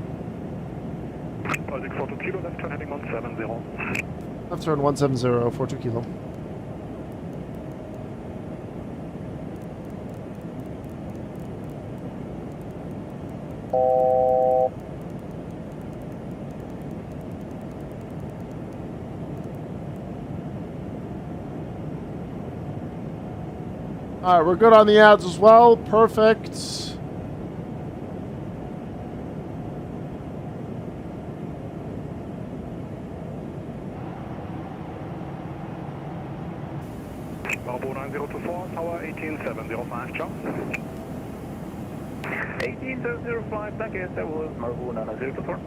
Baltic 42 kilo, left turn heading 170. Left turn 170, 42 kilo. Alright, we're good on the ads as well. Perfect. Malibu 9024, tower 18705, jump. 18705, thank you, that was Malibu 9024.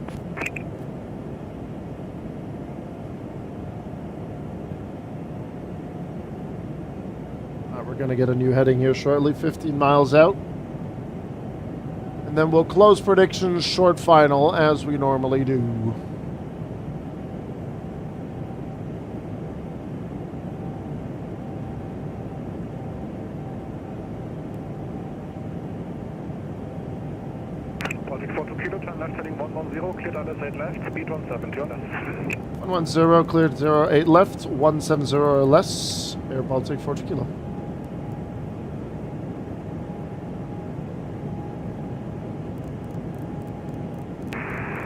We're going to get a new heading here shortly, 15 miles out. And then we'll close predictions short final as we normally do. Baltic 42 kilo, turn left heading 110, cleared underside left, speed 170 or less. 110, cleared 08 left, 170 or less, Air Baltic 40 kilo.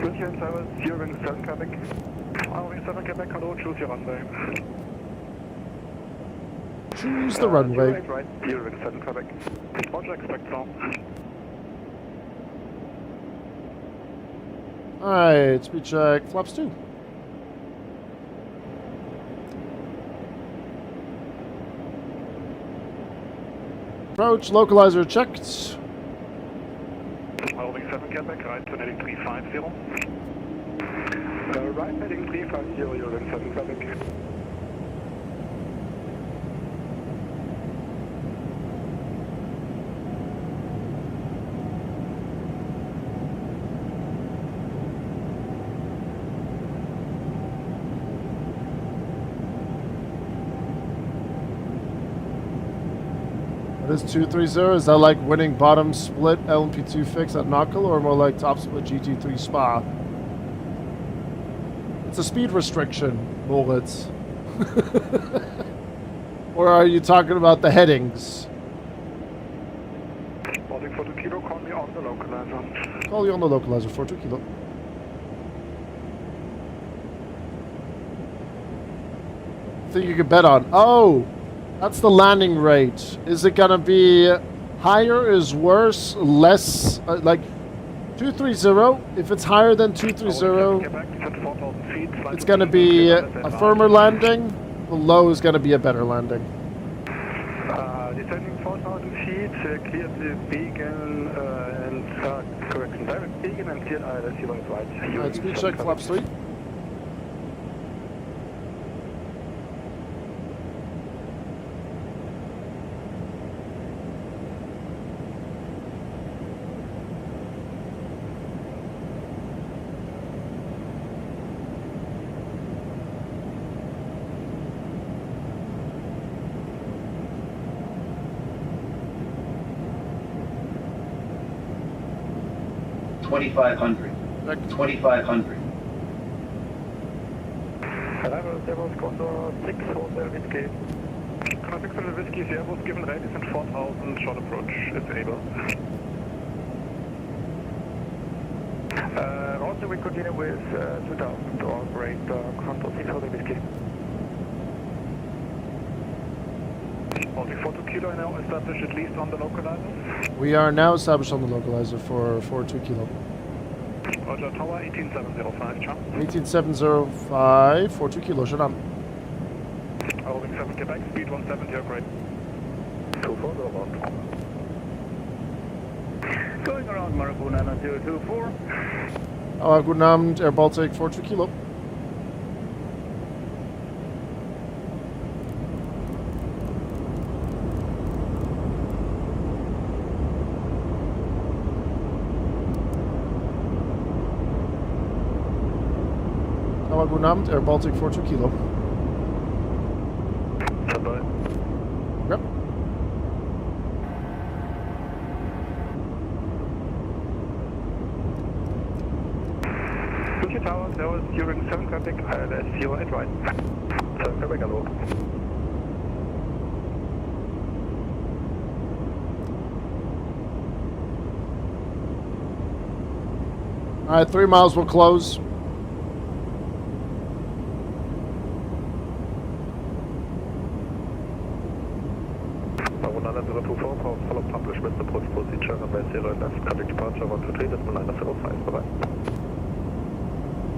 München Service, 0 wing 7 Quebec. Wing 7 Quebec, hello, choose your runway. Choose the runway. Right, 0 wing 7 Quebec. Roger, expect now. Alright, speed check, flaps 2. Approach, localizer checked. Holding 7 Quebec, right to heading 350. Right heading 350, using 7 Quebec. What is 230? Is that like winning bottom split LMP2 fix at Knuckle or more like top split GT3 Spa? It's a speed restriction, Moritz. Or are you talking about the headings? Holding 42 kilo, call me on the localizer. Call you on the localizer, 42 kilo. Think you could bet on. Oh! That's the landing rate. Is it gonna be higher is worse, less, like 230? If it's higher than 230, it's gonna be a firmer landing. The low is gonna be a better landing. Descending 4,000 feet, clear the beacon and correction, direct beacon and clear ILS, you went right. Alright, speed check, flaps 3. $2,500. Check. $2,500. Arrival, Airbus Condor 6 Hotel Whiskey. Condor 6 Hotel Whiskey, the Airbus given radius and 4,000, short approach, it's able. Also we continue with 2,000 or great Condor 6 Hotel Whiskey. Holding 42 kilo now established at least on the localizer. We are now established on the localizer for 42 kilo. Roger, tower 18705, Charles. 18705, 42 kilo, shut up. Holding 7 Quebec, speed 170, great. 24, go about. Going around Marabuna 024. Guten Abend, Air Baltic, 42 kilo. Guten Abend, Air Baltic 42 kilo. Standby. Yep. Whiskey Tower, there was during 7 Quebec, ILS 08 right. 7 Quebec, hello. Alright, 3 miles will close. Follow published with approach procedure by 0 left, traffic departure 123, decimal 905, bye-bye.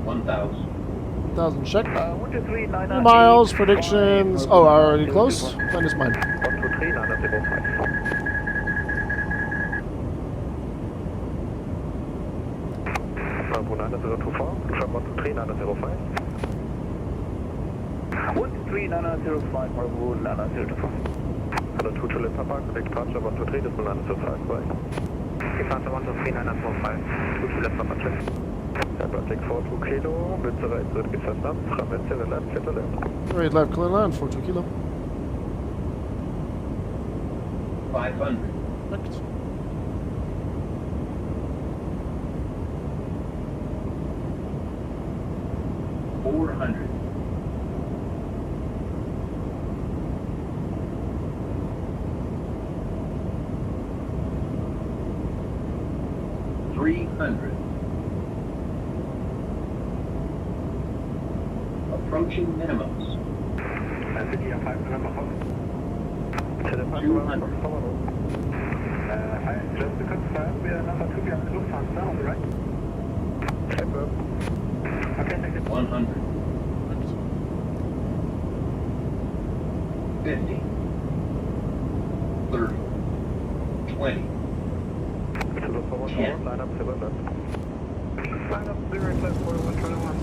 1,000. 1,000 check. 123, 2 miles, predictions. Oh, already close? Then it's mine. 123, 905. Bravo 9024, confirm 123, 905. 123, 905, Marabou 9024. Hello, 2 Juliet Papa, correct departure 123, decimal 905, bye. Departure 123, 905, 2 Juliet Papa, check. Atlantic 42 kilo, bitte right, zurück ist das Land, Framet 0 left, clear left. Right, left, clear land, 42 kilo. 500. Perfect. $400. 300. Approaching minimums. 200. Hi, just to confirm, we are number 2 behind the Lufthansa on the right. Confirm. Okay, thank you. 100. 50. 30. 20. To the forward, Yeah. line up 0 left. Line up 0 left, 4121.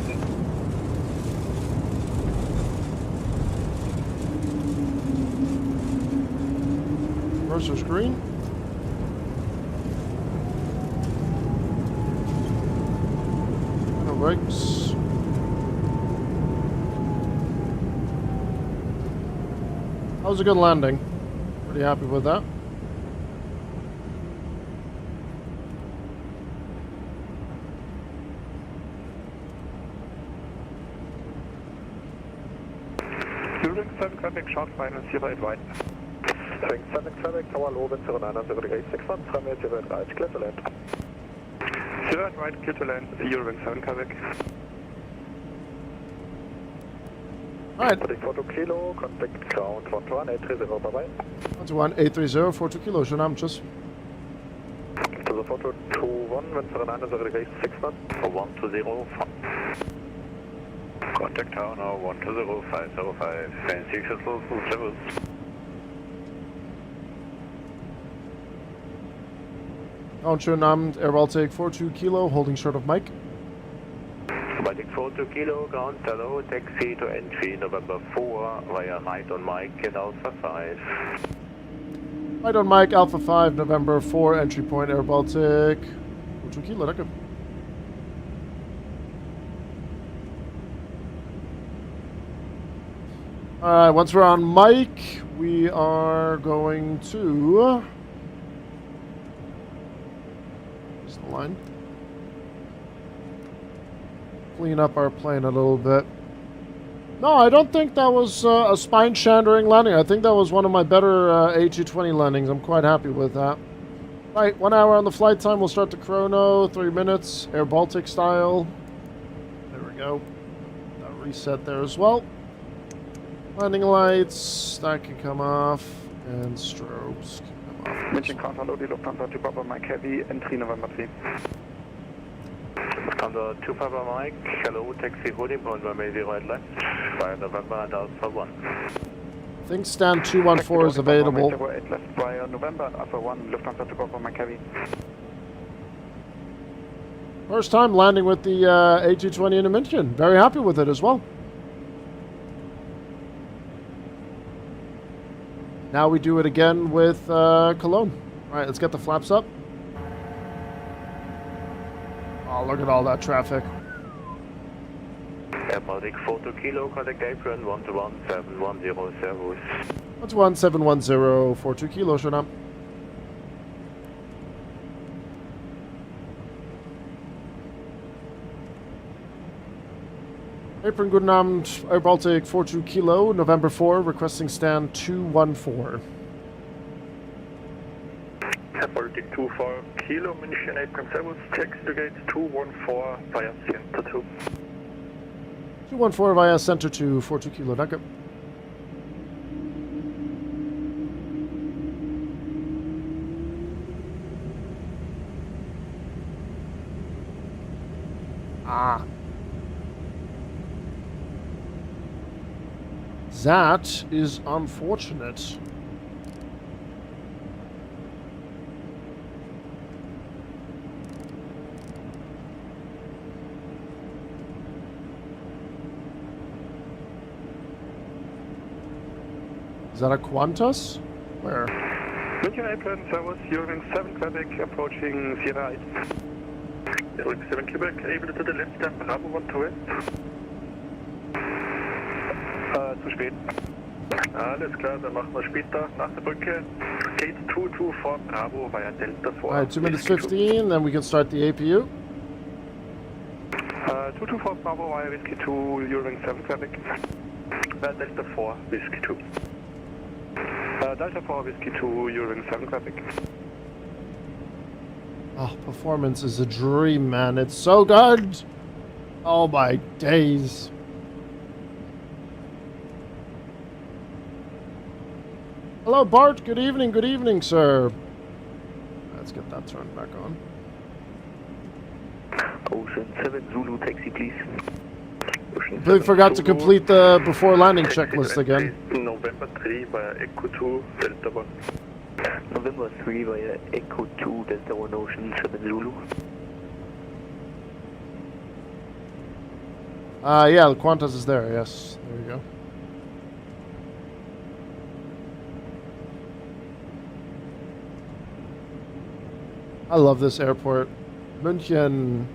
Mercer's green. No brakes. That was a good landing. Pretty happy with that. During 7 traffic, short final 0 wide. Swing 7 traffic, tower low, wind 09, 0 degree 6 knots, runway 0 right, clear to land. 0 right, clear to land, Eurowing 7 traffic. Alright. Putting 42 kilo, contact ground 121, 830, bye bye. 121, 830, 42 kilos, schönen Abend, tschüss. To the photo 21, wind 09, 0 degree 6 knots. 120, contact tower now 120, 505, fancy successful, full levels. Und schönen Abend, Air Baltic 42 Kilo, holding short of Mike. Baltic 42 kilo, ground hello, taxi to entry, November 4, via right on Mike at Alpha 5. Right on Mike, Alpha 5, November 4, entry point, Air Baltic 42 Kilo, danke. Alright, once we're on Mike, we are going to... Here's the line. Clean up our plane a little bit. No, I don't think that was a spine-shandering landing. I think that was one of my better A220 landings. I'm quite happy with that. Right, 1 hour on the flight time. We'll start the chrono. 3 minutes, Air Baltic style. There we go. Reset there as well. Landing lights, that can come off, and strobes can come off. München Ground, hello, die Lufthansa 2 Papa Mike Heavy, entry November 3. Lufthansa 2 Papa Mike, hello, taxi holding point, runway 0 at left, via November and Alpha 1. I think stand 214 is available. 0 at left, via November and Alpha 1, Lufthansa 2 Papa Mike Heavy. First time landing with the A220 in München. Very happy with it as well. Now we do it again with Cologne. All right, let's get the flaps up. Oh, look at all that traffic. Air Baltic 42 kilo, contact apron 121-710 servos. 121-710, 42 Kilo, schönen Abend. Apron, guten Abend, Air Baltic 42 Kilo, November 4, requesting stand 214. Air Baltic 24 kilo, München apron servos, taxi to gate 214 via Center 2. 214 via Center 2, 42 Kilo, danke. Ah. That is unfortunate. Is that a Qantas? Where? München apron servos, Eurowing 7 traffic approaching Sierra 8. Eurowing 7 Quebec, able to the left and Bravo 1 to west. Zu spät. Alles klar, dann machen wir später nach der Brücke. Gate 224 Bravo via Delta 4. Alright, 2 minutes 15, then we can start the APU. 224 Bravo via Whiskey 2, Eurowing 7 traffic. Delta 4, Whiskey 2. Delta 4, Whiskey 2, Eurowing 7 traffic. Oh, performance is a dream, man. It's so good. Oh my days. Hello, Bart. Good evening, sir. Let's get that turned back on. Ocean 7 Zulu taxi, please. Completely forgot to complete the before landing checklist again. November 3 via Echo 2, Delta 1. November 3 via Echo 2, Delta 1 Ocean 7 Zulu. Yeah, the Qantas is there, yes. There you go. I love this airport. München,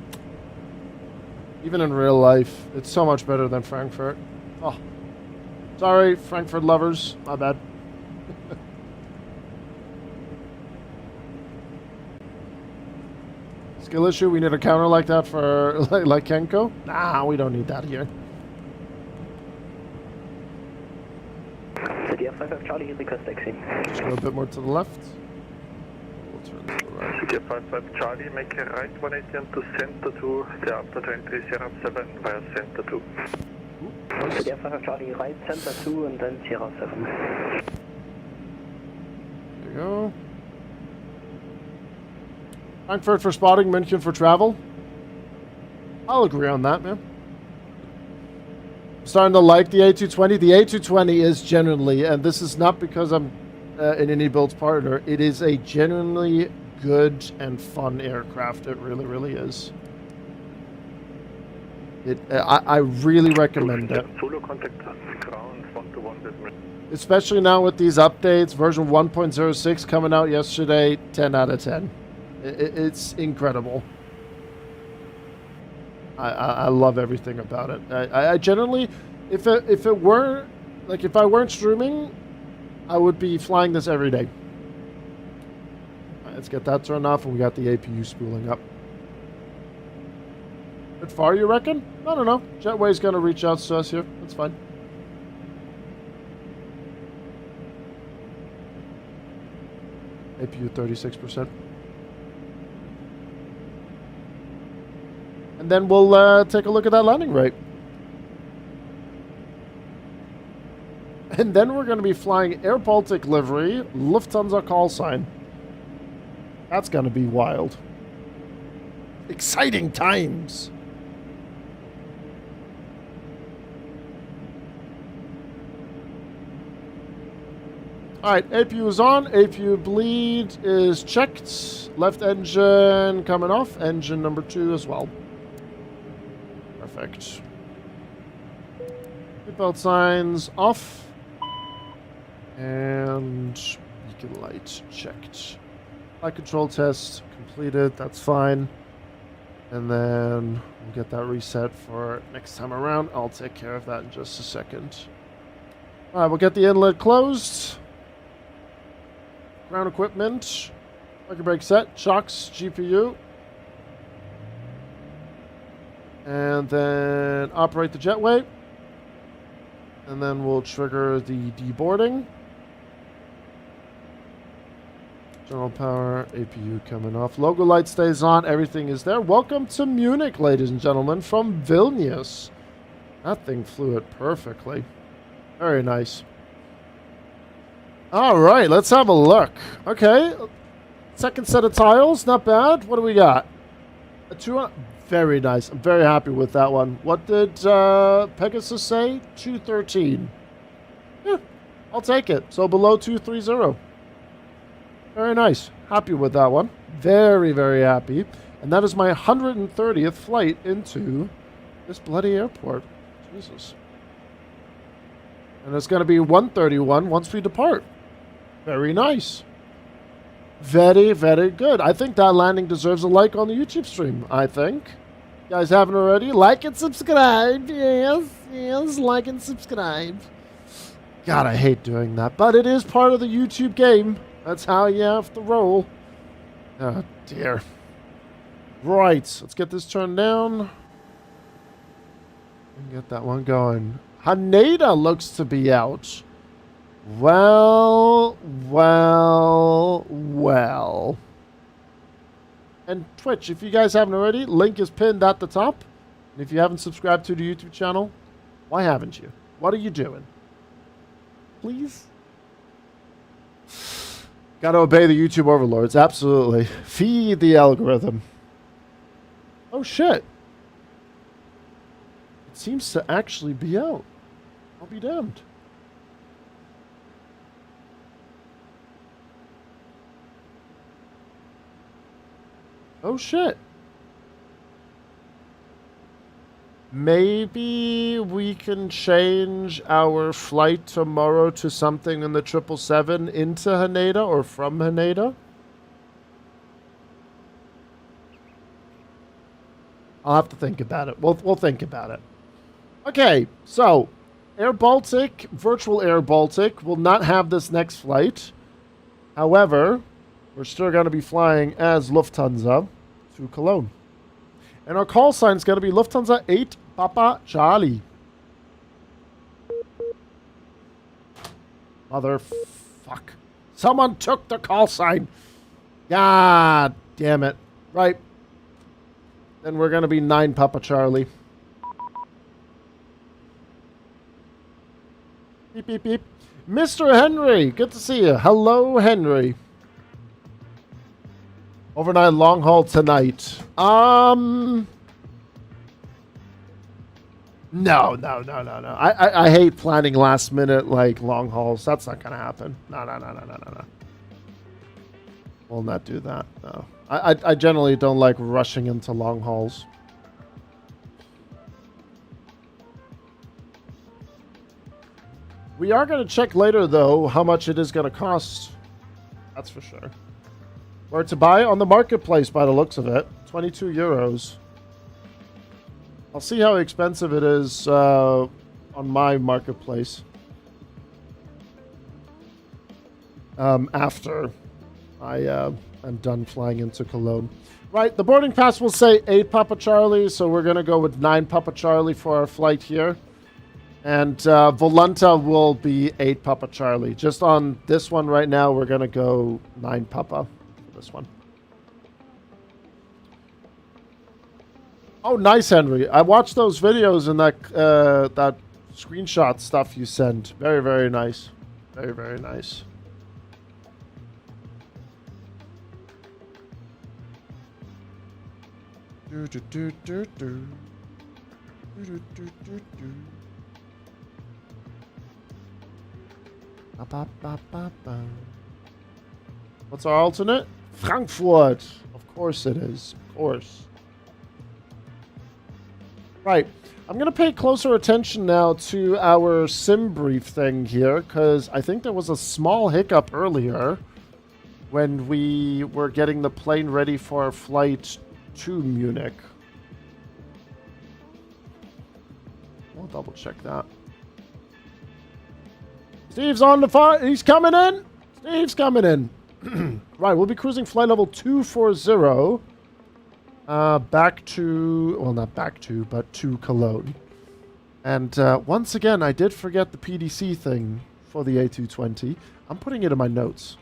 even in real life, it's so much better than Frankfurt. Oh, sorry, Frankfurt lovers, my bad. Skill issue, we need a counter like that for, like Kenko? Nah, we don't need that here. City F55 Charlie, request taxi. Just go a bit more to the left. We'll turn to the right. City 55 Charlie, make a right 180 onto Center 2, thereafter 2007 via Center 2. City F55 Charlie, right Center 2 and then Sierra 7. There you go. Frankfurt for spotting, München for travel. I'll agree on that, man. I'm starting to like the A220. The A220 is genuinely, and this is not because I'm an indie builds partner, it is a genuinely good and fun aircraft. It really, really is. I really recommend it. Solo contact ground 121 with me. Especially now with these updates, version 1.06 coming out yesterday, 10 out of 10. It's incredible. I love everything about it. I generally, if it were, like if I weren't streaming, I would be flying this every day. Let's get that turned off and we got the APU spooling up. Bit far, you reckon? I don't know. Jetway's going to reach out to us here. That's fine. APU 36%. And then we'll take a look at that landing rate. And then we're going to be flying Air Baltic livery, Lufthansa call sign. That's going to be wild. Exciting times. All right, APU is on. APU bleed is checked. Left engine coming off. Engine number 2 as well. Perfect. Seatbelt signs off. And beacon light checked. Flight control test completed. That's fine. And then we'll get that reset for next time around. I'll take care of that in just a second. All right, we'll get the inlet closed. Ground equipment. Parking brake set. Shocks. GPU. And then operate the jetway. And then we'll trigger the deboarding. General power, APU coming off. Logo light stays on. Everything is there. Welcome to Munich, ladies and gentlemen, from Vilnius. That thing flew it perfectly. Very nice. All right, let's have a look. Okay. Second set of tiles. Not bad. What do we got? A 200. Very nice. I'm very happy with that one. What did Pegasus say? 213. Yeah, I'll take it. So below 230. Very nice. Happy with that one. Very, very happy. And that is my 130th flight into this bloody airport. Jesus. And it's going to be 131 once we depart. Very nice. Very, very good. I think that landing deserves a like on the YouTube stream. I think. You guys haven't already? Like and subscribe. Yes, yes, like and subscribe. God, I hate doing that. But it is part of the YouTube game. That's how you have to roll. Oh, dear. Right. Let's get this turned down. And get that one going. Haneda looks to be out. Well. And Twitch, if you guys haven't already, link is pinned at the top. And if you haven't subscribed to the YouTube channel, why haven't you? What are you doing? Please? Got to obey the YouTube overlords. Absolutely. Feed the algorithm. Oh, shit. It seems to actually be out. I'll be damned. Oh, shit. Maybe we can change our flight tomorrow to something in the 777 into Haneda or from Haneda? I'll have to think about it. We'll think about it. Okay, so Air Baltic, Virtual Air Baltic, will not have this next flight. However, we're still going to be flying as Lufthansa to Cologne. And our call sign is going to be Lufthansa 8 Papa Charlie. Motherfuck. Someone took the call sign. God damn it. Right. Then we're going to be 9 Papa Charlie. Beep, beep, beep. Mr. Henry, good to see you. Hello, Henry. Overnight long haul tonight. No. I hate planning last minute, like, long hauls. That's not going to happen. No. We'll not do that, no. I generally don't like rushing into long hauls. We are going to check later, though, how much it is going to cost. That's for sure. Where to buy? On the marketplace, by the looks of it. 22 euros. I'll see how expensive it is on my marketplace. After I'm done flying into Cologne. Right, the boarding pass will say 8 Papa Charlie, so we're going to go with 9 Papa Charlie for our flight here. And Volanta will be 8 Papa Charlie. Just on this one right now, we're going to go 9 Papa for this one. Oh, nice, Henry. I watched those videos and that screenshot stuff you sent. Very, very nice. Very, very nice. What's our alternate? Frankfurt. Of course it is. Of course. Right. I'm going to pay closer attention now to our sim brief thing here, because I think there was a small hiccup earlier when we were getting the plane ready for our flight to Munich. I'll double check that. Steve's on the fire. He's coming in. Steve's coming in. Right, we'll be cruising flight level 240. Back to, well, not back to, but to Cologne. And once again, I did forget the PDC thing for the A220. I'm putting it in my notes.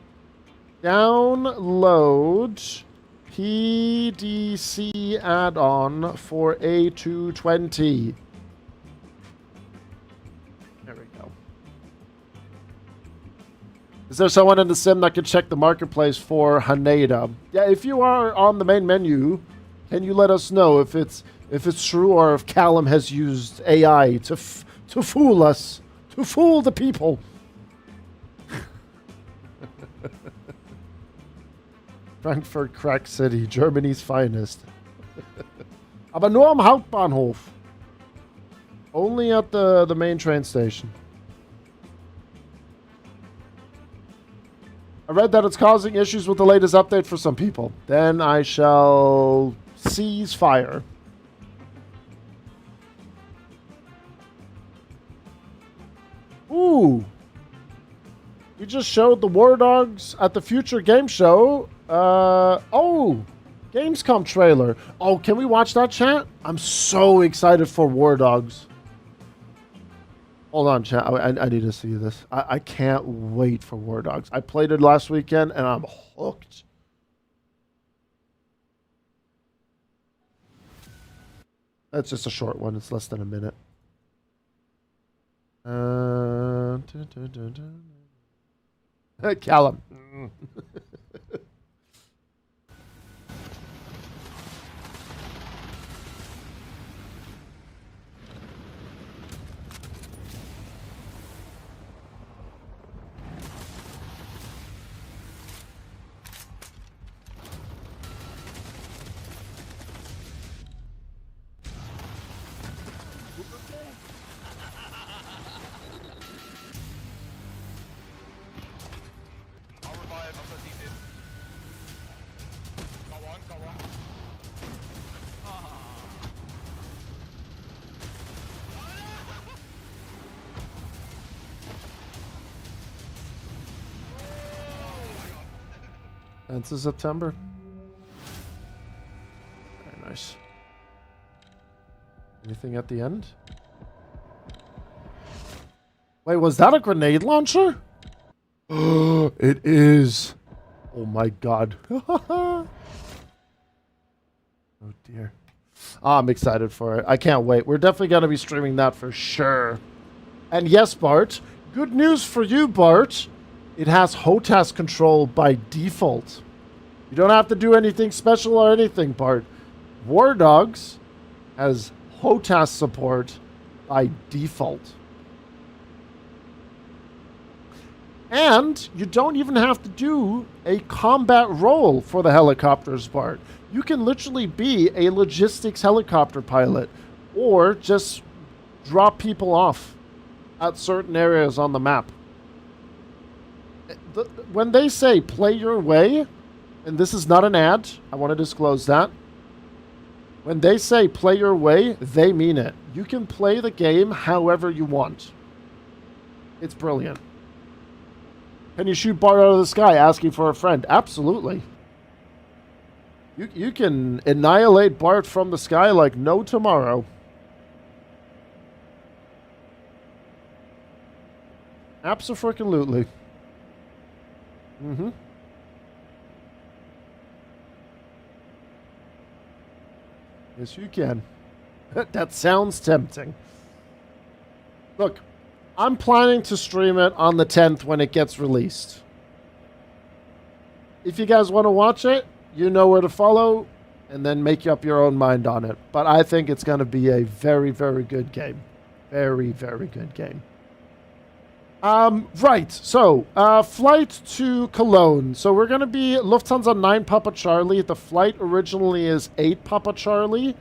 Download PDC add-on for A220. There we go. Is there someone in the sim that can check the marketplace for Haneda? Yeah, if you are on the main menu, can you let us know if it's true or if Callum has used AI to fool us, to fool the people? Frankfurt Crack City, Germany's finest. Aber nur am Hauptbahnhof. Only at the main train station. I read that it's causing issues with the latest update for some people. Then I shall cease fire. Ooh. We just showed the War Dogs at the Future Game Show. Oh, Gamescom trailer. Oh, can we watch that, chat? I'm so excited for War Dogs. Hold on, chat. I need to see this. I can't wait for War Dogs. I played it last weekend, and I'm hooked. That's just a short one. It's less than a minute. Callum. 10th of September. Very nice. Anything at the end? Wait, was that a grenade launcher? It is. Oh my god. Oh dear. Oh, I'm excited for it. I can't wait. We're definitely going to be streaming that for sure. And yes, Bart. Good news for you, Bart. It has HOTAS control by default. You don't have to do anything special or anything, Bart. War Dogs has HOTAS support by default. And you don't even have to do a combat role for the helicopters, Bart. You can literally be a logistics helicopter pilot or just drop people off at certain areas on the map. When they say play your way, and this is not an ad, I want to disclose that. When they say play your way, they mean it. You can play the game however you want. It's brilliant. Can you shoot Bart out of the sky asking for a friend? Absolutely. You can annihilate Bart from the sky like no tomorrow. Abso-freaking-lutely. Mm-hmm. Yes, you can. That sounds tempting. Look, I'm planning to stream it on the 10th when it gets released. If you guys want to watch it, you know where to follow, and then make up your own mind on it. But I think it's going to be a very, very good game. Very, very good game. Right. So, flight to Cologne. So we're going to be Lufthansa 9 Papa Charlie. The flight originally is 8 Papa Charlie.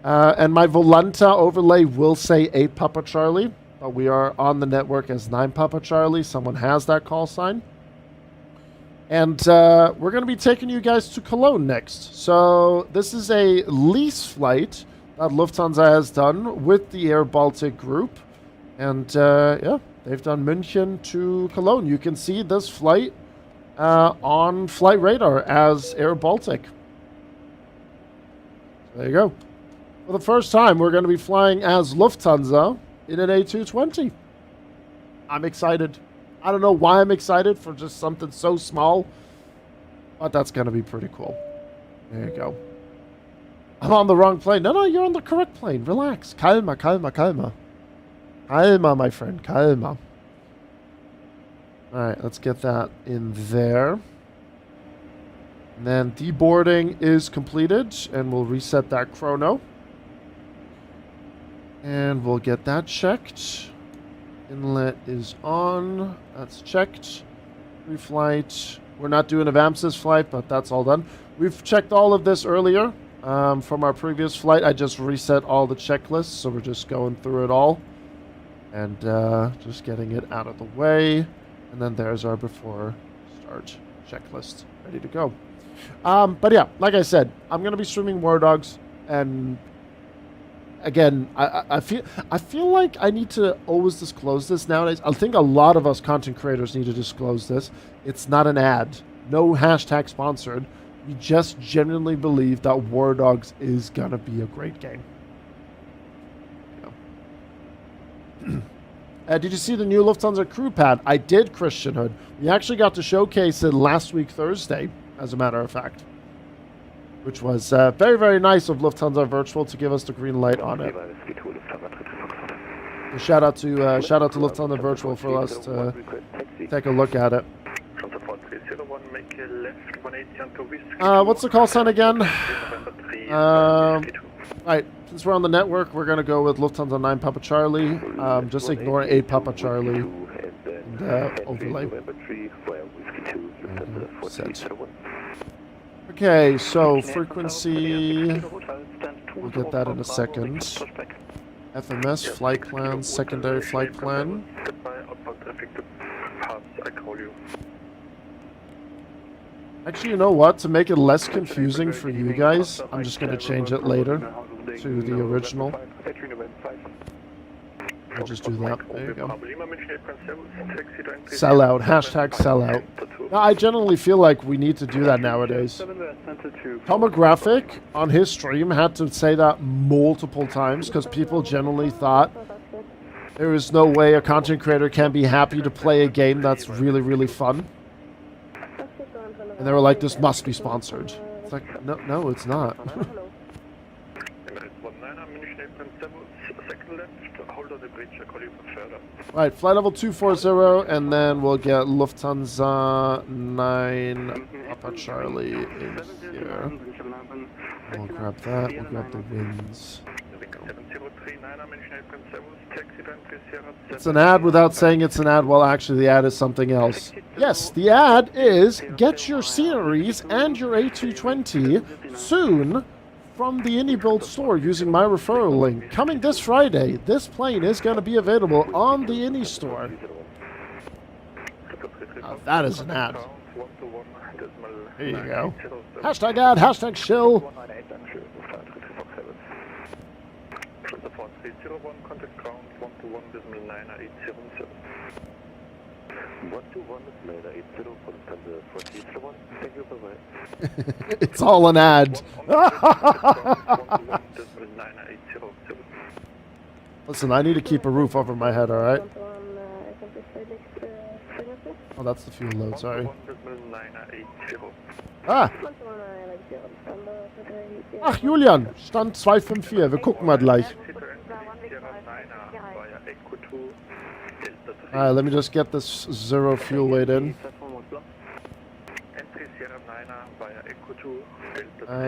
And my Volanta overlay will say 8 Papa Charlie. But we are on the network as 9 Papa Charlie. Someone has that call sign. And we're going to be taking you guys to Cologne next. So this is a lease flight that Lufthansa has done with the Air Baltic group. And yeah, they've done München to Cologne. You can see this flight on flight radar as Air Baltic. There you go. For the first time, we're going to be flying as Lufthansa in an A220. I'm excited. I don't know why I'm excited for just something so small, but that's going to be pretty cool. There you go. I'm on the wrong plane. No, you're on the correct plane. Relax. Calma, calma, calma. Calma, my friend. Calma. All right, let's get that in there. And then deboarding is completed, and we'll reset that chrono. And we'll get that checked. Inlet is on. That's checked. Pre-flight. We're not doing a VAMSIS flight, but that's all done. We've checked all of this earlier from our previous flight. I just reset all the checklists, so we're just going through it all. And just getting it out of the way. And then there's our before start checklist. Ready to go. But yeah, like I said, I'm going to be streaming War Dogs. And again, I feel like I need to always disclose this nowadays. I think a lot of us content creators need to disclose this. It's not an ad. No hashtag sponsored. We just genuinely believe that War Dogs is going to be a great game. Did you see the new Lufthansa crew pad? I did, Christian Hood. We actually got to showcase it last week Thursday, as a matter of fact. Which was very, very nice of Lufthansa Virtual to give us the green light on it. So shout out to Lufthansa Virtual for us to take a look at it. What's the call sign again? Right, since we're on the network, we're going to go with Lufthansa 9 Papa Charlie. Just ignore 8 Papa Charlie and overlay. Set. Okay, so frequency, we'll get that in a second. FMS, flight plan, secondary flight plan. Actually, you know what? To make it less confusing for you guys, I'm just going to change it later to the original. I'll just do that. There you go. Sellout. Hashtag sellout. No, I generally feel like we need to do that nowadays. Tomographic on his stream had to say that multiple times because people generally thought there is no way a content creator can be happy to play a game that's really, really fun. And they were like, this must be sponsored. It's like, no, it's not. Right, flight level 240, and then we'll get Lufthansa 9 Papa Charlie in here. We'll grab that, we'll grab the winds. It's an ad without saying it's an ad. Well, actually, the ad is something else. Yes, the ad is get your sceneries and your A220 soon from the IndieBuild store using my referral link. Coming this Friday, this plane is going to be available on the Indie store. Now, that is an ad. Here you go. Hashtag ad, hashtag shill. It's all an ad. Listen, I need to keep a roof over my head, alright? Oh, that's the fuel load, sorry. Ah! Ach, Julian, Stand 254, wir gucken mal gleich. Alright, let me just get this zero fuel weight in.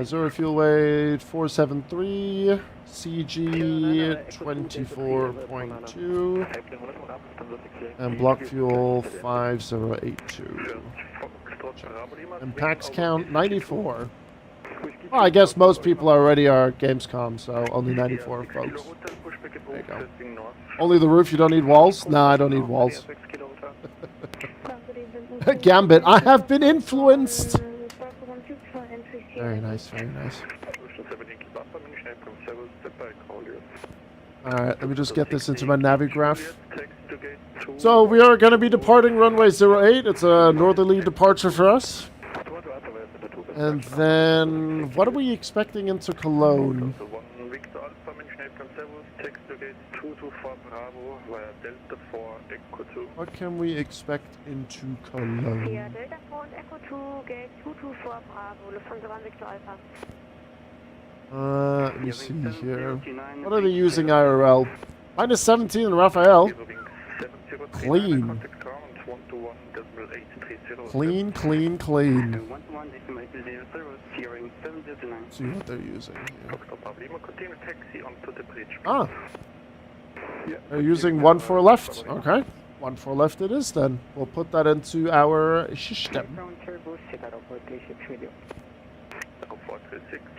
Zero fuel weight 473, CG 24.2, and block fuel 5082. And packs count 94. Well, I guess most people already are Gamescom, so only 94 folks. There you go. Only the roof, you don't need walls? No, I don't need walls. Gambit, I have been influenced! Very nice, very nice. Alright, let me just get this into my Navigraph. So, we are going to be departing runway 08. It's a northerly departure for us. And then, what are we expecting into Cologne? What can we expect into Cologne? Let me see here. What are they using IRL? Minus 17 in Raphael. Clean. Clean, clean, clean. See what they're using here. Ah. They're using 1-4 left. Okay. 1-4 left it is then. We'll put that into our system.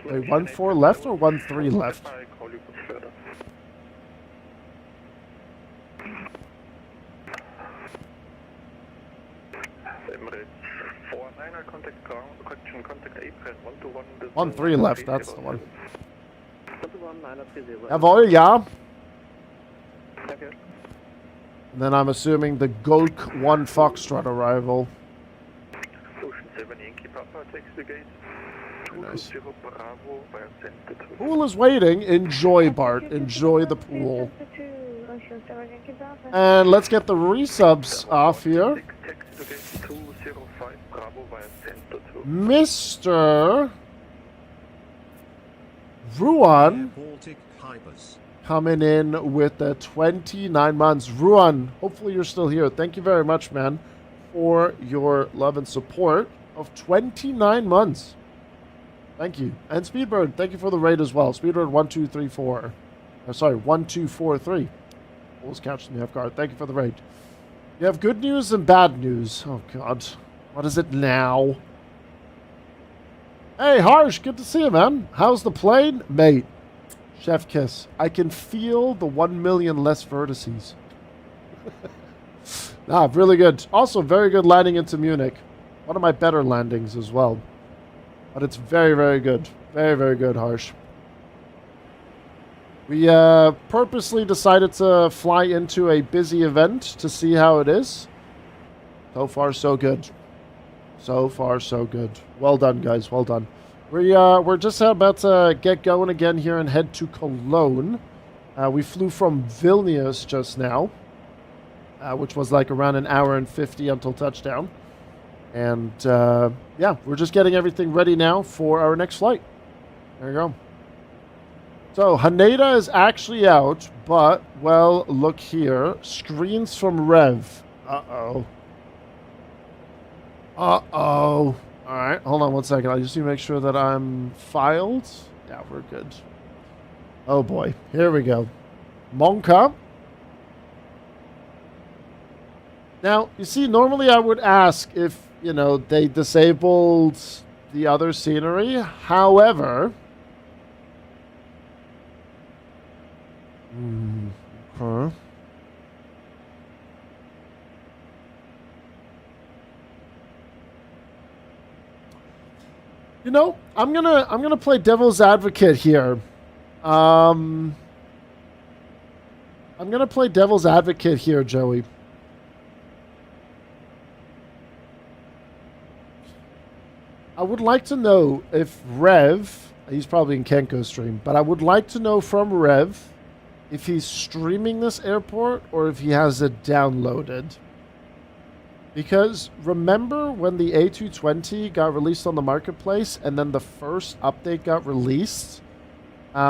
Wait, 1-4 left or 1-3 left? One 3 left, that's the one. Jawohl, ja. And then I'm assuming the Golk 1 Foxtrot arrival. Nice. Pool is waiting. Enjoy, Bart. Enjoy the pool. And let's get the resubs off here. Mr. Ruan coming in with the 29 months. Ruan, hopefully you're still here. Thank you very much, man, for your love and support of 29 months. Thank you. And Speedbird, thank you for the raid as well. Speedbird 1234. Sorry, 1243. Always catching me off guard. Thank you for the raid. You have good news and bad news. Oh, God. What is it now? Hey, Harsh, good to see you, man. How's the plane? Mate, chef kiss. I can feel the 1 million less vertices. Really good. Also, very good landing into Munich. One of my better landings as well. But it's very, very good. Very, very good, Harsh. We purposely decided to fly into a busy event to see how it is. So far, so good. So far, so good. Well done, guys. Well done. We're just about to get going again here and head to Cologne. We flew from Vilnius just now, which was like around an hour and 50 until touchdown. And yeah, we're just getting everything ready now for our next flight. There you go. So Haneda is actually out, but, well, look here. Screens from Rev. Uh-oh. Uh-oh. All right, hold on one second. I just need to make sure that I'm filed. Yeah, we're good. Oh, boy. Here we go. Monka. Now, you see, normally I would ask if, you know, they disabled the other scenery. However... Okay. You know, I'm gonna play devil's advocate here. I'm gonna play devil's advocate here, Joey. I would like to know if Rev, he's probably in Kenko's stream, but I would like to know from Rev if he's streaming this airport or if he has it downloaded. Because remember when the A220 got released on the marketplace and then the first update got released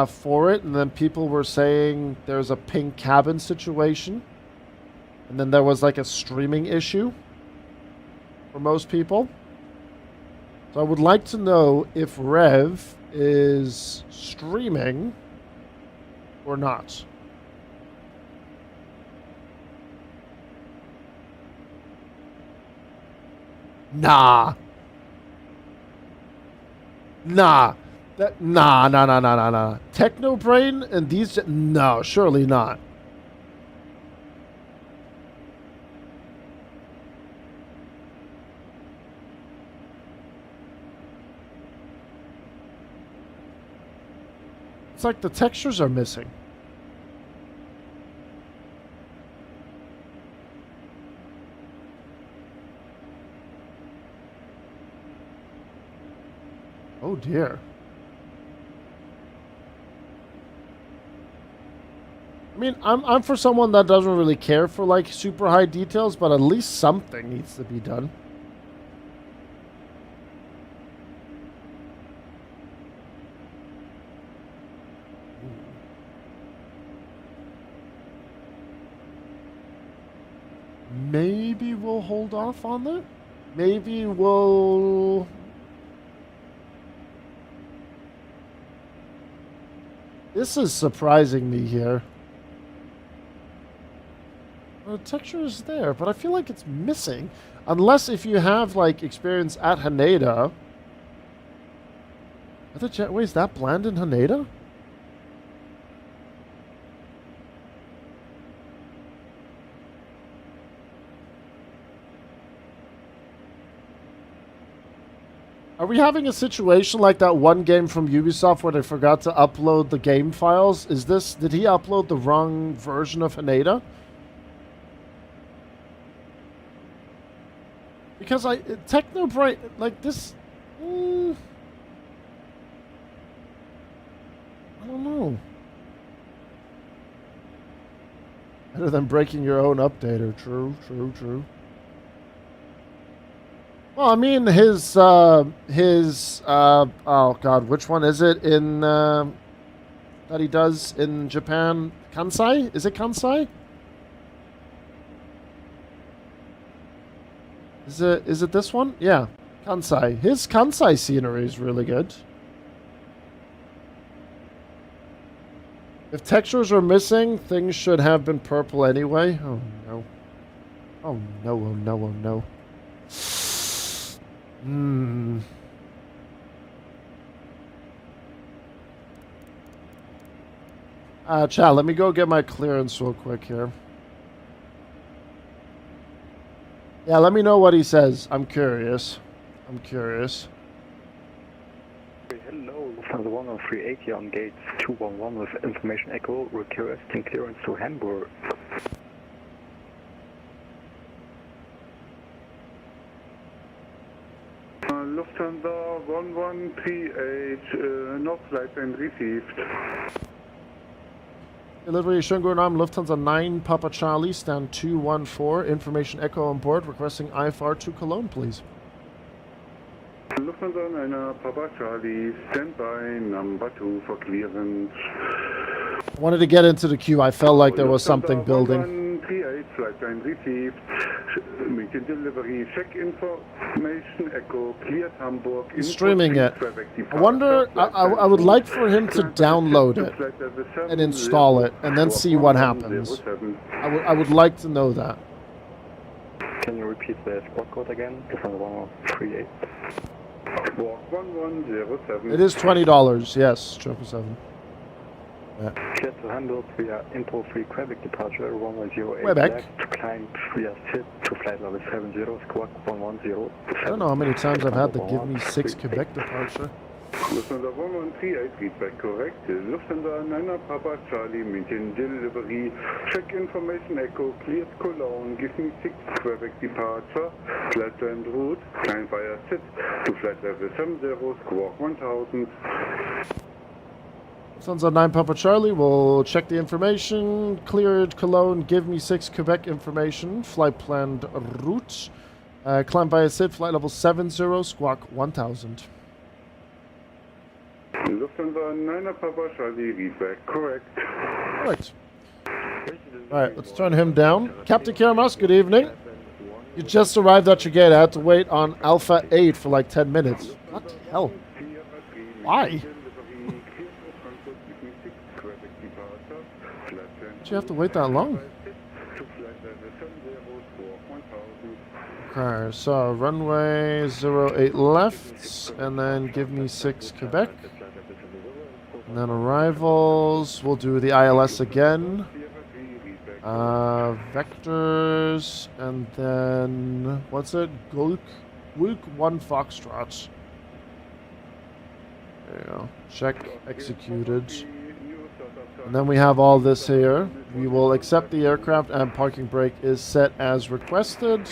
for it, and then people were saying there's a pink cabin situation, and then there was like a streaming issue for most people. So I would like to know if Rev is streaming or not. Nah. Nah. Nah. Technobrain and these... No, surely not. It's like the textures are missing. Oh dear. I mean, I'm for someone that doesn't really care for like super high details, but at least something needs to be done. Maybe we'll hold off on that. Maybe we'll... This is surprising me here. The texture is there, but I feel like it's missing. Unless if you have, like, experience at Haneda. Are the jetways that bland in Haneda? Are we having a situation like that one game from Ubisoft where they forgot to upload the game files? Is this... Did he upload the wrong version of Haneda? Because Technobright... Like this... I don't know. Better than breaking your own updater. True. Well, I mean, oh god, which one is it in, that he does in Japan? Kansai? Is it Kansai? Is it this one? Yeah, Kansai. His Kansai scenery is really good. If textures are missing, things should have been purple anyway. Oh no. Oh no. Chat, let me go get my clearance real quick here. Yeah, let me know what he says. I'm curious. Hello, Lufthansa 10380 on gate 211 with information echo, requesting clearance to Hamburg. Lufthansa 1138, North flight and received. Delivery Shunguram, Lufthansa 9, Papa Charlie, stand 214. Information echo on board, requesting IFR to Cologne, please. Lufthansa 9, Papa Charlie, stand by number 2 for clearance. I wanted to get into the queue. I felt like there was something building. 1138, flight line received. Meeting delivery, check information, echo, cleared Hamburg. He's streaming it. I wonder, I would like for him to download it and install it and then see what happens. I would like to know that. Can you repeat the squad code again? Lufthansa 1138. Walk 1107. It is $20, yes, 777. Clear to Hamburg via Info Free Quebec departure 1108 Quebec. left to climb via SID to flight level 70 squawk 110. I don't know how many times I've had to give me 6 Quebec departure. Lufthansa 1138, feedback correct. Lufthansa 9 Papa Charlie, maintain delivery. Check information echo, cleared Cologne. Give me 6 Quebec departure. Flight and route. Climb via SID to flight level 70, squawk 1000. Lufthansa 9 Papa Charlie will check the information. Cleared Cologne, give me 6 Quebec information. Flight planned route. Climb via SID, flight level 70, squawk 1000. Lufthansa 9 Papa Charlie, feedback correct. Correct. Alright, let's turn him down. Captain Karamas, good evening. You just arrived at your gate. I had to wait on Alpha 8 for like 10 minutes. What the hell? Why? Did you have to wait that long? Okay, so runway 08 left, and then give me 6 Quebec. And then arrivals, we'll do the ILS again. Vectors, and then, what's it? Gulk 1 Foxtrot. There you go. Check executed. And then we have all this here. We will accept the aircraft and parking brake is set as requested.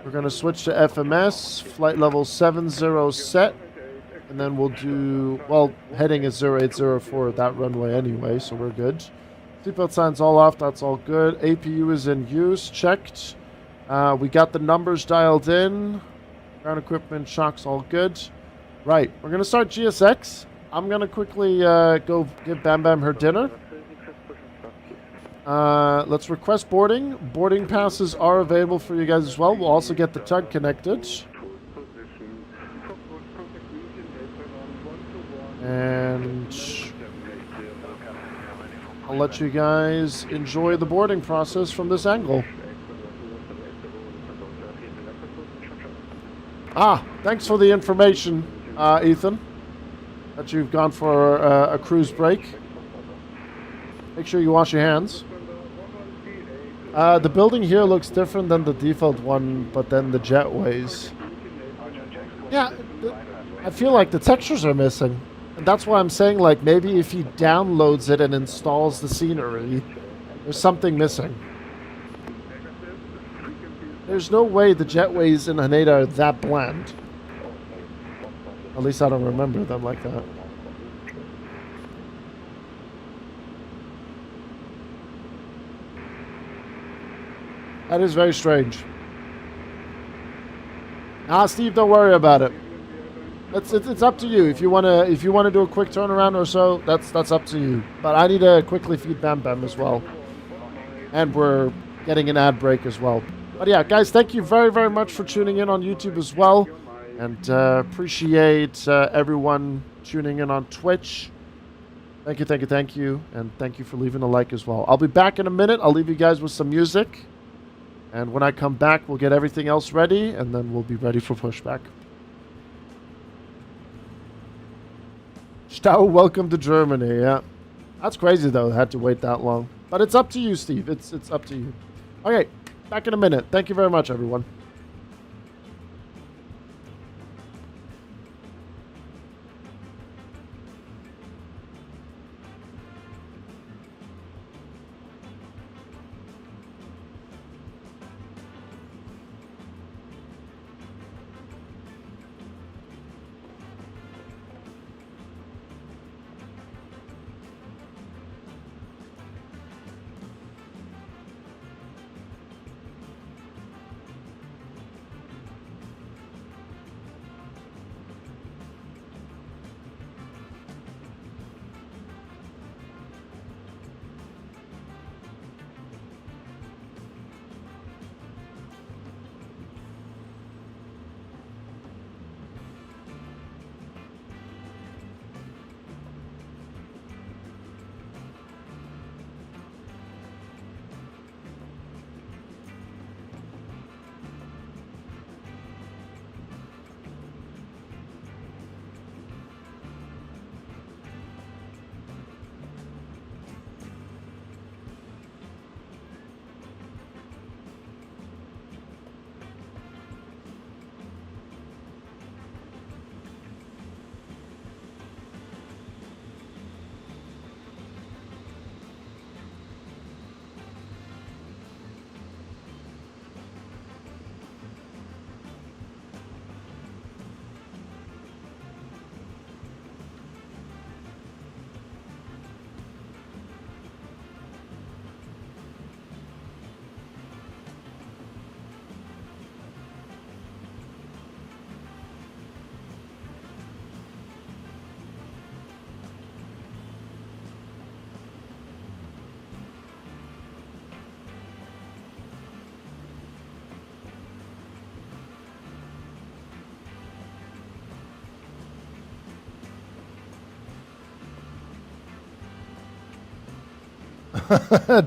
We're going to switch to FMS, flight level 70 set. And then we'll do, well, heading is 080 for that runway anyway, so we're good. Seatbelt signs all off, that's all good. APU is in use, checked. We got the numbers dialed in. Ground equipment, shocks, all good. Right, we're going to start GSX. I'm going to quickly go give Bam Bam her dinner. Let's request boarding. Boarding passes are available for you guys as well. We'll also get the tug connected. And I'll let you guys enjoy the boarding process from this angle. Thanks for the information, Ethan. That you've gone for a cruise break. Make sure you wash your hands. The building here looks different than the default one, but then the jetways. Yeah, I feel like the textures are missing. And that's why I'm saying, like, maybe if he downloads it and installs the scenery, there's something missing. There's no way the jetways in Haneda are that bland. At least I don't remember them like that. That is very strange. Steve, don't worry about it. It's up to you. If you wanna do a quick turnaround or so, that's up to you. But I need to quickly feed Bam Bam as well. And we're getting an ad break as well. But yeah, guys, thank you very, very much for tuning in on YouTube as well. And appreciate everyone tuning in on Twitch. Thank you, thank you, thank you. And thank you for leaving a like as well. I'll be back in a minute. I'll leave you guys with some music. And when I come back, we'll get everything else ready. And then we'll be ready for pushback. Stau, welcome to Germany. Yeah. That's crazy, though. I had to wait that long. But it's up to you, Steve. It's up to you. Okay. Back in a minute. Thank you very much, everyone.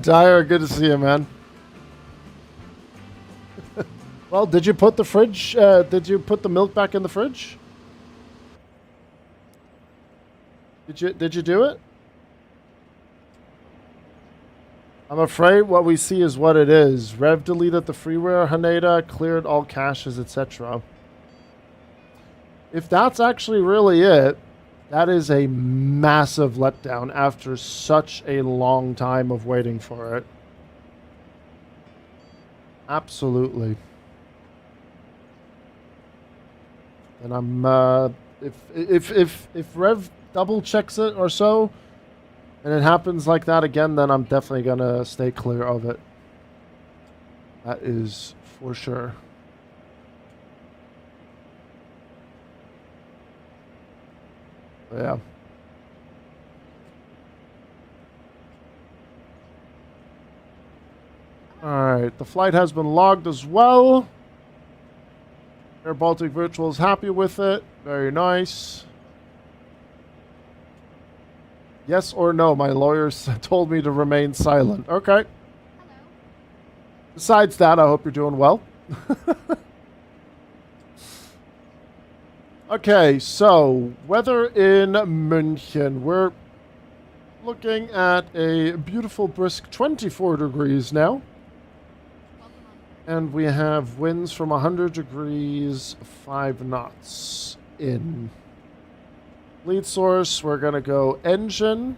Dyer, good to see you, man. Well, did you put the fridge? Did you put the milk back in the fridge? Did you do it? I'm afraid what we see is what it is. Rev deleted the freeware, Haneda cleared all caches, etc. If that's actually really it, that is a massive letdown after such a long time of waiting for it. Absolutely. And I'm if Rev double checks it or so, and it happens like that again, then I'm definitely gonna stay clear of it. That is for sure. Yeah. Alright, the flight has been logged as well. Air Baltic Virtual is happy with it. Very nice. Yes or no, my lawyers told me to remain silent. Okay. Hello. Besides that, I hope you're doing well. Okay, so weather in München. We're looking at a beautiful brisk 24 degrees now. And we have winds from 100 degrees, 5 knots in. Lead source, we're going to go engine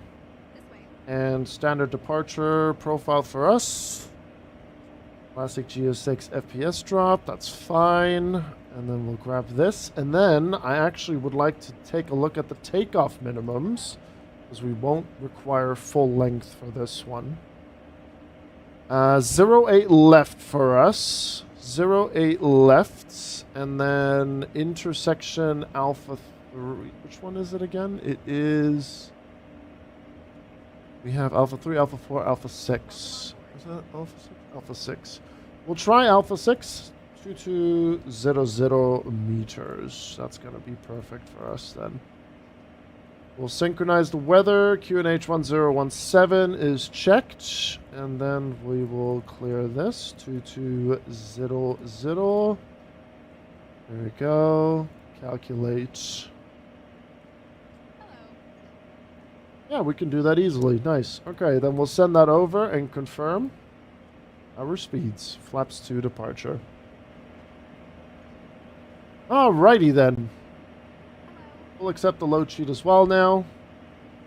and standard departure profile for us. Classic Geo6 FPS drop, that's fine. And then we'll grab this. And then I actually would like to take a look at the takeoff minimums, because we won't require full length for this one. 08 left for us. 08 left. And then intersection Alpha 3. Which one is it again? It is... We have Alpha 3, Alpha 4, Alpha 6. Is that Alpha 6? Alpha 6. We'll try Alpha 6. 2200 meters. That's going to be perfect for us then. We'll synchronize the weather. QNH 1017 is checked. And then we will clear this. 2200. There we go. Calculate. Yeah, we can do that easily. Nice. Okay, then we'll send that over and confirm our speeds. Flaps to departure. Alrighty then. We'll accept the load sheet as well now.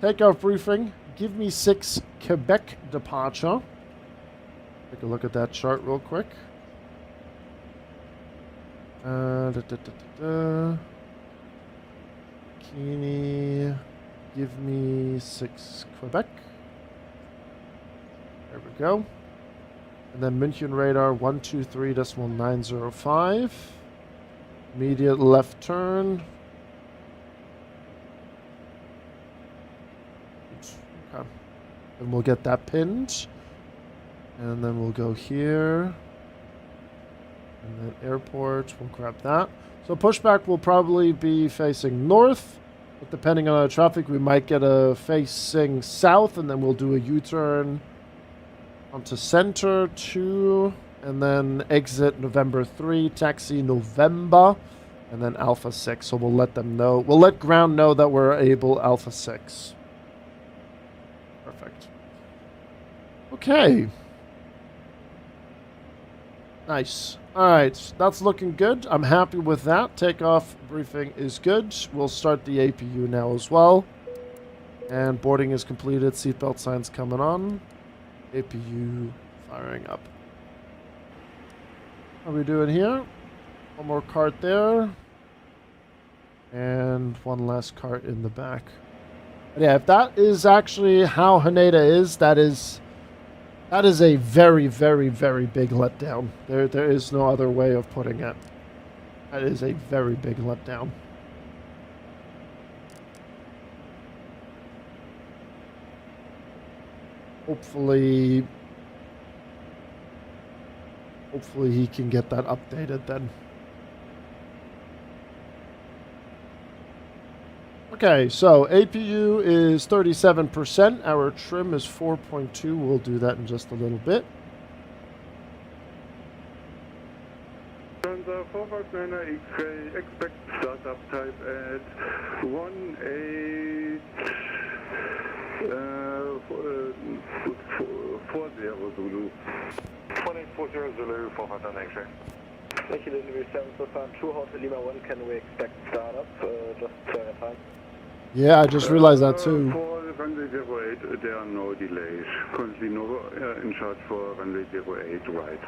Takeoff briefing. Give me 6 Quebec departure. Take a look at that chart real quick. Kini. Give me 6 Quebec. There we go. And then München radar 123.905. Immediate left turn. Okay. And we'll get that pinned. And then we'll go here. And then airport, we'll grab that. So pushback will probably be facing north. But depending on our traffic, we might get a facing south. And then we'll do a U-turn onto center 2. And then exit November 3, taxi November, and then Alpha 6. So we'll let them know. We'll let ground know that we're able Alpha 6. Perfect. Okay. Nice. All right, that's looking good. I'm happy with that. Takeoff briefing is good. We'll start the APU now as well. And boarding is completed. Seatbelt signs coming on. APU firing up. How are we doing here? One more cart there. And one last cart in the back. But yeah, if that is actually how Haneda is, that is a very, very, very big letdown. There is no other way of putting it. That is a very big letdown. Hopefully he can get that updated then. Okay, so APU is 37%. Our trim is 4.2. We'll do that in just a little bit. Lufthansa 459er X-ray, expect startup type at 1840 Zulu. 1840 Zulu, 459 X-ray. Thank you, Delivery 7 so far. True Hotel Lima 1, can we expect startup? Just time. Yeah, I just realized that too. For runway 08, there are no delays. Currently no in charge for runway 08 right.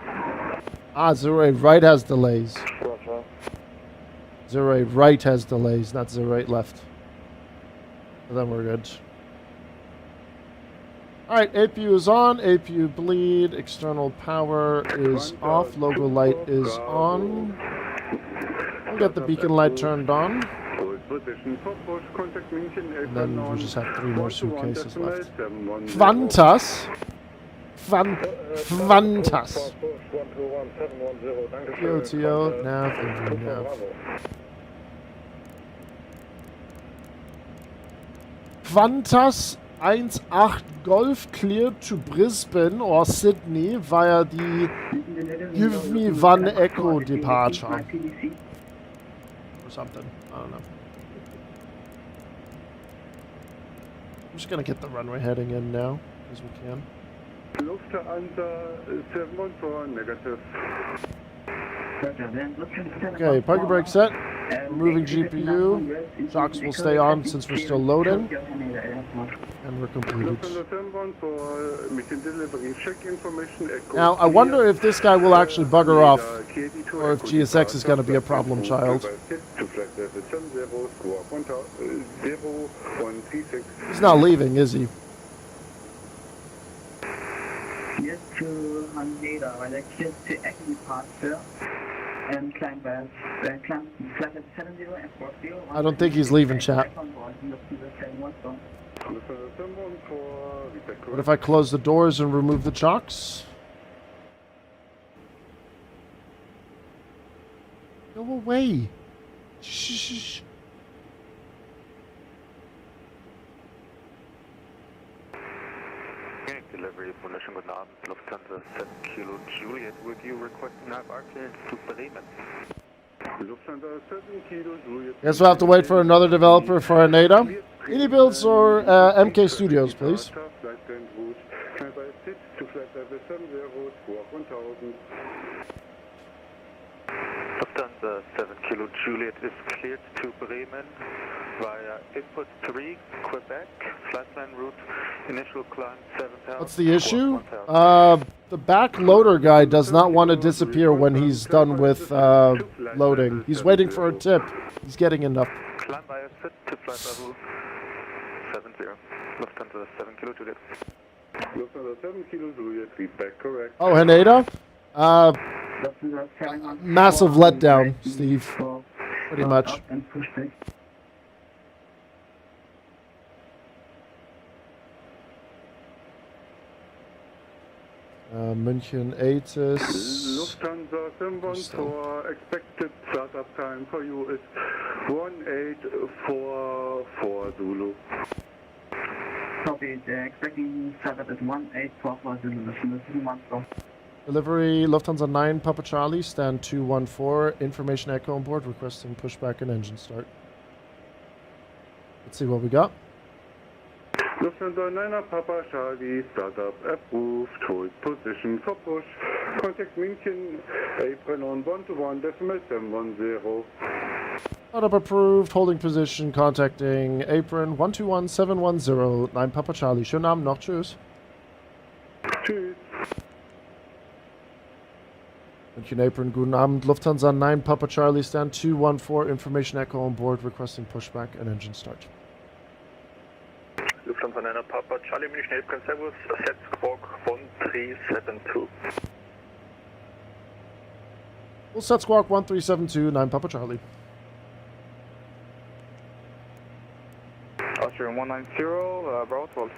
Ah, 08 right has delays. Roger. 08 right has delays, not 08 left. So then we're good. Alright, APU is on, APU bleed, external power is off, logo light is on. We'll get the beacon light turned on. And then we'll just have 3 more suitcases left. Fantas! Fantas! POTO, nav, engine nav. Fantas 18 Golf cleared to Brisbane or Sydney via the Give Me One Echo departure. Or something. I don't know. I'm just gonna get the runway heading in now, as we can. Lufthansa 714 negative. Okay, parking brake set. Removing GPU. Shocks will stay on since we're still loading. And we're completed. Now, I wonder if this guy will actually bugger off, or if GSX is going to be a problem child. He's not leaving, is he? Yes, to Haneda, weil er clears to Echo departure and climb at 70 and 40. I don't think he's leaving, chat. What if I close the doors and remove the chocks? Go away. Shh. Delivery, wunderschönen guten Abend, Lufthansa 7 Kilo Juliet with you, requesting nav clearance to Bremen. Lufthansa 7 Kilo Juliet. Guess we'll have to wait for another developer for Haneda. Indie Builds or MK Studios, please. Lufthansa 7 Kilo Juliet is cleared to Bremen via input 3, Quebec, flightline route, initial climb 7,000. What's the issue? The back loader guy does not want to disappear when he's done with loading. He's waiting for a tip. He's getting enough. Climb via fit to flight level 70. Lufthansa 7 Kilo Juliet. Lufthansa 7 Kilo Juliet, feedback correct. Oh, Haneda? Massive letdown, Steve. Pretty much. München 80s. Lufthansa 714, expected startup time for you is 1844 Zulu. Copy, expecting startup at 1844 Zulu. This is 1 Delivery Lufthansa 9 Papa Charlie, stand 214, information echo on board, requesting pushback and engine start. Let's see what we got. Lufthansa 9 Papa Charlie, startup approved, hold position for push, contact München, apron on 121.710. Startup approved, holding position, contacting apron 121710, 9 Papa Charlie. Schönen Abend noch, tschüss. Tschüss. München Apron, guten Abend. Lufthansa 9 Papa Charlie, stand 214, information echo on board, requesting pushback and engine start. Lufthansa 9 Papa Charlie, München Apron, Servus, set squawk 1372. We'll set squawk 1372, 9 Papa Charlie. Austrian 190, Brownswald.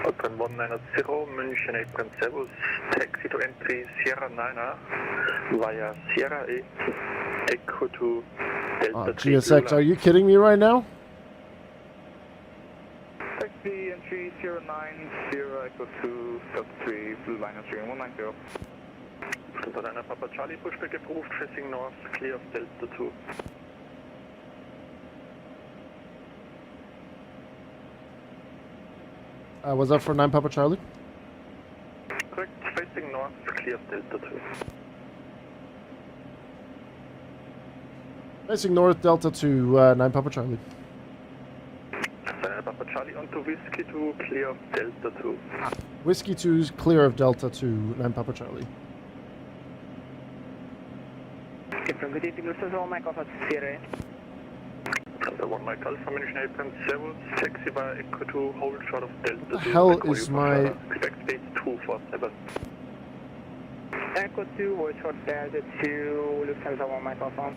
Austrian 190, München Apron, Servus, taxi to entry Sierra 9 via Sierra 8, Echo to Delta 3. GSX, are you kidding me right now? 190, Echo 2, Delta 3, Blue Liner 190. Lufthansa Papa Charlie, pushback approved, facing north, clear of Delta 2. Was that for 9 Papa Charlie? Correct, facing north, clear of Delta 2. Facing north, Delta to 9 Papa Charlie. Papa Charlie onto Whiskey 2, clear of Delta 2. Whiskey 2's clear of Delta to 9 Papa Charlie. From good evening, Lufthansa 1 Mike Alpha Sierra. Delta 1 Mike Alpha, München 8.7, taxi by Echo 2, hold short of Delta 2. What the hell Echo is you my... Expect speed 247. Echo 2, hold short Delta 2, Lufthansa 1 Mike Alpha.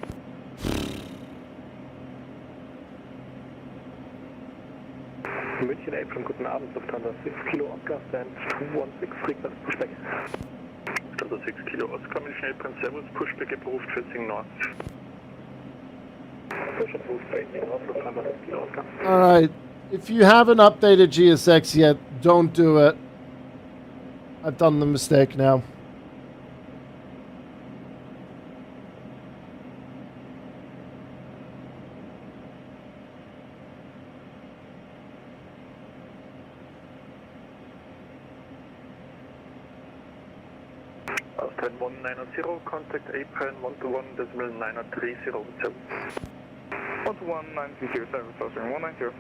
München April, guten Abend, Lufthansa 6 Kilo Oscar, stand 216, frequent pushback. Delta 6 Kilo Oscar, München April 7, pushback approved, facing north. Push approved, facing north, Lufthansa 6 Kilo Oscar. Alright, if you haven't updated GSX yet, don't do it. I've done the mistake now. Austin 190, contact April 121.930. 119 service, Austin 190.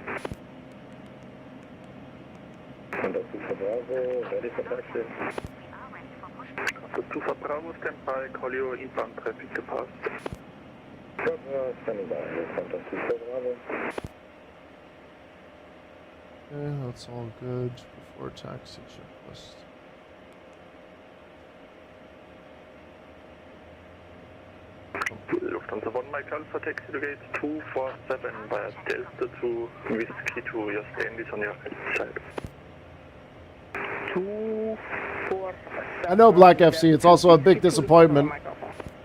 Contact 2 for Bravo, ready for taxi. Contact 2 for Bravo, stand by, call your inbound traffic to pass. Standing by, contact 2 for Bravo. Okay, that's all good. Before taxi checklist. Lufthansa 1 Mike Alpha, taxi to gate 247 via Delta 2, Whiskey 2, your stand is on your right side. 247. I know Black FC, it's also a big disappointment.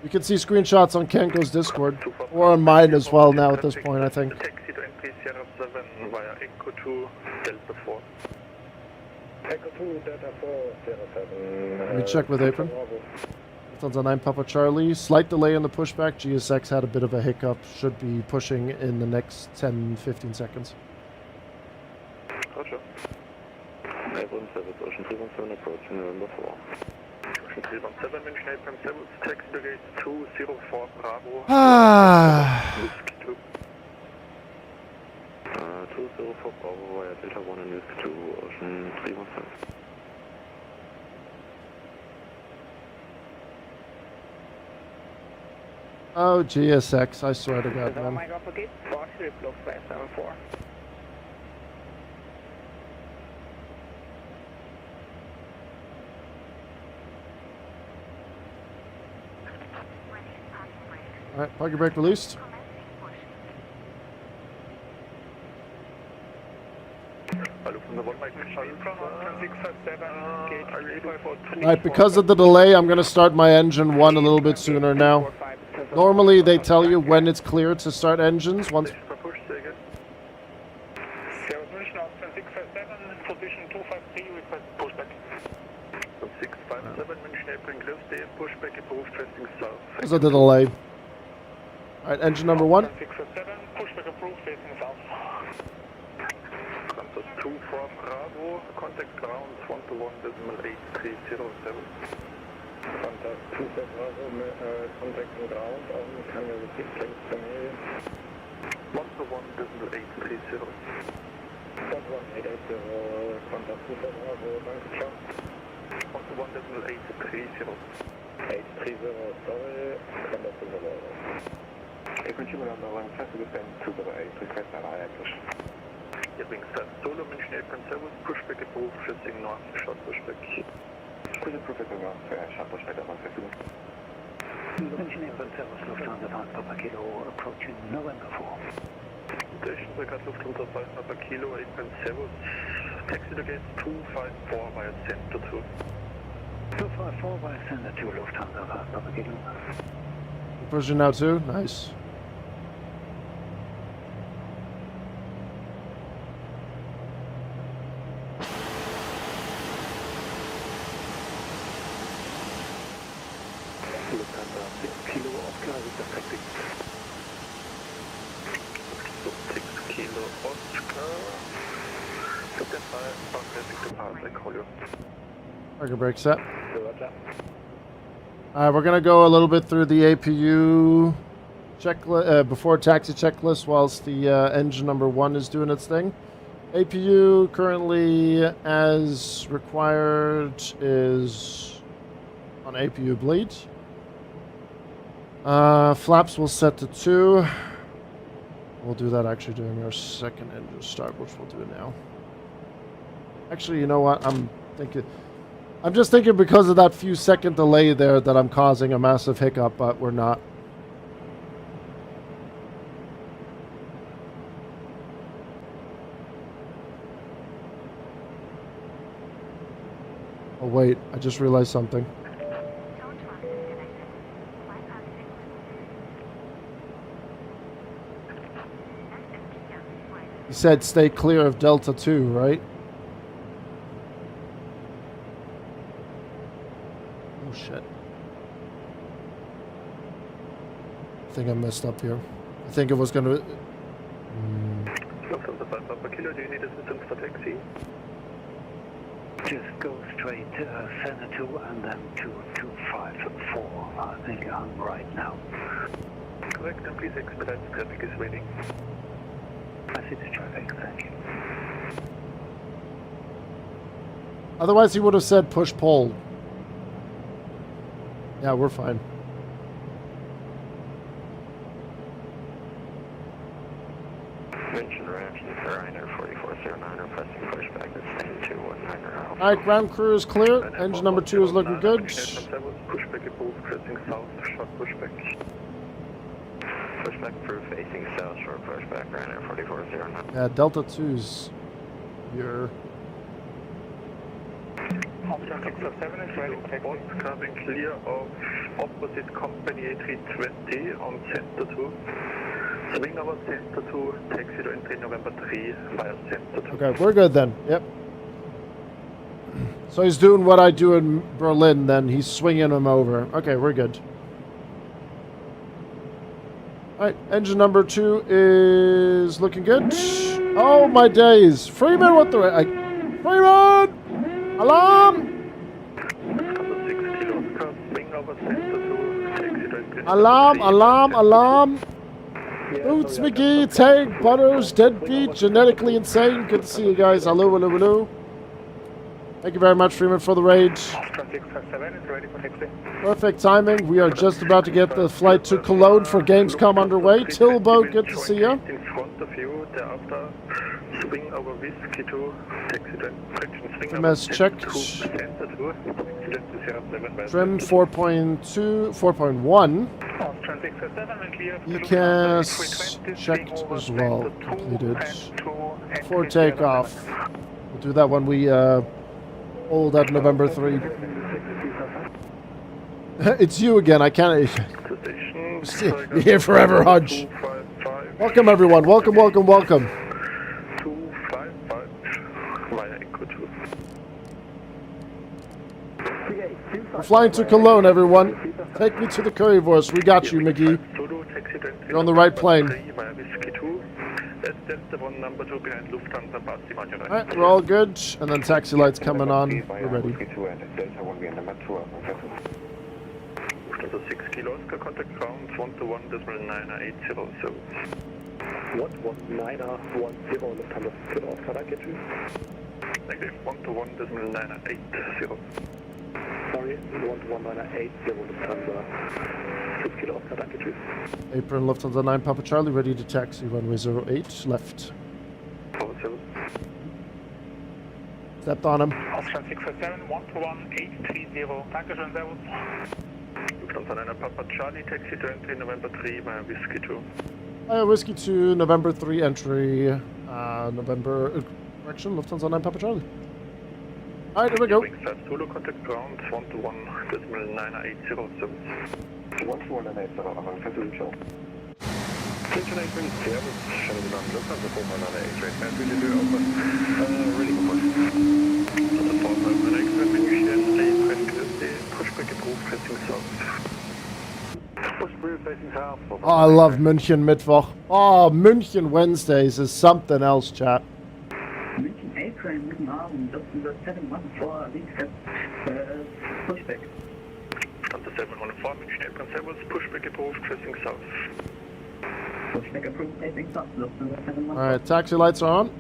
You can see screenshots on Kenko's Discord, or on mine as well now at this point, I think. Taxi to entry Sierra 7 via Echo 2, Delta 4. Echo 2, Delta 4, Sierra 7. Let me check with Apron. Lufthansa 9 Papa Charlie. Slight delay in the pushback. GSX had a bit of a hiccup. Should be pushing in the next 10-15 seconds. Roger. Apron service, Ocean 317 approaching November 4. Ocean 317, München 8.7, taxi to gate 204 Bravo. Whiskey 2. 204 Bravo via Delta 1 and Whiskey 2, Ocean 317. Oh, GSX, I swear to God, man. Mike Alpha Gate, partially blocked by 74. Alright, parking brake released. Alright, because of the delay, I'm going to start my engine 1 a little bit sooner now. Normally, they tell you when it's clear to start engines. Once. Position 253, request pushback. 657, München April, clear, stay pushback approved, facing south. Because of the delay. Alright, engine number 1. 657, pushback approved, facing south. Contact 2 for Bravo, contact ground 121.8307. Contact 2 for Bravo, contacting ground, can you repeat please for me? 121.830. 11880, contact 2 for Bravo, danke, ciao. 121.830. 830, sorry, contact 2 for Bravo. Consumer number 1, fast to defend 208, request an IATIS. Giving start solo, München 8.7, pushback approved, facing north, short pushback. Push approved, north, short pushback, on Verfügung. München 8.7, Lufthansa 5 Papa Kilo, approaching November 4. Station Brigade Lufthansa 5 Papa Kilo 8.7, taxi to gate 254 via Center 2. 254 via Center 2, Lufthansa 5 Papa Kilo. Pushing now too. Nice. So 6 Kilo Oscar. Stand by, progressing to pass, I call you. Parker brake set. Alright, we're gonna go a little bit through the APU checklist, before taxi checklist, whilst the engine number 1 is doing its thing. APU currently, as required, is on APU bleed. Flaps will set to 2. We'll do that actually during our second engine start, which we'll do now. Actually, you know what? I'm just thinking because of that few second delay there that I'm causing a massive hiccup, but we're not. Oh wait, I just realized something. You said stay clear of Delta 2, right? Oh shit. I think I messed up here. I think it was gonna... Lufthansa 5 Papa Kilo, do you need assistance for taxi? Just go straight center 2 and then 2254. I think I'm right now. Correct, and please expedite, traffic is waiting. I see the traffic, thank you. Otherwise he would have said push pull. Yeah, we're fine. Mention reaction for Ryanair 4409, requesting pushback at stand 219. Alright, ground crew is clear. Engine number 2 is looking good. Pushback approved, crossing south, short pushback. Pushback approved, facing south, short pushback, Ryanair 4409. Yeah, Delta 2's here. Is ready. Coming clear of opposite company A320 on center 2. Swing over center 2, taxi to entry November 3 via center 2. Okay, we're good then. Yep. So he's doing what I do in Berlin then. He's swinging him over. Okay, we're good. Alright, engine number 2 is looking good. Oh my days. Freeman, what the... Freeman! Alarm! Alarm, alarm, alarm! Boots, McGee, Tank, Butters, Deadbeat, Genetically Insane. Good to see you guys. Hello, hello, hello. Thank you very much, Freeman, for the raid. Perfect timing. We are just about to get the flight to Cologne for Gamescom underway. Tilbo, good to see you. In front of you, thereafter swing over Whiskey to taxi to swing MS checked. Trim 4.2, 4.1. ECAS checked as well. Completed. For takeoff. We'll do that when we hold at November 3. It's you again. I can't. You're here forever, Hodge. Welcome, everyone. Welcome, welcome, welcome. 255 via Echo 2. We're flying to Cologne, everyone. Take me to the currywurst. We got you, McGee. You're on the right plane. That's the one number 2 behind Lufthansa. Alright, we're all good. And then taxi lights coming on. We're ready. Lufthansa 6 Kilo Oscar, contact ground 121.980 service. 11910 Lufthansa 6 Oscar, danke, tschüss. Negative 121.980. Sorry, 11980 Lufthansa 6 Kilo Oscar, danke, tschüss. Apron Lufthansa 9 Papa Charlie, ready to taxi runway 08, left. Stepped on him. Oscar 647, 121.830, Dankeschön, servus. Lufthansa 9 Papa Charlie, taxi to entry November 3 via Whiskey 2. Whiskey 2, November 3 entry, correction, Lufthansa 9 Papa Charlie. Alright, here we go. Wing 5 Zulu, contact ground 121.980 service. 12180, Avant Facility. Attention apron, service, shuttle to Lufthansa 498, right now, really do open. Ready for push. So the 459 extra, when you share, stay, press the pushback approved, pressing south. Push brief facing south. Oh, I love München Mittwoch. Oh, München Wednesdays is something else, chat. München A-Train, guten Abend, Lufthansa 714, Links, Pushback. Lufthansa 714, München A-Train, Servus, Pushback approved, facing south. Pushback approved, facing south, Lufthansa 714. Alright, taxi lights are on.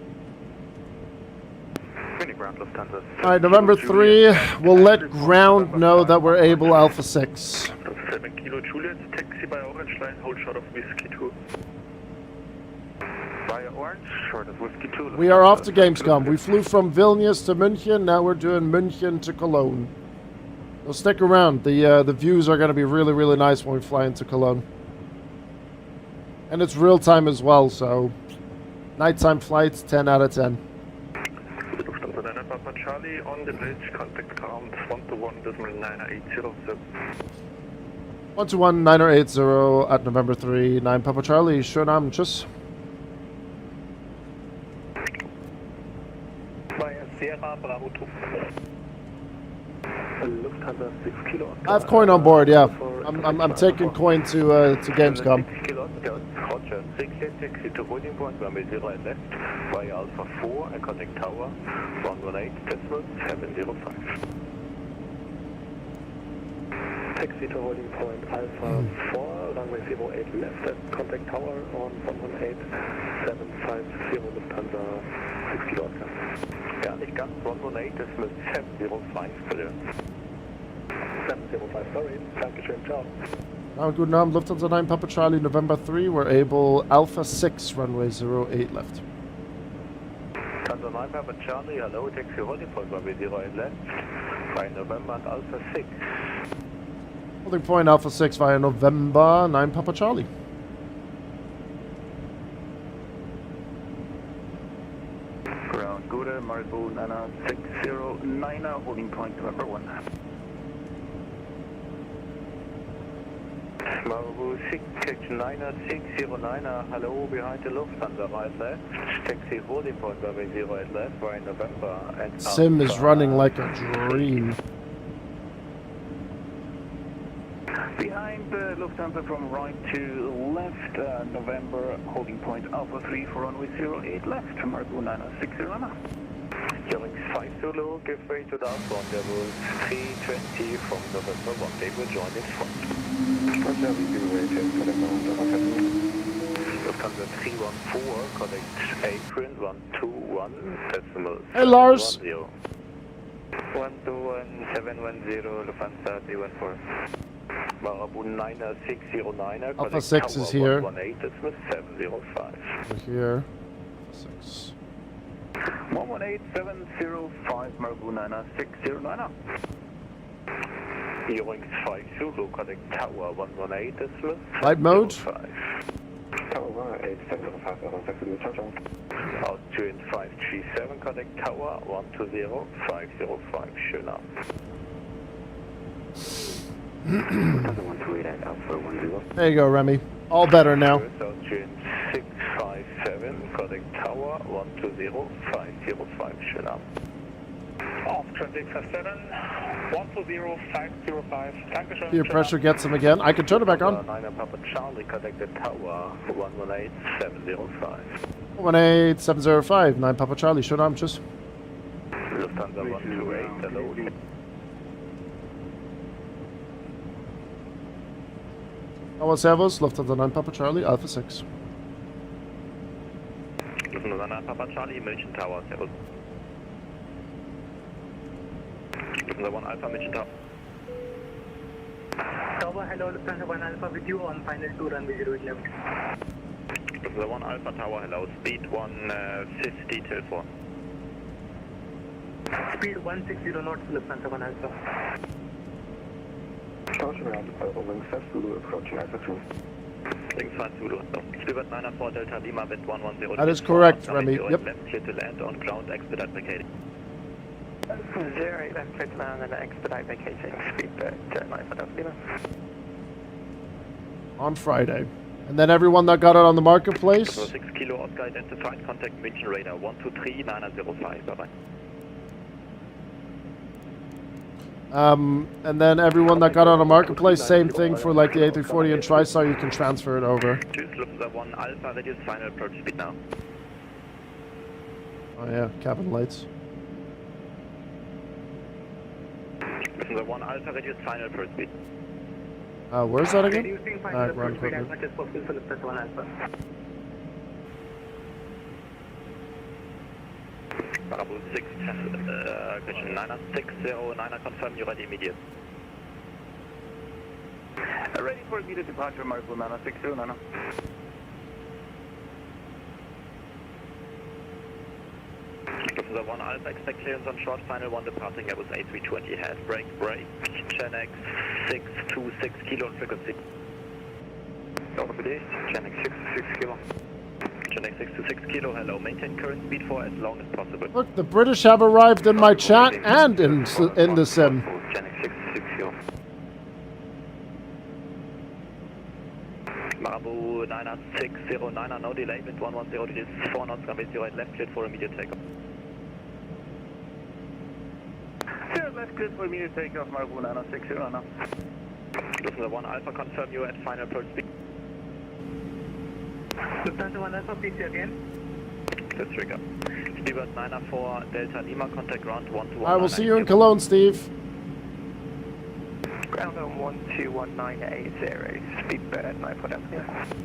Mini ground, Lufthansa. Alright, November 3, we'll let ground know that we're able Alpha 6. 7 Kilo Juliet, taxi by Orange Line, hold short of Whiskey 2. Via Orange, short of Whiskey 2. We are off to Gamescom. We flew from Vilnius to München, now we're doing München to Cologne. So stick around, the views are going to be really, really nice when we fly into Cologne. And it's real time as well, so nighttime flights, 10 out of 10. Lufthansa 9 Papa Charlie on the bridge, contact ground 121.980. 121-9080 at November 3, 9 Papa Charlie, schönen Abend, tschüss. Via Sierra Bravo 2. Lufthansa 6 Kilo. I have coin on board, yeah. I'm taking coin to Gamescom. 6 Kilo, Roger, 6 taxi to holding point, runway 0 and left, via Alpha 4 and contact tower 118.705. Taxi to holding point Alpha 4, runway 08 left and contact tower on 118.750 Lufthansa 6 Kilo Oscar. Ja, nicht ganz, 118.705 bitte. 705, sorry, Dankeschön, ciao. Guten Abend, Lufthansa 9 Papa Charlie, November 3, we're able Alpha 6, runway 08 left. Lufthansa 9 Papa Charlie, hello, taxi holding point, runway 08 left, by November and Alpha 6. Holding point Alpha 6 via November 9 Papa Charlie. Ground Gouda, Marco Nana 609, holding point November 1. Marco 6, section 609, hello, behind the Lufthansa right left, taxi holding point runway 08 left, by November and Sim is Alpha running like a dream. Behind Lufthansa from right to left, November, holding point Alpha 3 for runway 08 left, Marco Nana 609. Hearing 5 Zulu, give way to the outbound level 320 from November 1, they will join in front. Lufthansa 314, connect April 121, decimal Hey Lars! 121.710, Lufthansa 314. Marabu 9609, Alpha 6 is here. 118, decimal 705. We're here. 6. 118705, Marco Nana 609. Hearing 5 Zulu, connect tower 118, decimal Light mode. 705. Tower 8705, Austrian 537, connect tower 120.505, schön ab. 128 at Alpha 10. There you go, Remy. All better now. Austrian 657, connect tower 120.505, schön ab. Off traffic 7, 120.505, Dankeschön. Peer pressure gets him again. I can turn it back on. 9 Papa Charlie, connect the tower 118.705. 118-705, 9 Papa Charlie, schönen Abend, tschüss. Lufthansa 128, hello. Tower Servus, Lufthansa 9 Papa Charlie, Alpha 6. Lufthansa 9 Papa Charlie, München Tower, servus. Lufthansa 1 Alpha, München Tower. Tower, hello, Lufthansa 1 Alpha with you on final 2 runway 08 left. Lufthansa 1 Alpha Tower, hello, speed 150 till 4. Speed 160 knots, Lufthansa 1 Alpha. Caution around Link 5 Zulu approaching Alpha 2. Link 5 Zulu, Spirit 904 Delta Lima, bit 110. That is correct, Remy. Yep. Left clear to land on ground, expedite vacating. 08 left clear to land and expedite vacating. Speed 9 for Delta Lima. On Friday. And then everyone that got it on the marketplace. 6 Kilo Oscar identified, contact München Radar 123 905, bye bye. And then everyone that got on a marketplace, same thing for like the A340 and TriStar, you can transfer it over. Tschüss, Lufthansa 1 Alpha, reduce final approach speed now. Oh yeah, cabin lights. Lufthansa 1 Alpha, reduce final approach speed. Where's that again? Reducing final Alright, approach run speed as quickly. much as possible for Lufthansa 1 Alpha. Bravo 6, question 960, confirm you're ready immediate. Ready for immediate departure, Marco 960, 9. Lufthansa 1 Alpha, expect clearance on short final 1 departing Airbus A320, handbrake, brake, Genex 626 kilo on frequency. Over today, Genex 626 kilo. Genex 626 kilo, hello, maintain current speed for as long as possible. Look, the British have arrived in my chat and in the sim. Genex 626 kilo. Bravo 960, no delay, wind 110 degrees, 4 knots, runway 08 left, cleared for immediate takeoff. Zero left, cleared for immediate takeoff, Marco 960, 9. Lufthansa 1 Alpha, confirm you at final approach speed. Lufthansa 1 Alpha, please say again. Disregard. Speedbird 904 Delta Lima, contact ground 121. I will see you in Cologne, Steve. Ground on 121.980, Speedbird 940.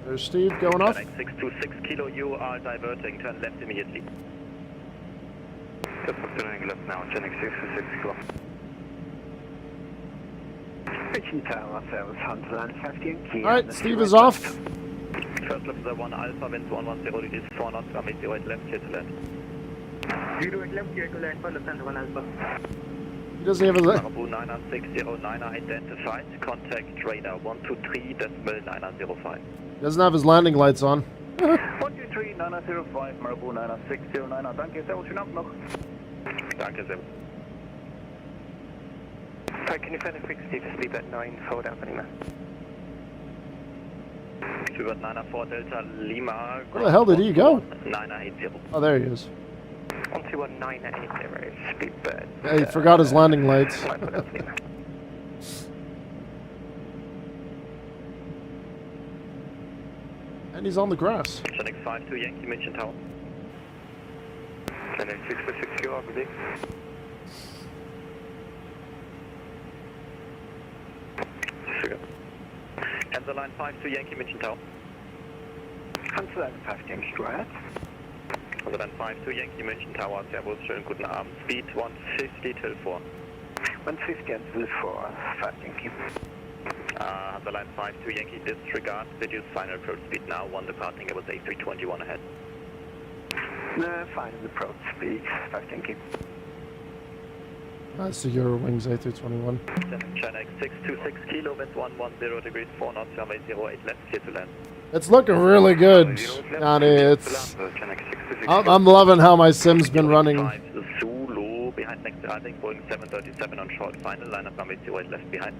There's Steve going off. 626 kilo, you are diverting, turn left immediately. Just turning left now, Genex 626 kilo. Pitching tower, service Hunterland 50 and key. Alright, Steve is off. First Lufthansa 1 Alpha, wind 110 degrees, 4 knots, runway 08 left, clear to land. 08 left, clear to land for Lufthansa 1 Alpha. He doesn't have his... Bravo 9609 identified, contact radar 123.905. He doesn't have his landing lights on. 123, 905, Marco 9609. Danke, servus, schönen Abend noch. Danke sehr. Can you find a quick Steve Speedbird 940 Alpha Lima? Speedbird 904 Delta Lima. Where the hell did he go? 980. Oh, there he is. 121.980, Speedbird. Yeah, he forgot his landing lights. 940 Alpha Lima. And he's on the grass. Genex 52 Yankee München Tower. Genex 626 kilo, RBD. Cancel line 52 Yankee München Tower. Hunterland 50 Yankee, go ahead. Also dann 52 Yankee München Tower, Servus, schönen guten Abend. Speed 150 till 4. 150 until 4, 5 Yankee. The line 52 Yankee disregard, reduce final approach speed now, 1 departing, it was A321 ahead. Final approach speed, 5 Yankee. That's the Eurowings A321. Genex 626 kilo, wind 110 degrees, 4 knots, runway 08 left, clear to land. It's looking really good, Johnny. It's... I'm loving how my sim's been running. Zulu, behind next arriving, Boeing 737 on short final, line up runway 08 left behind.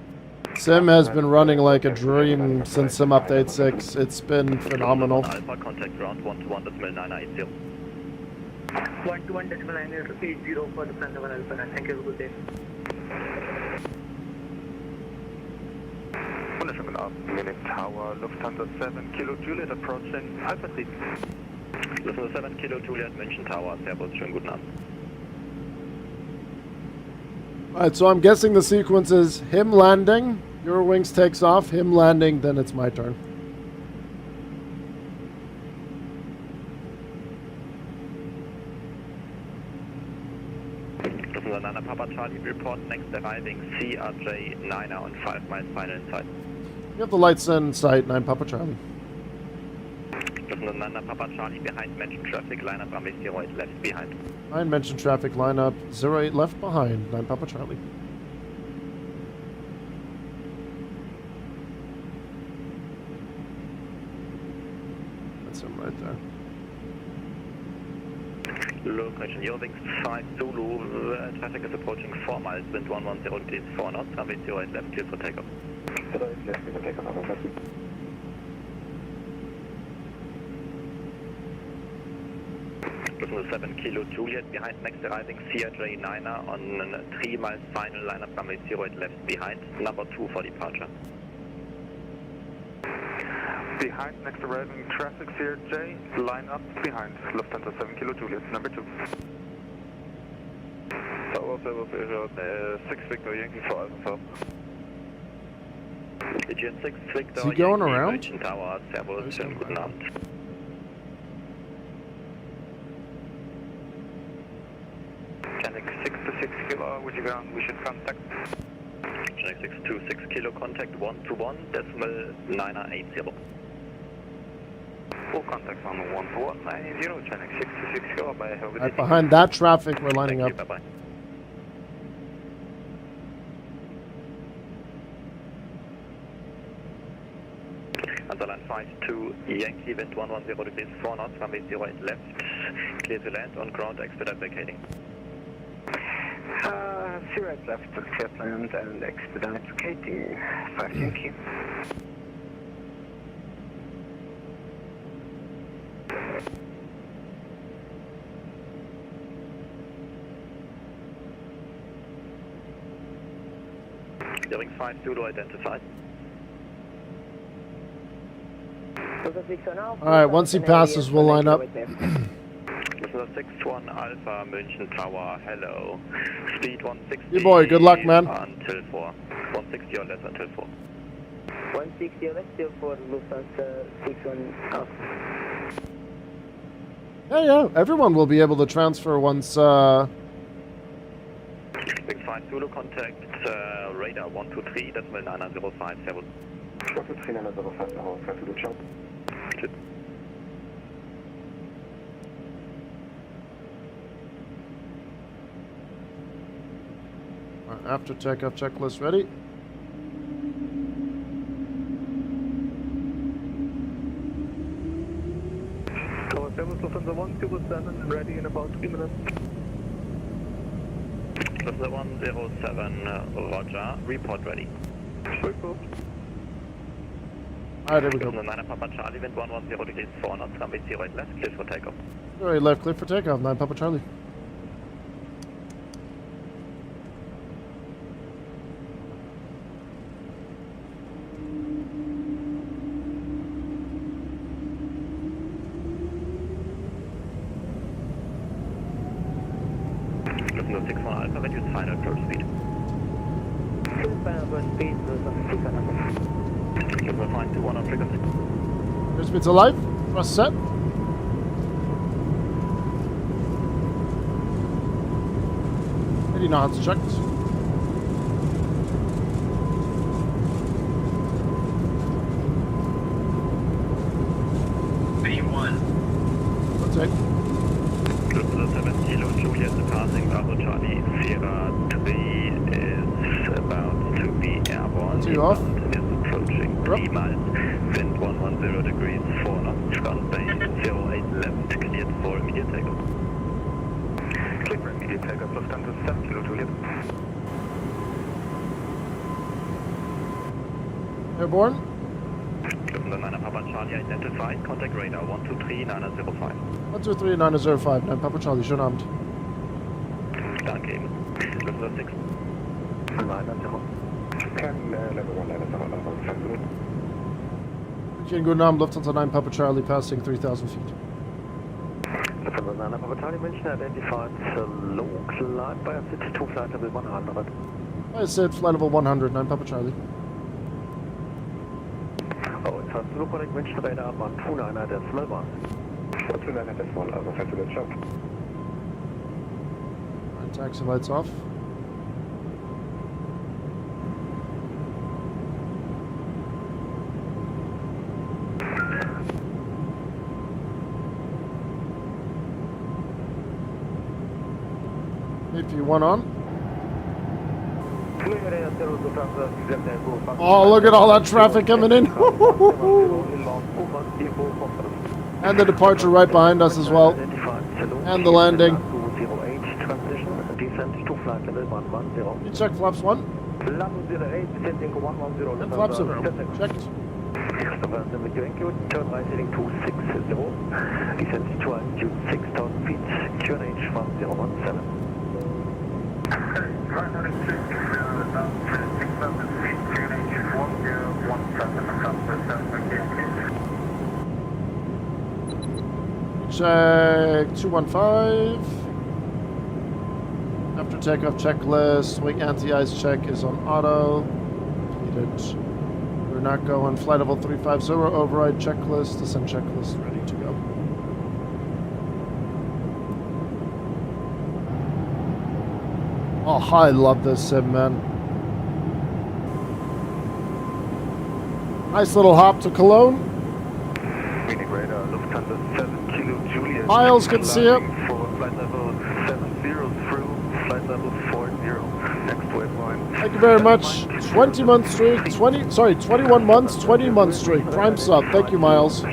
Sim has been running like a dream since Sim Update 6. It's been phenomenal. Alpha, contact ground 121.980. 121.980 for Lufthansa 1 Alpha. Thank you, have a good day. Wunderschönen guten Abend, Munich Tower, Lufthansa 7 Kilo Juliet approaching Alpha 3. Lufthansa 7 Kilo Juliet, München Tower, Servus, schönen guten Abend. Alright, so I'm guessing the sequence is him landing, Eurowings takes off, him landing, then it's my turn. Lufthansa 9 Papa Charlie, report next arriving CRJ 9er on 5 miles final inside. You have the lights in sight, 9 Papa Charlie. Lufthansa 9 Papa Charlie, behind mentioned traffic, line up runway 08 left behind. 9 mentioned traffic lineup, 08 left behind, 9 Papa Charlie. That's him right there. Location Eurowings 5 Zulu, traffic is approaching 4 miles, wind 110 degrees, 4 knots, runway 08 left, clear for takeoff. 08 left, clear for takeoff, Lufthansa 7 Kilo Juliet behind next arriving CRJ 9er on 3 miles final lineup runway 08 left behind, number 2 for departure. Behind next arriving traffic CRJ, line up behind Lufthansa 7 Kilo Juliet, number 2. Tower 6 Victor Yankee 4 Alpha. Pigeon 6 Victor Is he going Yankee, around? München Tower, Servus, schönen guten Abend. Channel 6 to 6 Kilo, would you ground, we should contact. Channel 6 to 6 Kilo contact 121 decimal 980. Full contact on 12190, Channel 6 to 6 Kilo, by Helvetic. Right behind that traffic, we're lining Thank you, up. bye-bye. Underline 52 Yankee, wind 110 degrees 4 knots, runway 08 left, clear to land, on ground, expedite vacating. 08 left, clear to land and expedite vacating. 5 Yankee. Bearing 5 Zulu identified. Alright, once he passes, we'll line up. Lufthansa 61 Alpha, München Tower, hello. Speed 160. Hey boy, good luck, man. Until 4. 160 or less until 4. 160 or less till 4, Lufthansa 61 Alpha. Yeah, everyone will be able to transfer once, Big 5 Zulu contact, radar 123, decimal 905, servus. 123 905, 5 Zulu, ciao. after takeoff checklist ready. Tower 7, Lufthansa 107, ready in about 3 minutes. Lufthansa 107, roger, report ready. Report. Alright, there we go. Lufthansa 9 Papa Charlie, wind 110 degrees 4 knots, runway 08 left, clear for takeoff. Alright, left, clear for takeoff. 9 Papa Charlie. Lufthansa 61 Alpha, reduce final approach speed. Final approach speed, Lufthansa 61 Alpha. Lufthansa 521 on frequency. Air speed's alive. Thrust set. Ready knots checked. B1. Rotate. Lufthansa 7 Kilo Juliet passing Bravo Charlie, Sierra 3 is about to be airborne. Two off. Inbound is approaching Yep. 3 miles, wind 110 degrees 4 knots, runway 08 left, cleared for immediate takeoff. Clear for immediate takeoff, Lufthansa 7 Kilo Juliet. Airborne. Lufthansa 9 Papa Charlie identified, contact radar 123 905. 123 905. 9 Papa Charlie. Schönen Abend. Danke Ihnen. Lufthansa 6. 10, level 1, level 0, 5 Zulu. Schönen guten Abend. Lufthansa 9 Papa Charlie passing 3,000 feet. Lufthansa 9 Papa Charlie, München identified, low climb by exit 2 flight level 100. I said flight level 100. 9 Papa Charlie. Oh, it's 5 Zulu connect, München radar 129 decimal 1. 129 decimal, also 5 Zulu, ciao. Alright, taxi lights off. AP1 on. Oh, look at all that traffic coming in. And the departure right behind us as well. And the landing. You check flaps 1. And flaps 0. Checked. November Victor Yankee, turn right heading 260. Descend to altitude 6,000 feet, QNH 1017. Right heading 6,000 feet, QNH 1017, Check 215. After takeoff checklist, wing anti-ice check is on auto. Completed. We're not going. Flight level 350, override checklist, descent checklist, ready to go. Oh, I love this sim, man. Nice little hop to Cologne. Meaning radar, Lufthansa 7 Kilo Juliet. Miles can see it. For flight level 70 through flight level 40. Next waypoint. Thank you very much. 20-month streak, 21 months, 20-month streak. Prime sub. Thank you, Miles.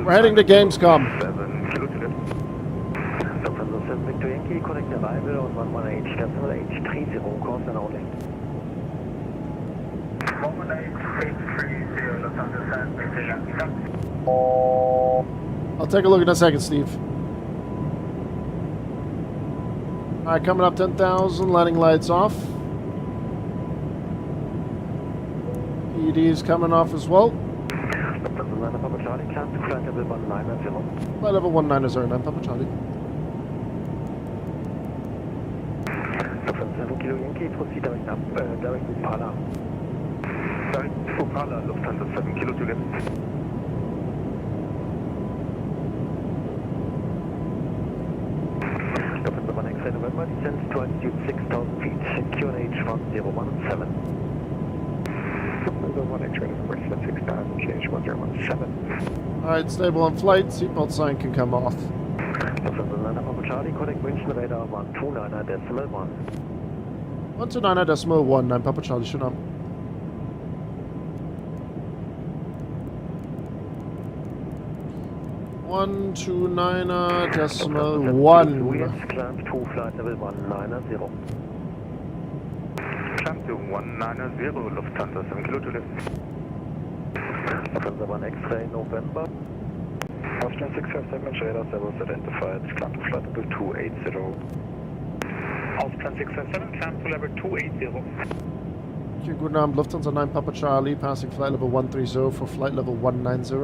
We're heading to Gamescom. 7 Kilo Juliet. Lufthansa 7 Victor Yankee, connect arrival on 118 decimal H30, course and only. 11830, Lufthansa 7 Victor Yankee. I'll take a look in a second, Steve. Alright, coming up 10,000, landing lights off. PED's coming off as well. Flight level 190, Papa Charlie. 7 Kilo Yankee, proceed direct up, direct to Pala. Direct to Pala, Lufthansa 7 Kilo Juliet. Lufthansa 1 X-ray November, descend to altitude 6,000 feet, QNH 1017. Lufthansa 1 X-ray November, descend 6,000, QNH 1017. Alright, stable on flight, seatbelt sign can come off. Lufthansa 9 Papa Charlie, connect München radar 129 decimal 1. 129.19, Papa Charlie, schön ab. One two nine decimal one. Climb to flight level 190. Climb to 190, Lufthansa 7 Kilo Juliet. Lufthansa 1 X-ray November. Austrian 657, radar levels identified, climb to flight level 280. Austrian 657, climb to level 280. Okay, guten Abend, Lufthansa 9 Papa Charlie, passing flight level 130 for flight level 190.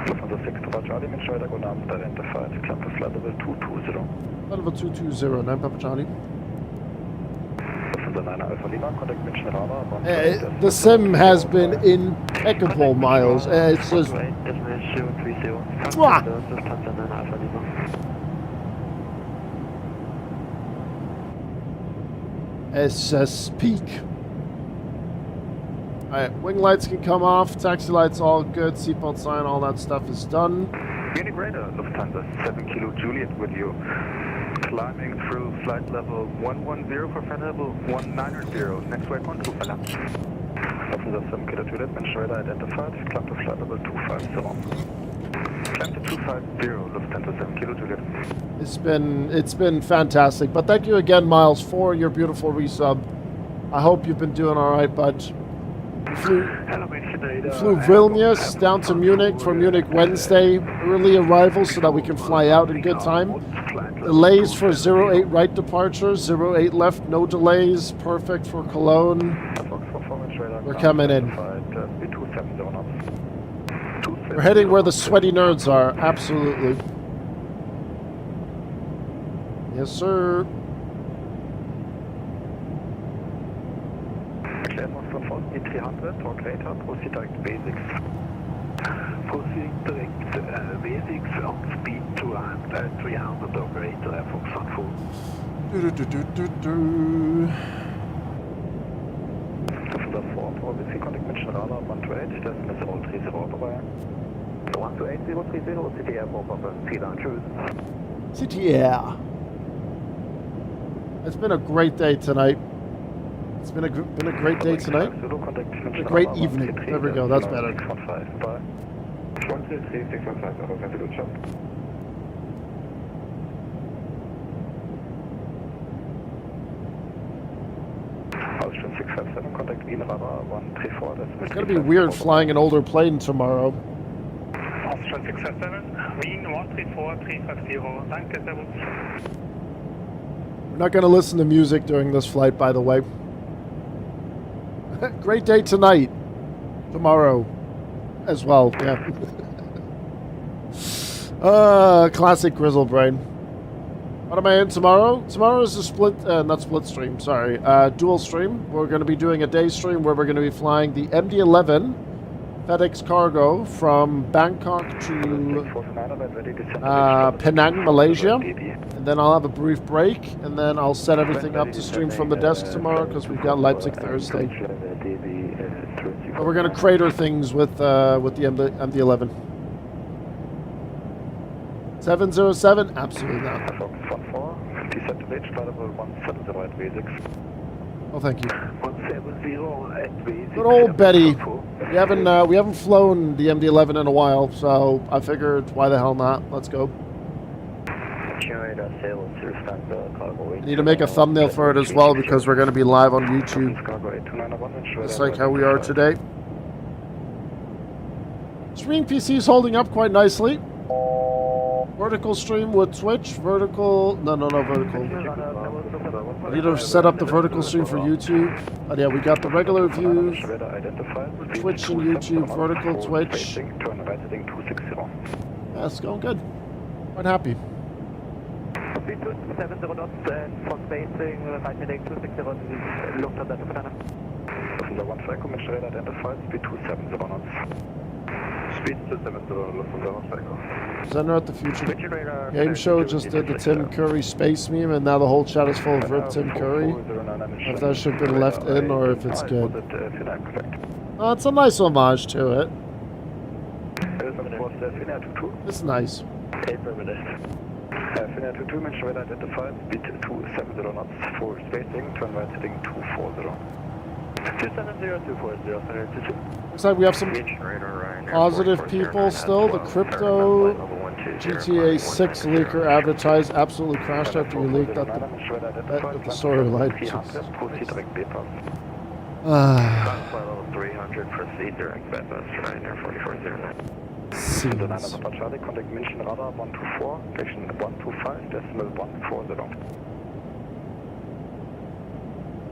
Lufthansa 6 Papa Charlie, mit radar guten Abend identified, climb to flight level 220. Flight level 220, 9 Papa Charlie. Lufthansa 9 Alpha Lima, contact München radar. The sim has been impeccable, Miles. It's just... Mwah! Lufthansa 9 Alpha Lima. It's just peak. Alright, wing lights can come off, taxi lights all good, seatbelt sign, all that stuff is done. Munich radar, Lufthansa 7 Kilo Juliet with you. Climbing through flight level 110 for flight level 190. Next waypoint, Upala. Lufthansa 7 Kilo Juliet, München radar identified, climb to flight level 250. Climb to 250, Lufthansa 7 Kilo Juliet. It's been fantastic, but thank you again, Miles, for your beautiful resub. I hope you've been doing alright, bud. You flew Vilnius down to Munich for Munich Wednesday. Early arrival so that we can fly out in good time. Delays for 08 right departure, 08 left, no delays. Perfect for Cologne. We're coming in. We're heading where the sweaty nerds are, absolutely. Yes, sir. E300, talk later, proceed direct basics. Proceed direct basics on speed to 300 operator Air Fox 14. Lufthansa 4, proceed contact München radar 128, decimal 030 vorbei. 128 030, CT Air Pop-up, Fehler, tschüss. CT Air. It's been a great day tonight. It's been a great day tonight. A great evening. There we go. That's better. 657, contact Wien radar 134. It's going to be weird flying an older plane tomorrow. Austrian 657, Wien 134, 350, danke, servus. We're not going to listen to music during this flight, by the way. Great day tonight. Tomorrow as well, yeah. Classic Grizzle Brain. What am I in tomorrow? Tomorrow is a not split stream, sorry. Dual stream. We're going to be doing a day stream where we're going to be flying the MD-11 FedEx Cargo from Bangkok to Penang, Malaysia. And then I'll have a brief break, and then I'll set everything up to stream from the desk tomorrow because we've got Leipzig Thursday. But we're going to crater things with the MD-11. 707? Absolutely not. Oh, thank you. 170 at V6. Good old Betty. We haven't flown the MD-11 in a while, so I figured, why the hell not? Let's go. I need to make a thumbnail for it as well because we're going to be live on YouTube. Just like how we are today. Stream PC is holding up quite nicely. Vertical stream with Twitch. Vertical. No, vertical. I need to set up the vertical stream for YouTube. But yeah, we got the regular views. Twitch and YouTube. Vertical, Twitch. Yeah, it's going good. Quite happy. Speed 270 knots and for spacing, right heading 260, Lufthansa to Penang. Lufthansa 1 Command radar identified, speed 270 knots. Speed 270, Lufthansa 1 Center at the Future Game Show just did the Tim Curry space meme, and now the whole chat is full of Rip Tim Curry. If that should have been left in, or if it's good. It's a nice homage to it. It's nice. Finnair 22, mention radar identified, speed 270 knots for spacing, turn right heading 240. 270, 240, Looks like we have some positive people still. The crypto GTA 6 leaker advertised absolutely crashed after you leaked at the storyline. 300, proceed direct bypass, Ryanair 4409. Scenes. Charlie, contact mention radar 124, station 125, decimal 140.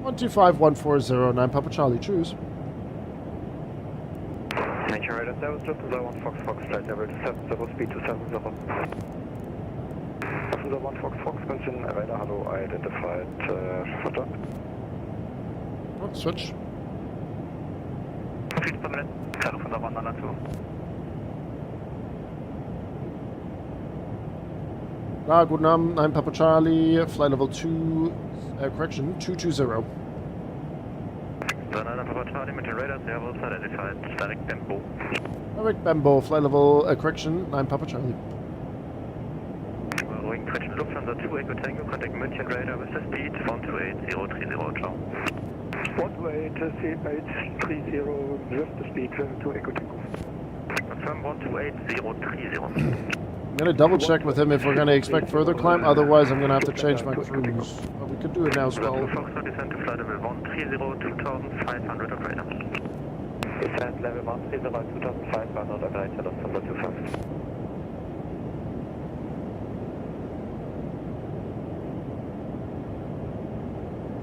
125-140-9 Papa Charlie, choose. Mention radar 7, just 1 Fox flight level 70, speed 270. 1 Fox, mention radar hello, identified, Futter. Oh, switch. Feed per minute, hello from the 192. Guten Abend, 9 Papa Charlie, flight level 2, correction, 220. 9 Papa Charlie, mention radar, servos, identified, direct Bembo. Direct Bembo, flight level, correction, 9 Papa Charlie. Wing correction, Lufthansa 2 Echo Tango, contact München radar with the speed 128030, ciao. 12830, just the speed 2 Echo Tango. Confirm 128030. I'm going to double check with him if we're going to expect further climb, otherwise I'm going to have to change my cruise. But we could do it now as well. Foxtrot descend to flight level 130, 2500 operator. Descent level 130, 2500 operator, Lufthansa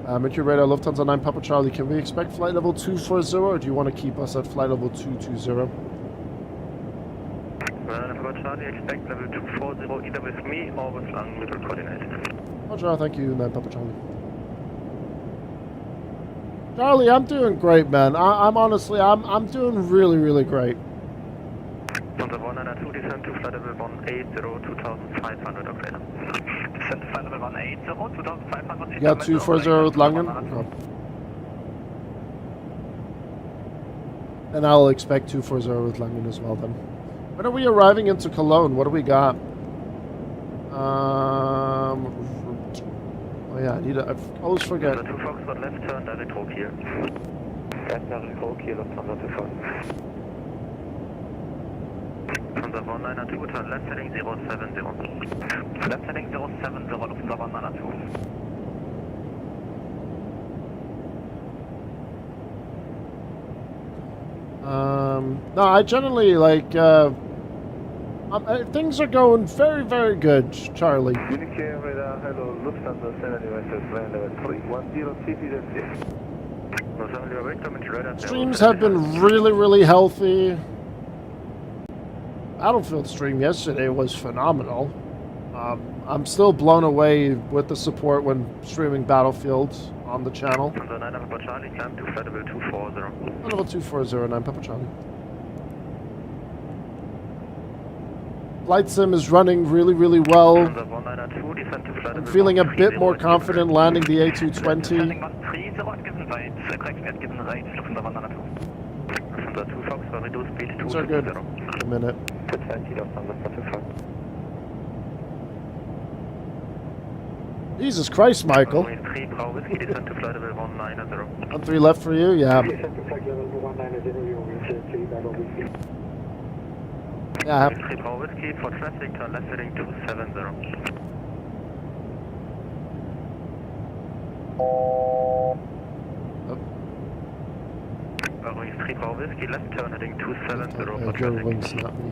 25. Mercury Radar, Lufthansa 9 Papa Charlie, can we expect flight level 240 or do you want to keep us at flight level 220? Papa Charlie, expect level 240 either with me or with Lang middle coordinate. Roger, thank you, 9 Papa Charlie. Charlie, I'm doing great, man. I'm honestly, I'm doing really great. Lufthansa 192, descend to flight level 180, 2500 operator. Descend to flight level 180, 2500. You got 240 with Langen? Okay. And I'll expect 240 with Langen as well then. When are we arriving into Cologne? What do we got? Oh yeah, I always forget. The 2 Foxtrot left turn, direct Rock here. Direct Rock here, Lufthansa 25. Lufthansa 192, turn left heading 070. Left heading 070, Lufthansa 192. No, I generally like. Things are going very, very good, Charlie. Unicare radar, hello, Lufthansa 70 West, land level 310 CP, Streams have been really, really healthy. Battlefield stream yesterday was phenomenal. I'm still blown away with the support when streaming Battlefield on the channel. Level 240, 9 Papa Charlie. Flight sim is running really, really well. I'm feeling a bit more confident landing the A220. Things are good. A minute. Jesus Christ, Michael. 1-3 left for you? Yeah. Yeah. For traffic, turn left heading 270. Runway 3 Bravo Whiskey, left turn heading 270 for traffic. Wings, not me.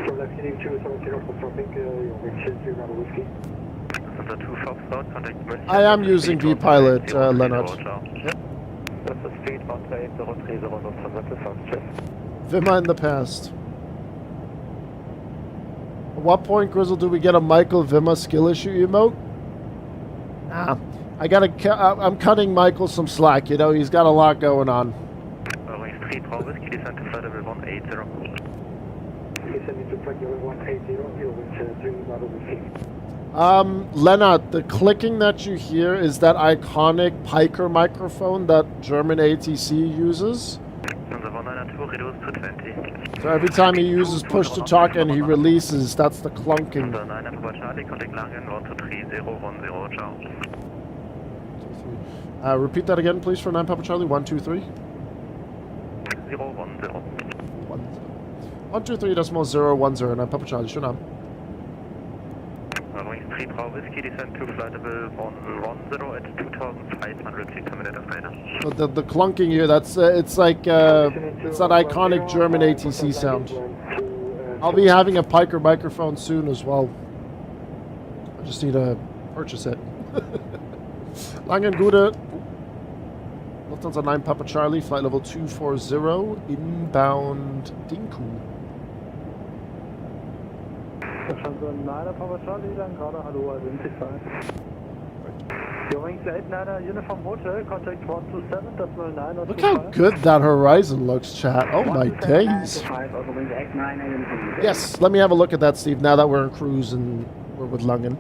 So left heading 270 for traffic, you're reaching 3 Bravo Whiskey. The 2 Foxtrot, contact München. I am using V-Pilot, Leonard. Yep. That's the speed, 13030 Lufthansa Fox, Vima in the past. At what point, Grizzle, do we get a Michael Vima skill issue emote? Nah. I'm cutting Michael some slack, you know, he's got a lot going on. Runway 3 Bravo Whiskey, descend to flight level 180. Descending to flight level 180, you're reaching 3 Bravo Whiskey. Lennart, the clicking that you hear is that iconic Piker microphone that German ATC uses. So every time he uses push to talk and he releases, that's the clunking. Repeat that again, please, for 9 Papa Charlie. 1, 2, 3. 123.010, 9 Papa Charlie. Schönen Abend. Runway 3 Bravo Whiskey, descend to flight level 110 at 2,500 feet per minute of radar. So the clunking here, that's it's like it's that iconic German ATC sound. I'll be having a Piker microphone soon as well. I just need to purchase it. Langen Gute. Lufthansa 9 Papa Charlie, flight level 240, inbound Dinku. Lufthansa 9 Papa Charlie, dann gerade hallo, identified. Your wings 8 uniform hotel, contact 127, that's 09. Look how good that horizon looks, chat. Oh my days. Yes, let me have a look at that, Steve, now that we're in cruise and we're with Langen.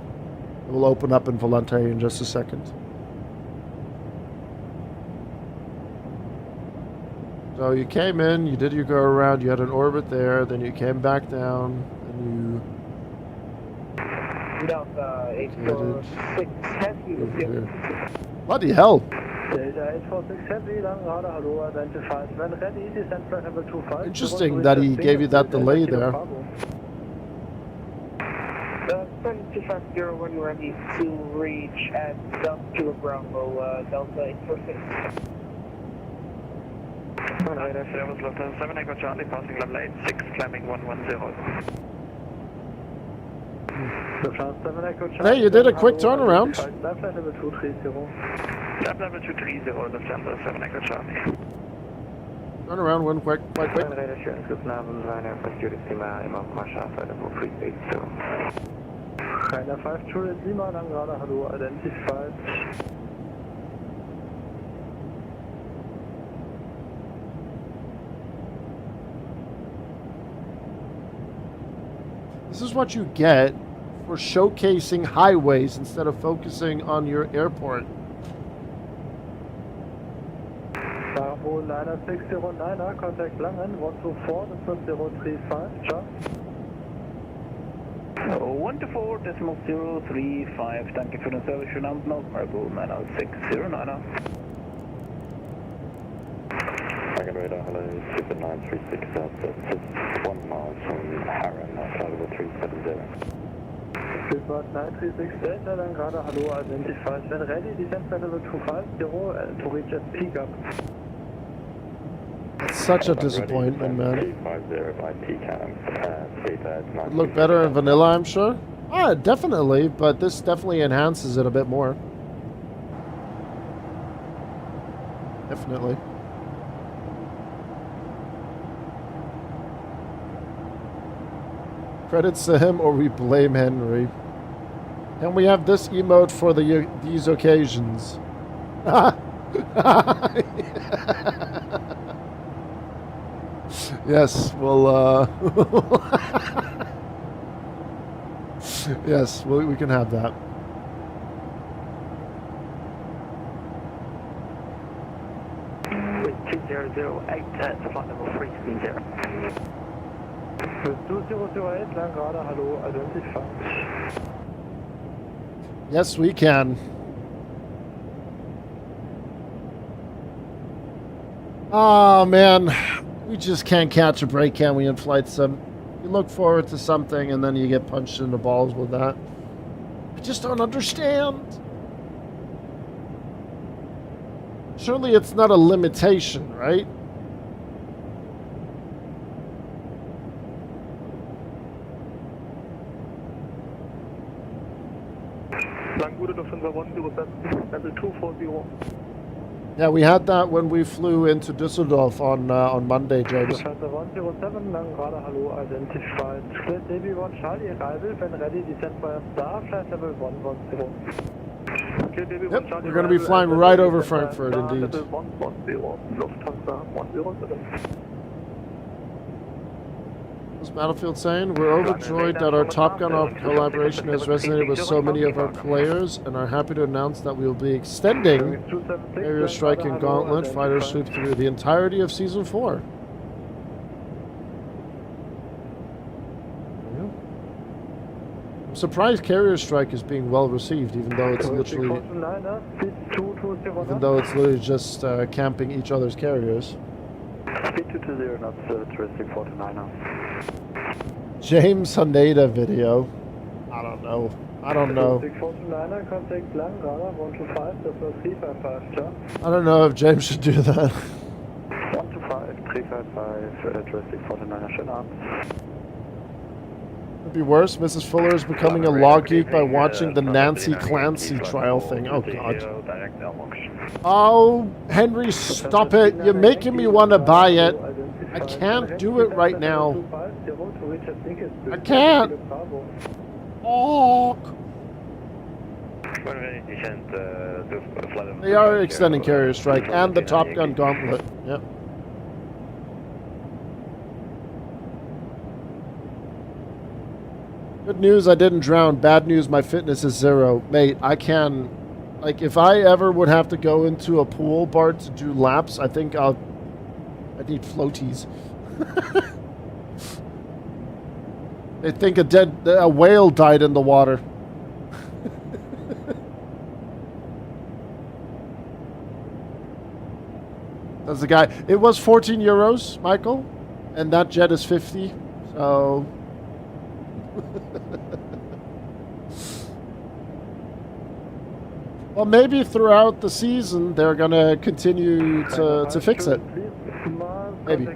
It will open up in Volante in just a second. So you came in, you did your go around, you had an orbit there, then you came back down, and you... Bloody hell! Interesting that he gave you that delay there. 2501 ready to reach at Delta Kilo Bravo, Delta 846. Radar service Lufthansa 7 Echo Charlie, passing level 86, climbing 110. Hey, you did a quick turnaround. Left level 230. Left level 230, Lufthansa 7 Echo Charlie. Turnaround went quite quick. Radar assurance group Namen, Rainer, Security Lima, immer Marshal, level 382. Rainer 5 Juliet Lima, dann gerade hallo, identified. This is what you get for showcasing highways instead of focusing on your airport. Bravo Liner 609, contact Langen, 124, this was 035, just. 124.035, danke für den Service, schönen Abend noch, Bravo Liner 609. Dragon Radar, hello, Super 936 Delta, just 1 mile from Harran, flight level 370. Super 936 Delta, dann gerade hallo, identified, when ready, descend flight level 250, to reach at peak up. It's such a disappointment, man. Would look better in vanilla, I'm sure. Ah, definitely, but this definitely enhances it a bit more. Definitely. Credits to him, or we blame Henry. Can we have this emote for these occasions? Yes, well, yes, we can have that. With 2008, flight level 330. With 2008, lang gerade, hallo, identify. Yes, we can. Oh, man. We just can't catch a break, can we, in Flight Sim? You look forward to something, and then you get punched in the balls with that. I just don't understand. Surely it's not a limitation, right? Langgude Lufthansa 107, level 240. Yeah, we had that when we flew into Düsseldorf on Monday, James. Lufthansa 107, lang gerade, hallo, identified. Clear DB1 Charlie, arrival, when ready, descend by a star, flight level 110. Yep, we're going to be flying right over Frankfurt, indeed. Level 110, Lufthansa 107. What's Battlefield saying? We're overjoyed that our Top Gun collaboration has resonated with so many of our players and are happy to announce that we will be extending Carrier Strike and Gauntlet Fighter Swoop through the entirety of Season 4. I'm surprised Carrier Strike is being well received, even though it's literally just camping each other's carriers. Speed 220 knots, terrestrial 49er. James Haneda video. I don't know. 649er, contact lang, radar 125, that's a 355, I don't know if James should do that. 125, 355, terrestrial 49er, schönen Abend. It'd be worse. Mrs. Fuller is becoming a law geek by watching the Nancy Clancy trial thing. Oh, God. Oh, Henry, stop it. You're making me want to buy it. I can't do it right now. I can't. Oh. They are extending Carrier Strike and the Top Gun Gauntlet. Yep. Good news, I didn't drown. Bad news, my fitness is 0. Mate, I can... Like, if I ever would have to go into a pool, Bart, to do laps, I think I need floaties. They think a whale died in the water. That's the guy. It was 14 euros, Michael, and that jet is 50, so... Well, maybe throughout the season they're gonna continue to fix it. Maybe.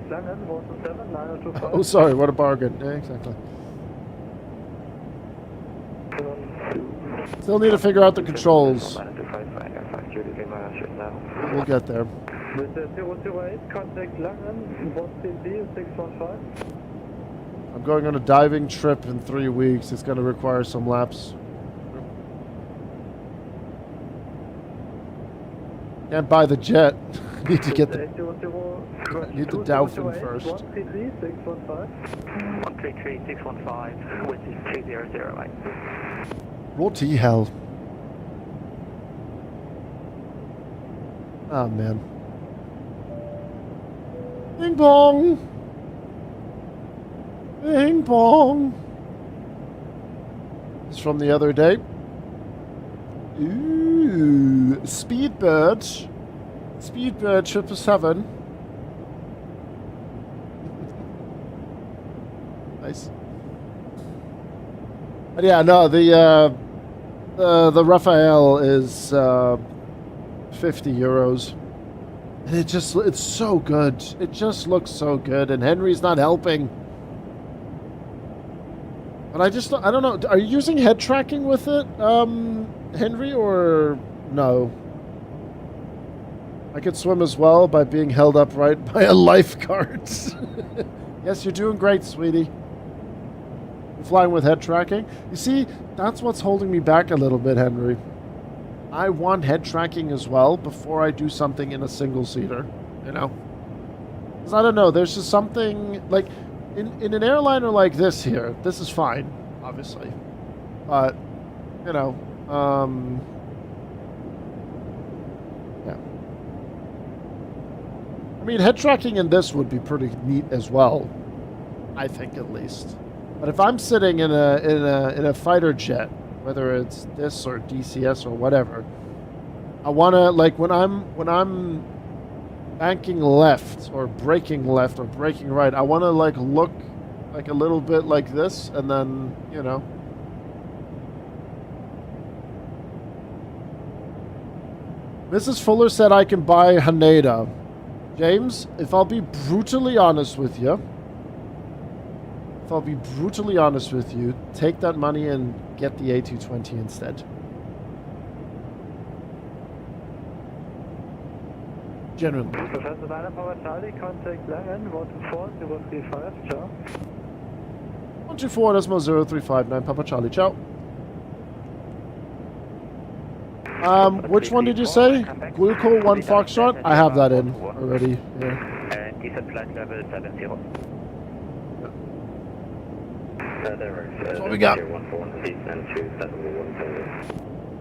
Oh, sorry, what a bargain. Yeah, exactly. Still need to figure out the controls. We'll get there. With 008, contact Langen, 615. I'm going on a diving trip in 3 weeks. It's going to require some laps. Can't buy the jet. Need to get the... Need the Dolphin first. 133-615, which is 200, right? Roti hell. Oh, man. Bing bong! Bing bong! It's from the other day. Ooh, Speedbird. Speedbird 777. Nice. But yeah, no, the Raphael is 50 euros. And it's so good. It just looks so good, and Henry's not helping. But I don't know. Are you using head tracking with it, Henry, or no? I could swim as well by being held upright by a lifeguard. Yes, you're doing great, sweetie. You're flying with head tracking. You see, that's what's holding me back a little bit, Henry. I want head tracking as well before I do something in a single-seater, you know? Because I don't know, there's just something, like, in an airliner like this here, this is fine, obviously. But, you know, yeah. I mean, head tracking in this would be pretty neat as well, I think at least. But if I'm sitting in a fighter jet, whether it's this or DCS or whatever, I wanna, like, when I'm banking left or braking right, I wanna like look like a little bit like this, and then, you know. Mrs. Fuller said I can buy Haneda. James, if I'll be brutally honest with you, take that money and get the A220 instead. Generally. Professor Diner Power Charlie, contact Langen, 124, 035, ciao. 124, Desmo 0359, Papa Charlie, ciao. Which one did you say? Gluco 1 Foxtrot? I have that in already. Yeah. And descent flight level 70. That's what we got.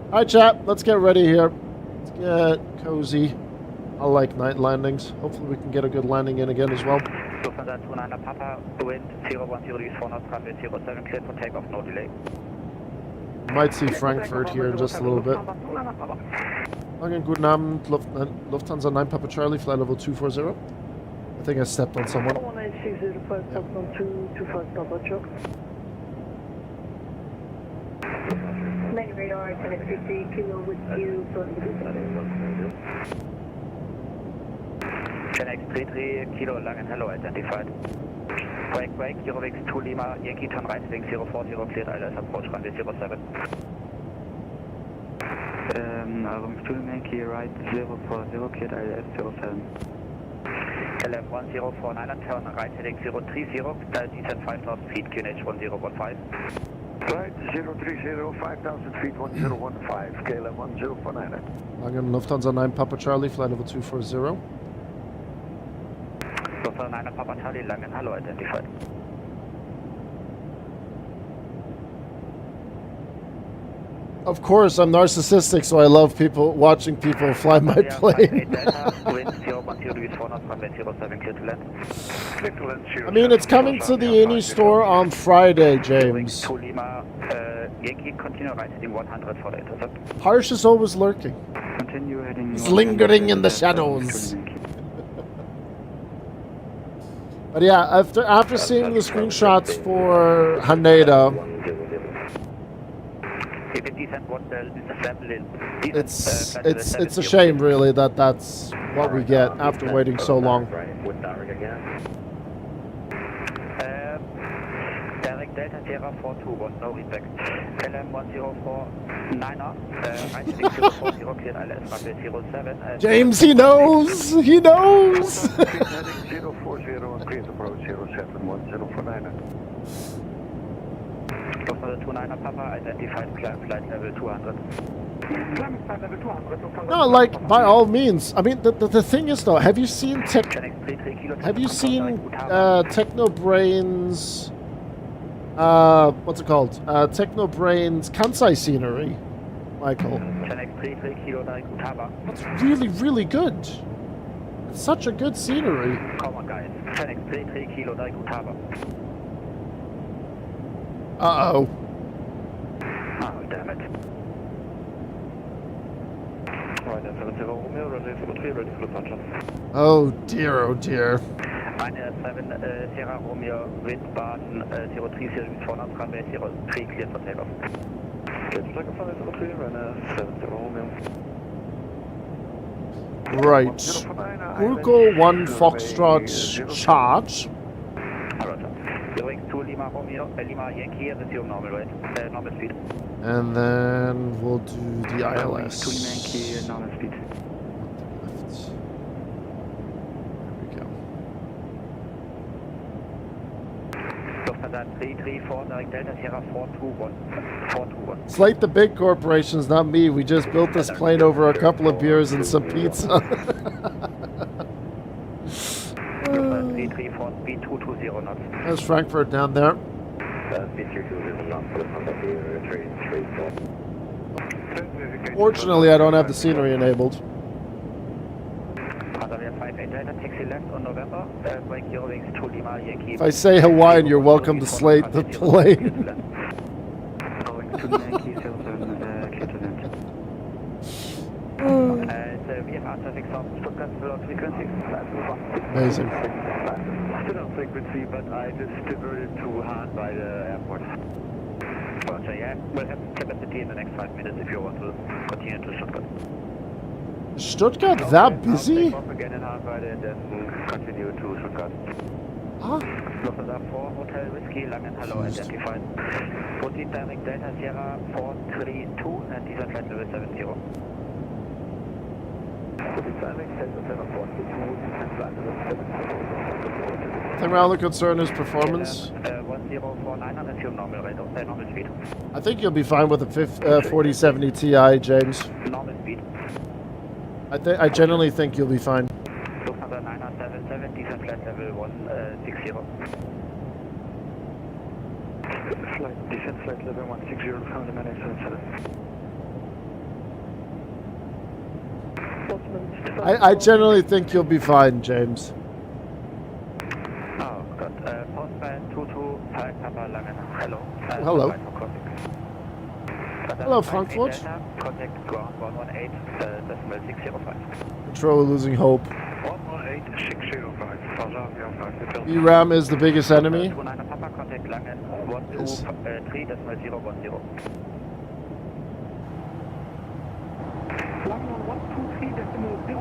Alright, chat, let's get ready here. Let's get cozy. I like night landings. Hopefully we can get a good landing in again as well. Lufthansa 29 Papa, wind 010 degrees 4 knots, runway 07, cleared for takeoff, no delay. Might see Frankfurt here in just a little bit. Langen, guten Abend, Lufthansa 9 Papa Charlie, flight level 240. I think I stepped on someone. Main radar, 1050, kilo with you, X33, Kilo Langen, hello, identified. Break, Eurowings 2 Lima, Yankee turn right, wing 040, cleared ILS approach, runway 07. Eurowings 2 Yankee right, 040, cleared ILS 07. LF 1049, turn right, heading 030, descent 5,000 feet, QNH 1015. Right, 030, 5,000 feet, 1015, KLM 1049. Langen, Lufthansa 9 Papa Charlie, flight level 240. Lufthansa 9 Papa Charlie, Langen, hello, identified. Of course, I'm narcissistic, so I love watching people fly my plane. I mean, it's coming to the Innie store on Friday, James. Harsh is always lurking. He's lingering in the shadows. But yeah, after seeing the screenshots for Haneda, it's a shame, really, that that's what we get after waiting so long. Direct Delta Sierra 42 was no feedback. LM 1049er, right 040, cleared ILS, runway 07. James, he knows! He knows! 040, cleared approach 07, 1049. Lufthansa 29er Papa, identified flight level 200. No, like, by all means. I mean, the thing is, though, have you seen Technobrain's, what's it called? Technobrain's Kansai scenery, Michael? That's really, really good. It's such a good scenery. Come on, guys. 10x33 Kilo Daikutaba. Uh-oh. Oh, damn it. Oh dear, oh dear. Eine 7 Sierra Romeo, wind Baden 03 Series 4 knots, runway 03, cleared for takeoff. Cleared for takeoff, runway 03, runway 7 Sierra Romeo. Right. Google 1 Foxtrot charge. Going to Lima Romeo, Lima Yankee, and assume normal rate, normal speed. And then we'll do the ILS. To Lima Yankee, normal speed. There we go. 334, direct Delta Sierra 421. 421. Slate the big corporations, not me. We just built this plane over a couple of beers and some pizza. 334, speed 220 knots. There's Frankfurt down there. Fortunately, I don't have the scenery enabled. If I say Hawaiian, you're welcome to slate the plane. Amazing. Still on frequency, but I just diverted to Han by the airport. Roger, yeah. We'll have capacity in the next 5 minutes if you want to continue to Stuttgart. Stuttgart that busy? Take off again in Hahnweide and then continue to Stuttgart. Huh? Lufthansa 4, Hotel Whiskey, Langen, hello, identified. Proceed direct Delta Sierra 432 and descent flight level 70. I think my only concern is performance. 1049 and assume normal rate, normal speed. I think you'll be fine with the 4070 Ti, James. Normal speed. I generally think you'll be fine. Lufthansa 977, descent flight level 160. Descent flight level 160, found a minute 77. I generally think you'll be fine, James. Oh, God. Postman 225 Papa Langen. Hello. Hello. Hello, Frankfurt. Contact ground 118, decimal 605. Control losing hope. 118,605. VRAM is the biggest enemy. 29 Papa, contact Langen 123, decimal 010. Langen 123, decimal 010.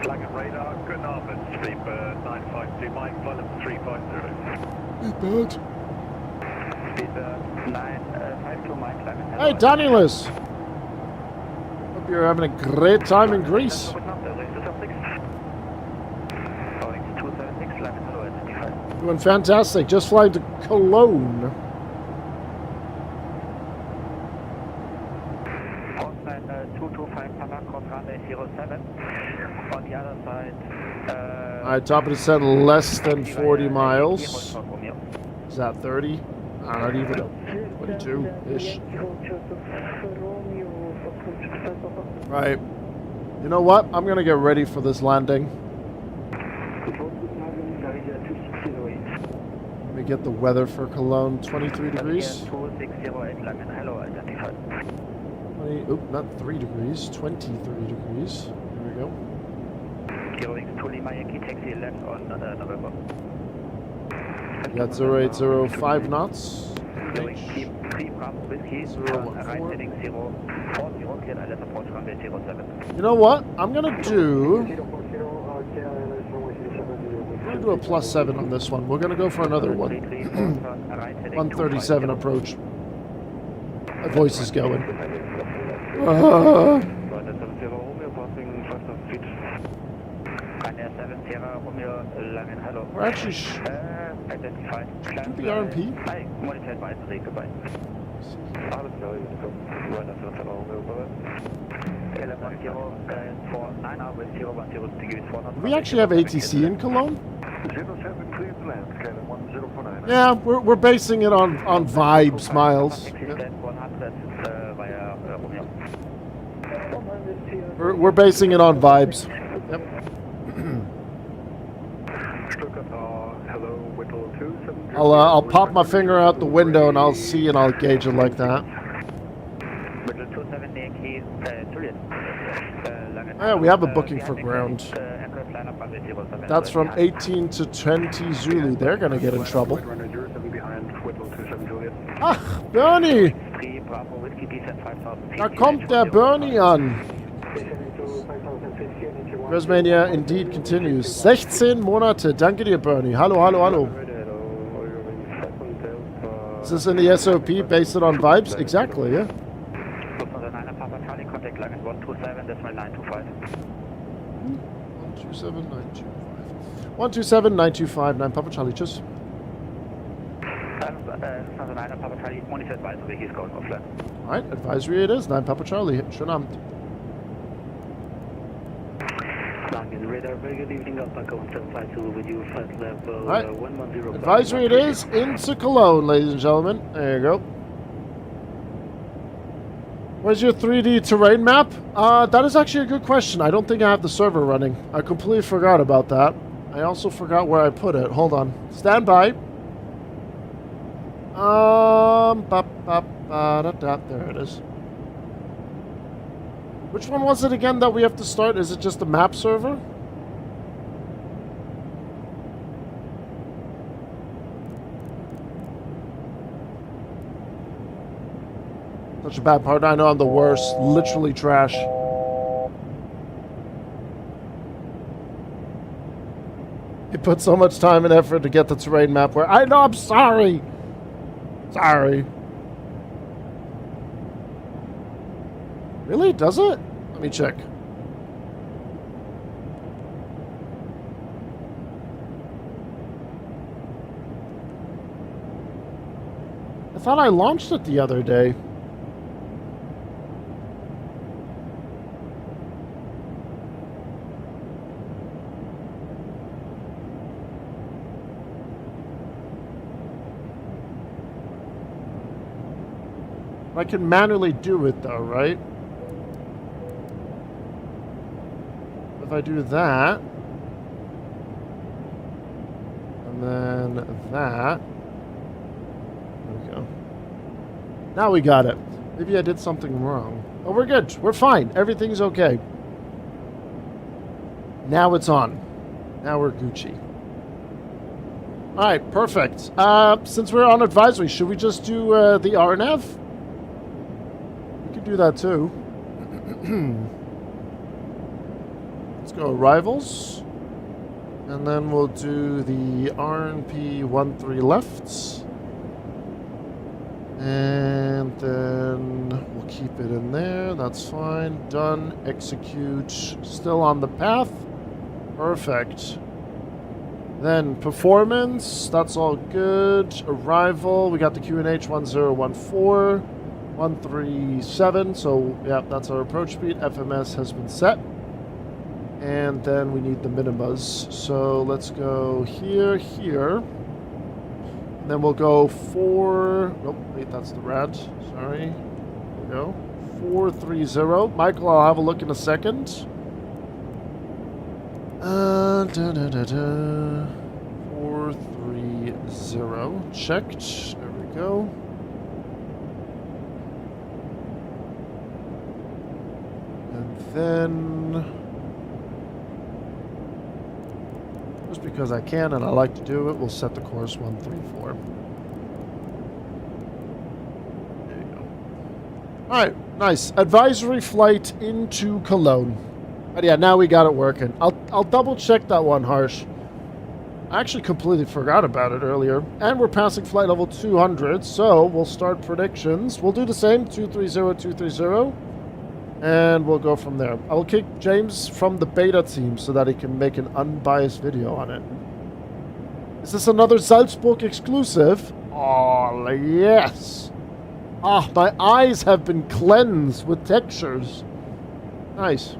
Langen radar, good Norman, sleep 952, Mike, volume 350. Bad. Speed 952, Mike, Langen. Hey, Danielus! Hope you're having a great time in Greece. Doing fantastic. Just flying to Cologne. Postman 225 Papa, cross runway 07. On the other side. Alright, top of the set, less than 40 miles. Is that 30? Not even. 22-ish. Right. You know what? I'm going to get ready for this landing. Let me get the weather for Cologne. 23 degrees. 20, oop, not 3 degrees. 23 degrees. Here we go. Taxi left on November. Got 0805 knots. Keep Bravo Whiskey, right heading 040, clear ILS approach runway 07. You know what? I'm gonna do a +7 on this one. We're gonna go for another one. 137 approach. My voice is going. We're actually identified. the RMP. Monitor advisory, goodbye. We actually have ATC in Cologne? Yeah, we're basing it on vibes, Miles. We're basing it on vibes. Yep. I'll pop my finger out the window and I'll see and I'll gauge it like that. Yeah, we have a booking for ground. That's from 18 to 20 Zulu. They're gonna get in trouble. Ah, Bernie! descent 5000 feet. Da kommt der Bernie an. Grossmania indeed continues. 16 Monate. Danke dir, Bernie. Hallo, hallo, hallo. Is this in the SOP? Based it on vibes? Exactly, yeah. Lufthansa 9 Papa Charlie, contact line 127.925. 127.925. 127.925. 9 Papa Charlie, tschüss. Lufthansa 9 Papa Charlie, monitor advisory, he's going offline. Alright, advisory it is. 9 Papa Charlie. Schönen Abend. Radar, very good evening, Alpaca 1752 with you, flight level Right. 110. Advisory it is into Cologne, ladies and gentlemen. There you go. Where's your 3D terrain map? That is actually a good question. I don't think I have the server running. I completely forgot about that. I also forgot where I put it. Hold on. Stand by. There it is. Which one was it again that we have to start? Is it just the map server? Such a bad part. I know I'm the worst. Literally trash. You put so much time and effort to get the terrain map where I know. I'm sorry. Sorry. Really? Does it? Let me check. I thought I launched it the other day. I can manually do it though, right? If I do that, and then that, there we go. Now we got it. Maybe I did something wrong. Oh, we're good. We're fine. Everything's okay. Now it's on. Now we're Gucci. Alright, perfect. Since we're on advisory, should we just do the RNAV? We could do that too. Let's go arrivals. And then we'll do the RNP 13 left. And then we'll keep it in there. That's fine. Done. Execute. Still on the path. Perfect. Then performance. That's all good. Arrival. We got the QNH 1014. 137. So, yeah, that's our approach speed. FMS has been set. And then we need the minimas. So let's go here, here. And then we'll go 4... Oh, wait, that's the rad. Sorry. There we go. 430. Michael, I'll have a look in a second. 430. Checked. There we go. And then... just because I can and I like to do it, we'll set the course 134. There you go. Alright, nice. Advisory flight into Cologne. But yeah, now we got it working. I'll double check that one, Harsh. I actually completely forgot about it earlier. And we're passing flight level 200, so we'll start predictions. We'll do the same, 230, 230. And we'll go from there. I'll kick James from the beta team so that he can make an unbiased video on it. Is this another Salzburg exclusive? Oh, yes. Ah, my eyes have been cleansed with textures. Nice.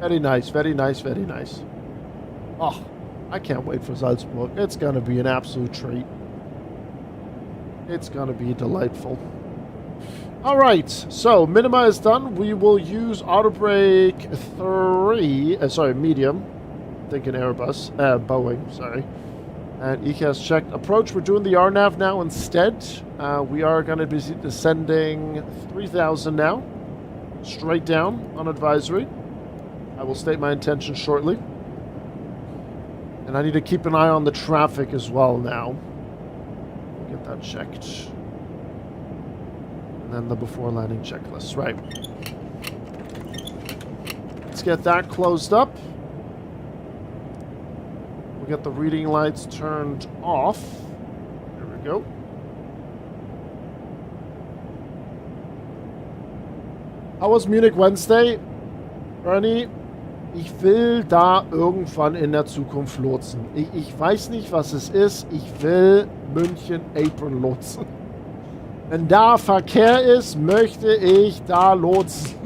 Very nice, very nice, very nice. Oh, I can't wait for Salzburg. It's going to be an absolute treat. It's going to be delightful. Alright, so minima is done. We will use auto brake 3, medium. Thinking Airbus, Boeing, sorry. And ECAS checked. Approach, we're doing the RNAV now instead. We are going to be descending 3,000 now. Straight down on advisory. I will state my intention shortly. And I need to keep an eye on the traffic as well now. Get that checked. And then the before landing checklist. Right. Let's get that closed up. We'll get the reading lights turned off. There we go. How was Munich Wednesday? Bernie, ich will da irgendwann in der Zukunft lotsen. Ich weiß nicht, was es ist. Ich will München Apron lotsen. Wenn da Verkehr ist, möchte ich da lotsen.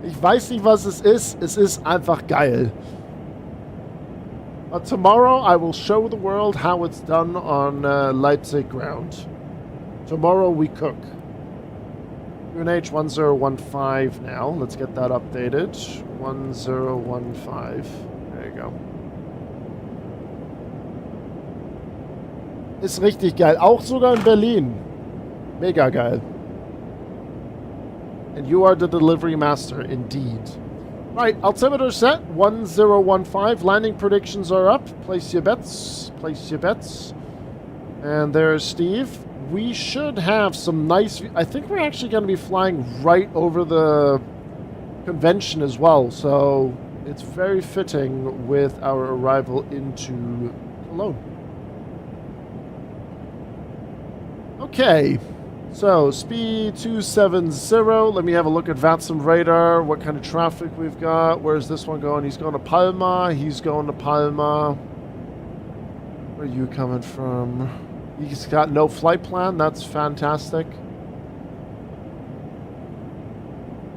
Ich weiß nicht, was es ist. Es ist einfach geil. But tomorrow I will show the world how it's done on Leipzig ground. Tomorrow we cook. UNH 1015 now. Let's get that updated. 1015. There you go. Ist richtig geil. Auch sogar in Berlin. Mega geil. And you are the delivery master, indeed. Right, altimeter set. 1015. Landing predictions are up. Place your bets. Place your bets. And there's Steve. We should have some nice... I think we're actually going to be flying right over the convention as well. So it's very fitting with our arrival into Cologne. Okay. So speed 270. Let me have a look at VATSIM radar. What kind of traffic we've got. Where's this one going? He's going to Palma. He's going to Palma. Where are you coming from? He's got no flight plan. That's fantastic.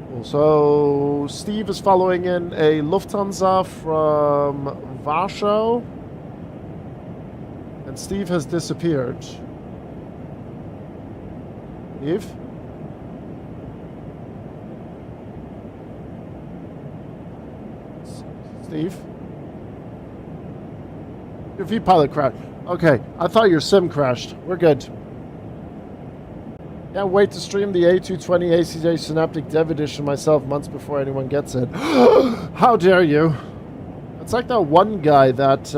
Cool. So Steve is following in a Lufthansa from Warsaw. And Steve has disappeared. Steve? Steve? Your V-pilot crashed. Okay, I thought your sim crashed. We're good. Can't wait to stream the A220 ACJ Synaptic Dev Edition myself months before anyone gets it. How dare you? It's like that one guy that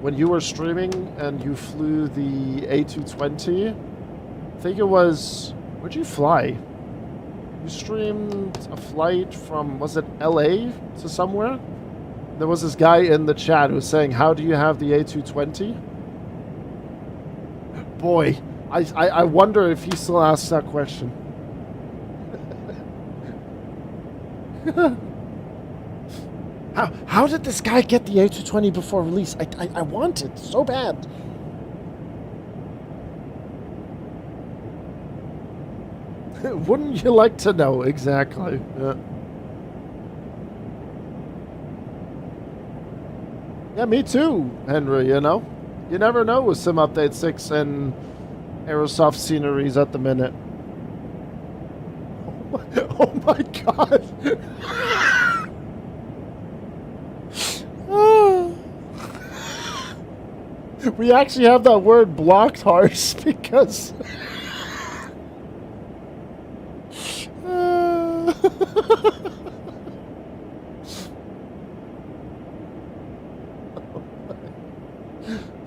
when you were streaming and you flew the A220, I think it was... Where'd you fly? You streamed a flight from, was it LA to somewhere? There was this guy in the chat who was saying, how do you have the A220? Boy, I wonder if he still asks that question. How did this guy get the A220 before release? I want it so bad. Wouldn't you like to know? Exactly. Yeah. Yeah, me too, Henry, you know? You never know with Sim Update 6 and Aerosoft sceneries at the minute. Oh my god! We actually have that word blocked, Harsh, because...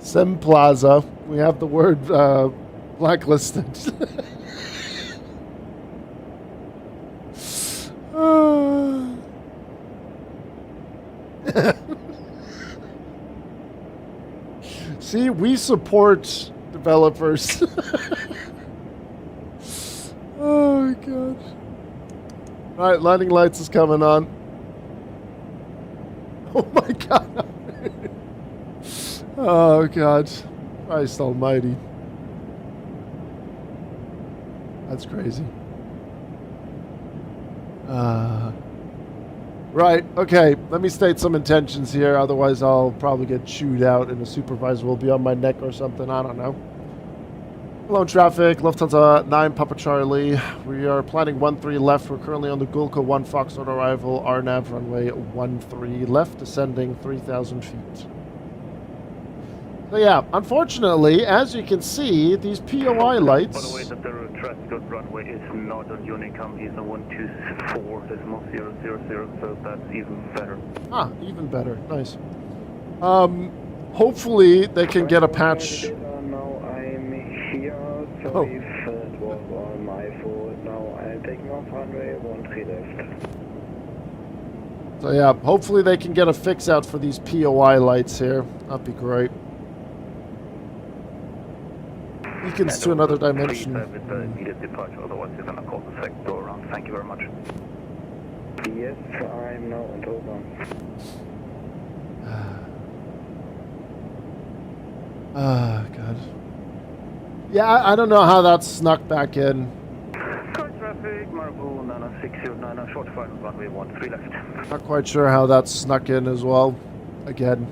Sim Plaza. We have the word blacklisted. See, we support developers. Oh, God. All right, landing lights is coming on. Oh, my God. Oh, God. Christ almighty. That's crazy. Right, okay. Let me state some intentions here. Otherwise, I'll probably get chewed out and the supervisor will be on my neck or something. I don't know. Hello, traffic. Lufthansa 9 Papa Charlie. We are planning 13 left. We're currently on the Gulka 1 Foxtrot arrival. RNAV runway 13 left, descending 3,000 feet. So yeah, unfortunately, as you can see, these POI lights... By the way, that the traffic on runway is not on Unicom, he's on 124.000, so that's even better. Ah, even better. Nice. Hopefully they can get a patch... Now I'm here sorry, it was all my fault. Now I'm taking off runway 13 left. So yeah, hopefully they can get a fix out for these POI lights here. That'd be great. Beacons to another dimension. With the immediate departure, otherwise you're gonna call the second door around. Thank you very much. Yes, I'm now on over. Ah, God. Yeah, I don't know how that snuck back in. Car traffic, Marble 9609, short final runway 13 left. Not quite sure how that snuck in as well. Again.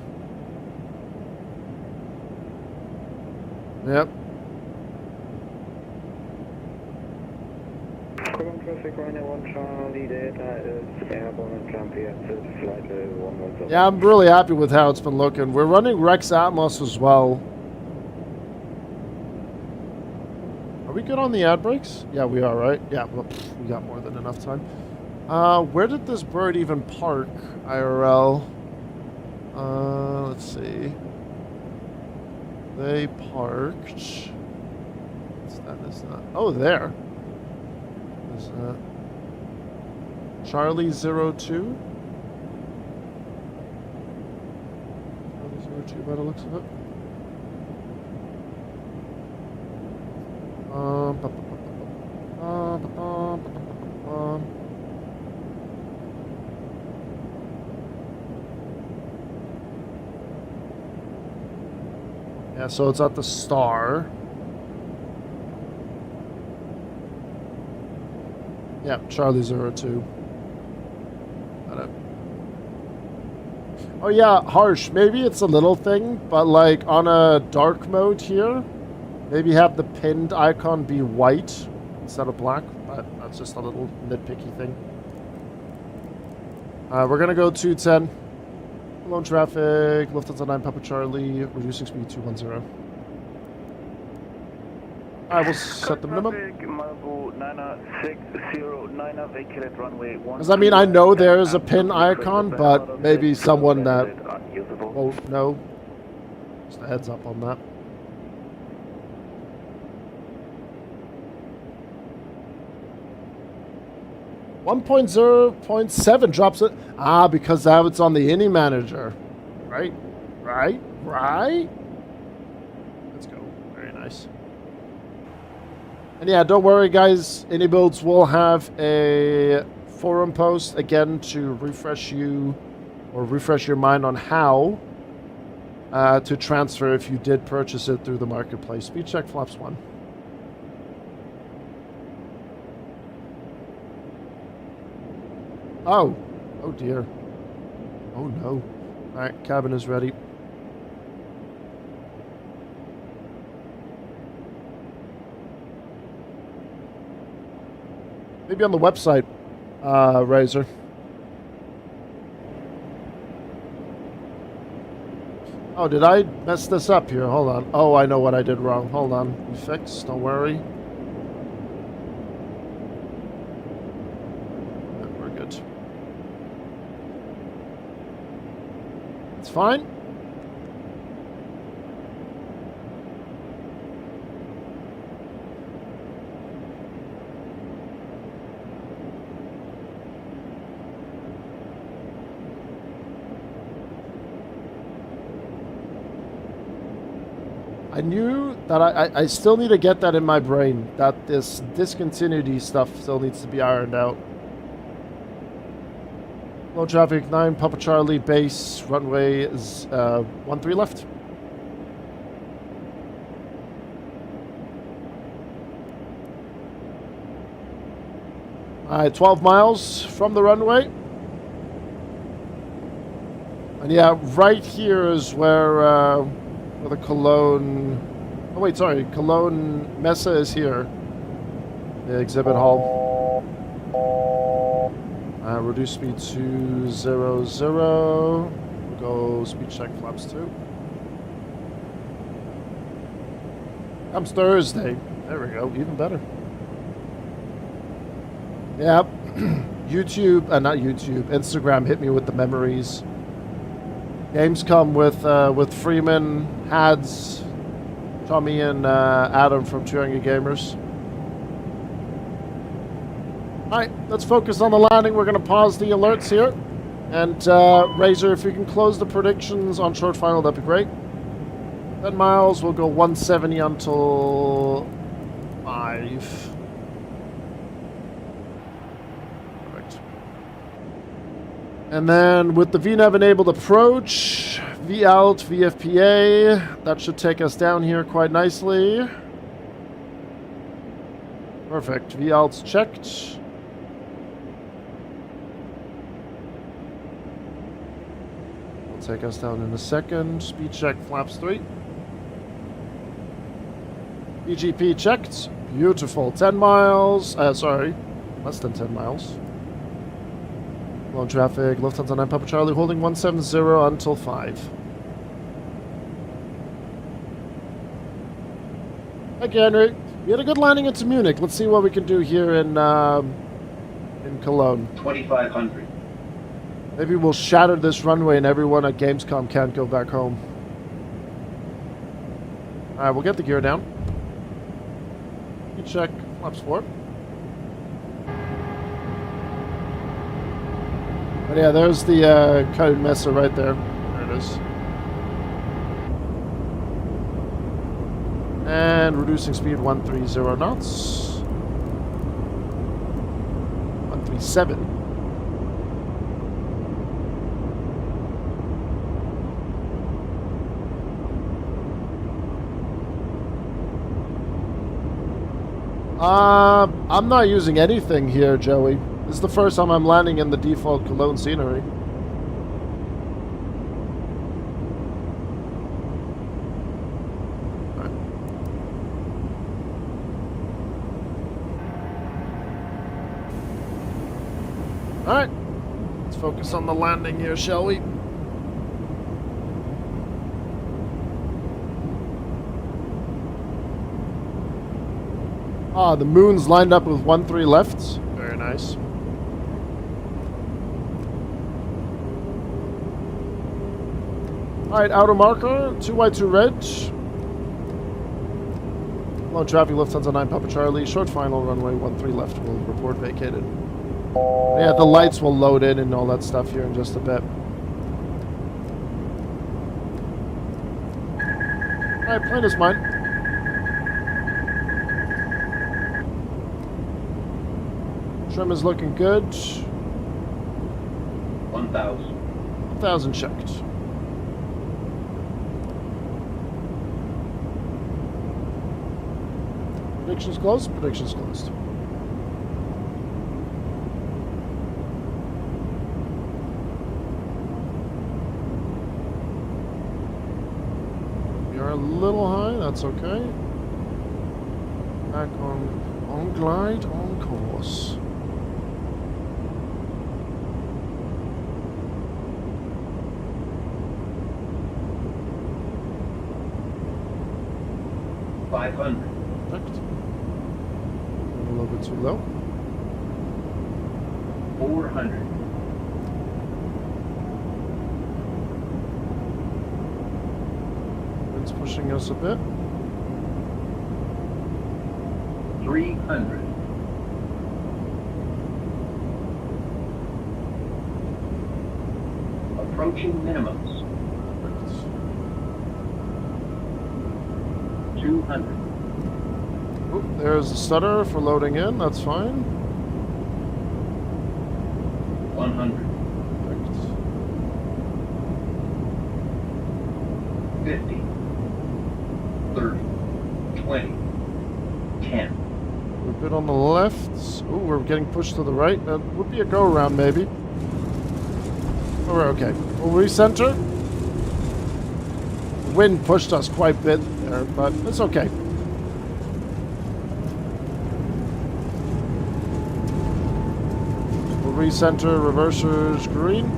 Yep. Current traffic runway 1 Charlie, data is airborne and jumpy at flight level 110. Yeah, I'm really happy with how it's been looking. We're running Rex Atmos as well. Are we good on the ad breaks? Yeah, we are, right? Yeah, well, we got more than enough time. Where did this bird even park, IRL? Let's see. They parked... What's that? Oh, there. Is that... Charlie 02? Charlie 02 by the looks of it. Yeah, so it's at the Star. Yeah, Charlie 02. Got it. Oh yeah, Harsh, maybe it's a little thing, but like on a dark mode here, maybe have the pinned icon be white instead of black, but that's just a little nitpicky thing. We're gonna go 210. Lone traffic, Lufthansa 9 Papa Charlie, reducing speed 210. Alright, we'll set the minimum. Because I mean, I know there's a pin icon, but maybe someone that won't know. Just a heads up on that. .0.7 drops it. Ah, because now it's on the Innie Manager. Right? Let's go. Very nice. And yeah, don't worry, guys. Innie Builds will have a forum post again to refresh you or refresh your mind on how to transfer if you did purchase it through the marketplace. Speed check flaps 1. Oh. Oh dear. Oh no. Alright, cabin is ready. Maybe on the website, Razor. Oh, did I mess this up here? Hold on. Oh, I know what I did wrong. Hold on. We fixed. Don't worry. We're good. It's fine. I knew that I still need to get that in my brain, that this discontinuity stuff still needs to be ironed out. Low traffic 9, Papa Charlie, base, runway is 13 left. Alright, 12 miles from the runway. And yeah, right here is where the Cologne... Oh wait, sorry. Cologne Mesa is here. The exhibit hall. Reduce speed to 0, 0. We'll go speed check flaps 2. Comes Thursday. There we go. Even better. Yep. YouTube, not YouTube. Instagram hit me with the memories. Games come with Freeman, Hads, Tommy and Adam from Tuanga Gamers. Alright, let's focus on the landing. We're going to pause the alerts here. And Razor, if you can close the predictions on short final, that'd be great. 10 miles, we'll go 170 until 5. Perfect. And then with the VNAV enabled approach, V out, VFPA, that should take us down here quite nicely. Perfect, V out's checked. Will take us down in a second. Speed check, flaps 3. BGP checked. Beautiful. 10 miles. Sorry. Less than 10 miles. Low traffic. Lufthansa 9 Papa Charlie holding 170 until 5. Hi, Henry. We had a good landing into Munich. Let's see what we can do here in Cologne. 2,500. Maybe we'll shatter this runway and everyone at Gamescom can't go back home. Alright, we'll get the gear down. You check flaps 4. But yeah, there's the code messer right there. There it is. And reducing speed 130 knots. 137. I'm not using anything here, Joey. This is the first time I'm landing in the default Cologne scenery. Alright. Let's focus on the landing here, shall we? Ah, the moon's lined up with 1-3 left. Very nice. Alright, outer marker, 2 white, 2 red. Low traffic, Lufthansa 9 Papa Charlie. Short final, runway 13 left. Will report vacated. Yeah, the lights will load in and all that stuff here in just a bit. Alright, plane is mine. Trim is looking good. 1,000. 1,000 checked. Predictions closed? Predictions closed. We are a little high, that's okay. Back on glide, on course. $500. Perfect. A little bit too low. 400. Wind's pushing us a bit. 300. Approaching minimums. 200. Oh, there's the stutter for loading in, that's fine. 100. Perfect. 50. 30. 20. 10. We're a bit on the left. Oh, we're getting pushed to the right. That would be a go around maybe. Oh, we're okay. We'll recenter. The wind pushed us quite a bit there, but it's okay. We'll recenter, reversers green.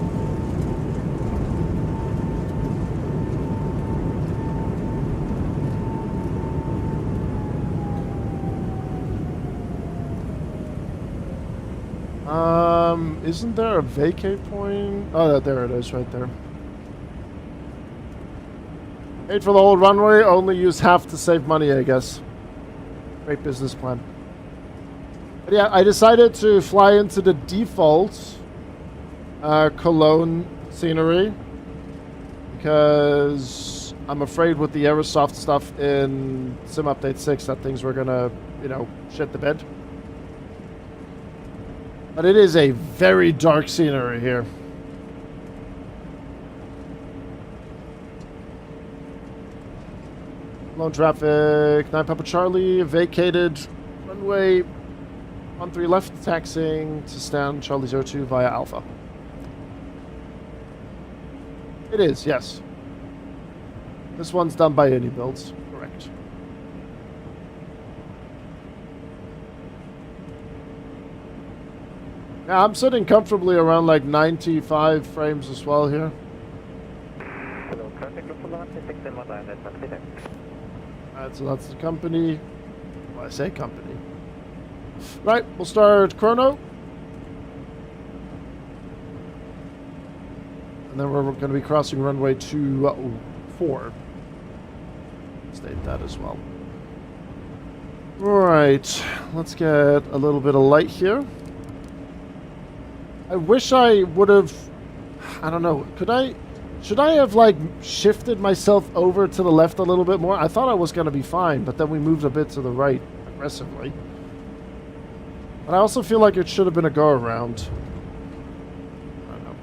Isn't there a vacate point? Oh, there it is, right there. Paid for the whole runway, only use half to save money, I guess. Great business plan. But yeah, I decided to fly into the default Cologne scenery because I'm afraid with the Aerosoft stuff in Sim Update 6 that things were gonna, you know, shit the bed. But it is a very dark scenery here. Lone traffic, 9 Papa Charlie, vacated runway 13 left, taxiing to stand Charlie 02 via Alpha. It is, yes. This one's done by any builds, correct. Yeah, I'm sitting comfortably around like 95 frames as well here. Hello, traffic Alright, so that's the company. Well, I say company. Right, we'll start chrono. And then we're going to be crossing runway 24. State that as well. Alright, let's get a little bit of light here. I wish I would have... I don't know, should I have, like, shifted myself over to the left a little bit more? I thought I was going to be fine, but then we moved a bit to the right aggressively. But I also feel like it should have been a go-around. I don't know.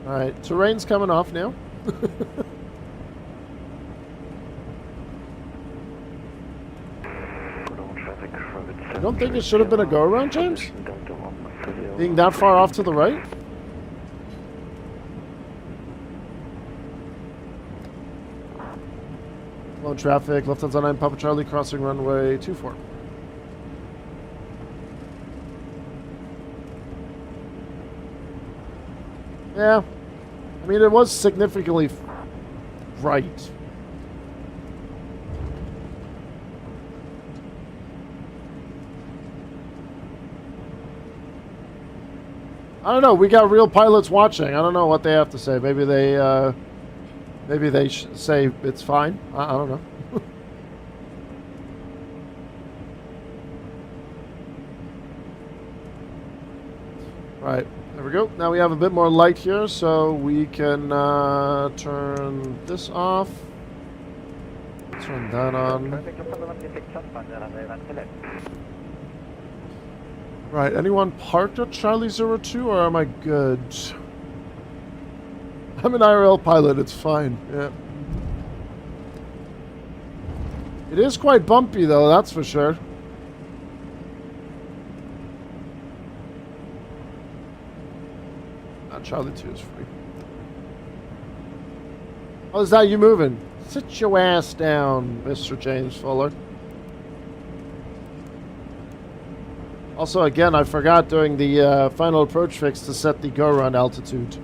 Alright, terrain's coming off now. I don't think it should have been a go-around, James? Being that far off to the right? Low traffic, left hands on 9 Papa Charlie, crossing runway 24. Yeah. I mean, it was significantly right. I don't know. We got real pilots watching. I don't know what they have to say. Maybe they say it's fine. I don't know. Right. There we go. Now we have a bit more light here, so we can turn this off. Turn that on. Right, anyone parked at Charlie 02 or am I good? I'm an IRL pilot, it's fine, yeah. It is quite bumpy though, that's for sure. Charlie 2 is free. Oh, is that you moving? Sit your ass down, Mr. James Fuller. Also, again, I forgot during the final approach fix to set the go-around altitude.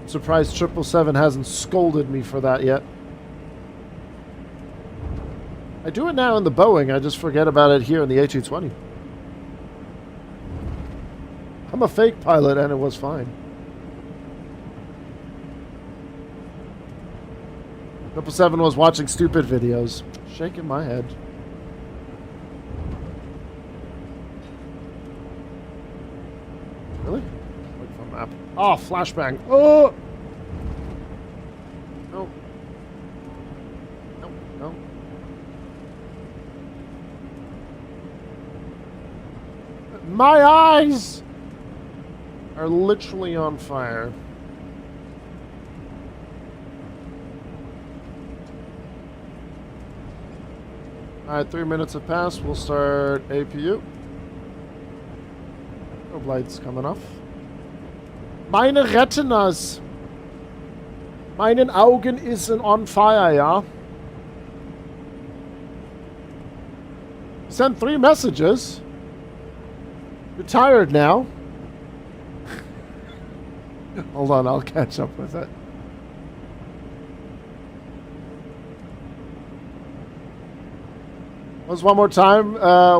I'm surprised 777 hasn't scolded me for that yet. I do it now in the Boeing, I just forget about it here in the A220. I'm a fake pilot and it was fine. 777 was watching stupid videos. Shaking my head. Really? Wait for a map. Oh, flashbang. Oh! No. No, no. My eyes are literally on fire. Alright, 3 minutes have passed. We'll start APU. No lights coming off. Meine Retinas. Meinen Augen is on fire, ja? Sent 3 messages. You're tired now. Hold on, I'll catch up with it. Once one more time,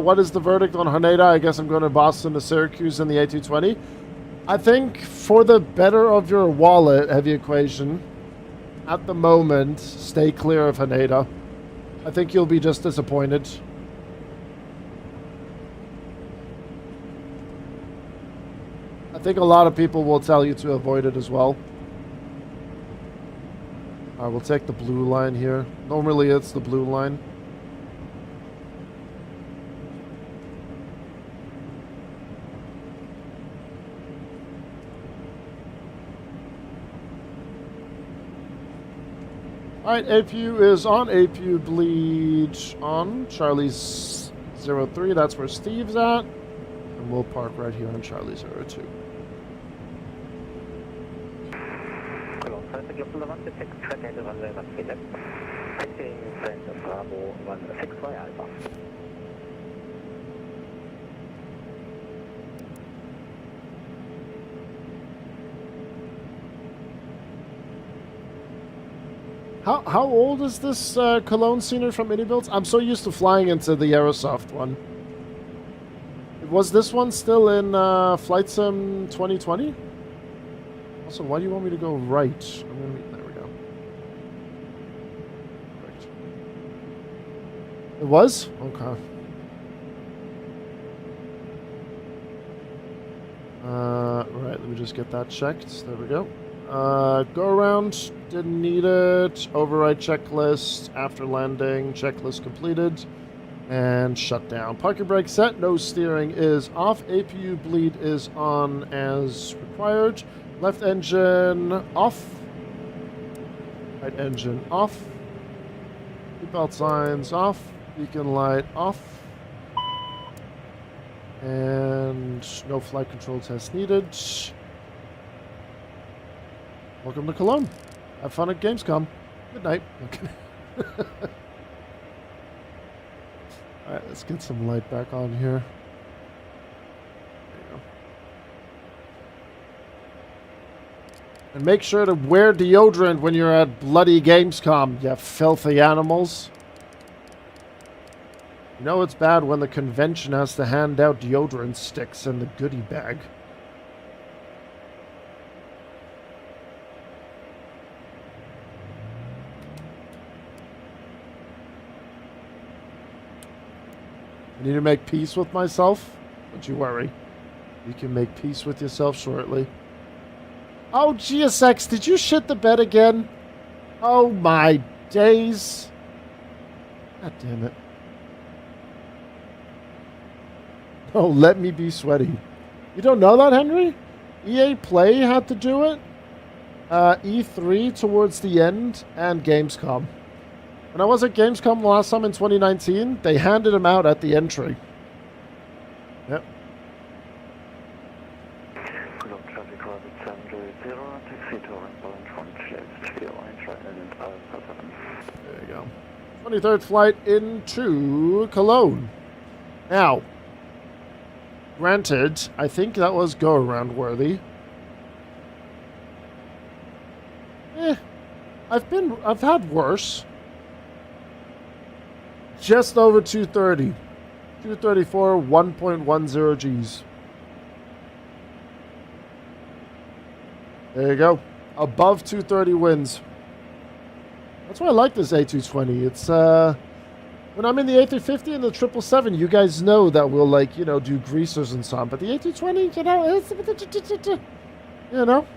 what is the verdict on Haneda? I guess I'm going to Boston to Syracuse in the A220. I think for the better of your wallet, heavy equation, at the moment, stay clear of Haneda. I think you'll be just disappointed. I think a lot of people will tell you to avoid it as well. Alright, we'll take the blue line here. Normally it's the blue line. Alright, APU is on. APU bleed on. Charlie's 03, that's where Steve's at. And we'll park right here on Charlie 02. How old is this Cologne scenery from Mini Builds? I'm so used to flying into the Aerosoft one. Was this one still in Flight Sim 2020? Also, why do you want me to go right? There we go. Perfect. It was? Okay. Right, let me just get that checked. There we go. Go around, didn't need it. Override checklist, after landing, checklist completed. And shut down. Parking brake set, no steering is off. APU bleed is on as required. Left engine off. Right engine off. Seatbelt signs off. Beacon light off. And no flight control test needed. Welcome to Cologne. Have fun at Gamescom. Good night. Okay. Alright, let's get some light back on here. There you go. And make sure to wear deodorant when you're at bloody Gamescom, you filthy animals. You know it's bad when the convention has to hand out deodorant sticks in the goodie bag. I need to make peace with myself. Don't you worry. You can make peace with yourself shortly. Oh, GSX, did you shit the bed again? Oh my days. God damn it. Oh, let me be sweaty. You don't know that, Henry? EA Play had to do it. E3 towards the end and Gamescom. When I was at Gamescom last time in 2019, they handed them out at the entry. Yep. There you go. 23rd flight into Cologne. Now, granted, I think that was go-around worthy. I've had worse. Just over 230. 234, 1.10 Gs. There you go. Above 230 wins. That's why I like this A220. It's, when I'm in the A350 and the 777, you guys know that we'll, like, you know, do greasers and so on. But the A220, you know, it's, you know.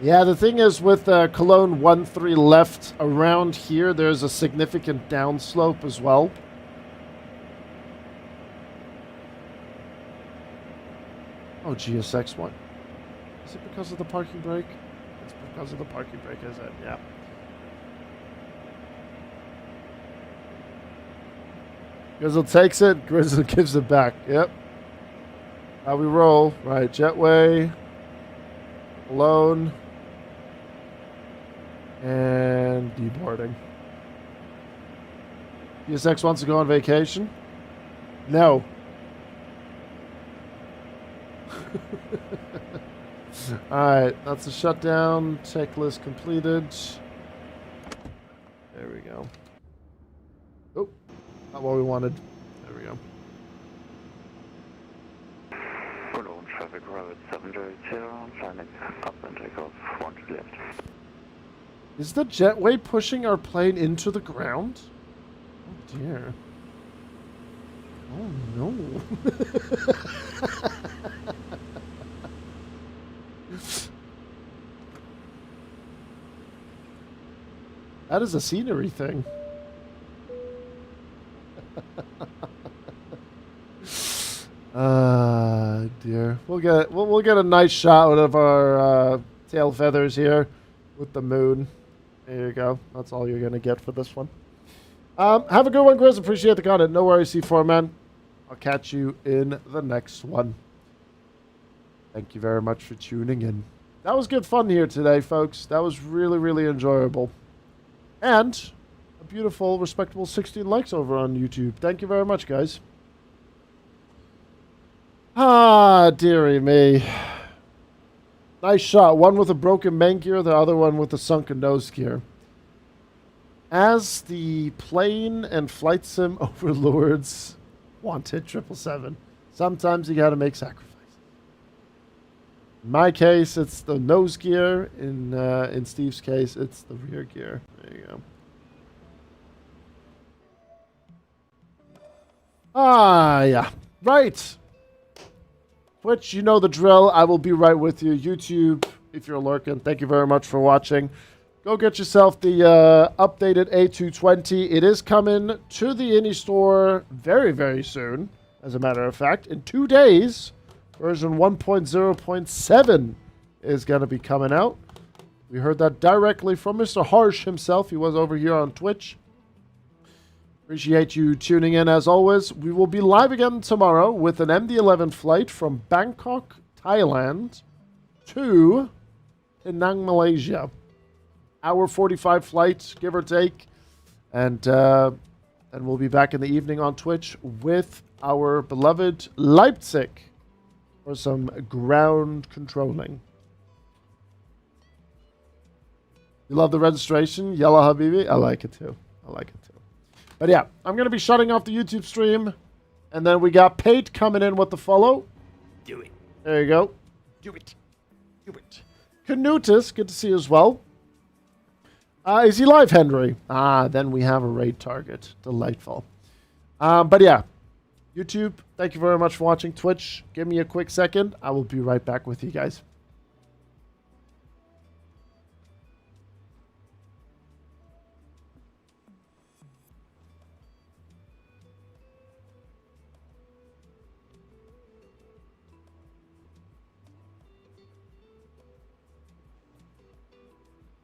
Yeah, the thing is with Cologne 1-3 left around here, there's a significant downslope as well. Oh, GSX, what? Is it because of the parking brake? It's because of the parking brake, is it? Yeah. Grizzle takes it, Grizzle gives it back. Yep. How we roll. Right, jetway. Alone. And deboarding. GSX wants to go on vacation? No. Alright, that's a shutdown. Checklist completed. There we go. Oh, not what we wanted. There we go. Hello, traffic road 700, planning up and take off 1 to left. Is the jetway pushing our plane into the ground? Oh dear. Oh no. That is a scenery thing. Dear. We'll get a nice shot of our tail feathers here with the moon. There you go. That's all you're gonna get for this one. Have a good one, Chris. Appreciate the content. No worries, C4 man. I'll catch you in the next one. Thank you very much for tuning in. That was good fun here today, folks. That was really, really enjoyable. And a beautiful, respectable 16 likes over on YouTube. Thank you very much, guys. Ah, dearie me. Nice shot. One with a broken main gear, the other one with a sunken nose gear. As the plane and flight sim overlords wanted 777, sometimes you gotta make sacrifices. In my case, it's the nose gear. In Steve's case, it's the rear gear. There you go. Ah, yeah. Right. Twitch, you know the drill. I will be right with you. YouTube, if you're lurking, thank you very much for watching. Go get yourself the updated A220. It is coming to the Indie store very, very soon, as a matter of fact. In 2 days, version 1.0.7 is going to be coming out. We heard that directly from Mr. Harsh himself. He was over here on Twitch. Appreciate you tuning in as always. We will be live again tomorrow with an MD-11 flight from Bangkok, Thailand to Penang, Malaysia. Hour 45 flight, give or take. And we'll be back in the evening on Twitch with our beloved Leipzig for some ground controlling. You love the registration? Yalla Habibi? I like it too. I like it too. But yeah, I'm going to be shutting off the YouTube stream. And then we got Pate coming in with the follow. Do it. There you go. Do it. Do it. Canutus, good to see you as well. Is he live, Henry? Then we have a raid target. Delightful. But yeah, YouTube, thank you very much for watching. Twitch, give me a quick second. I will be right back with you guys.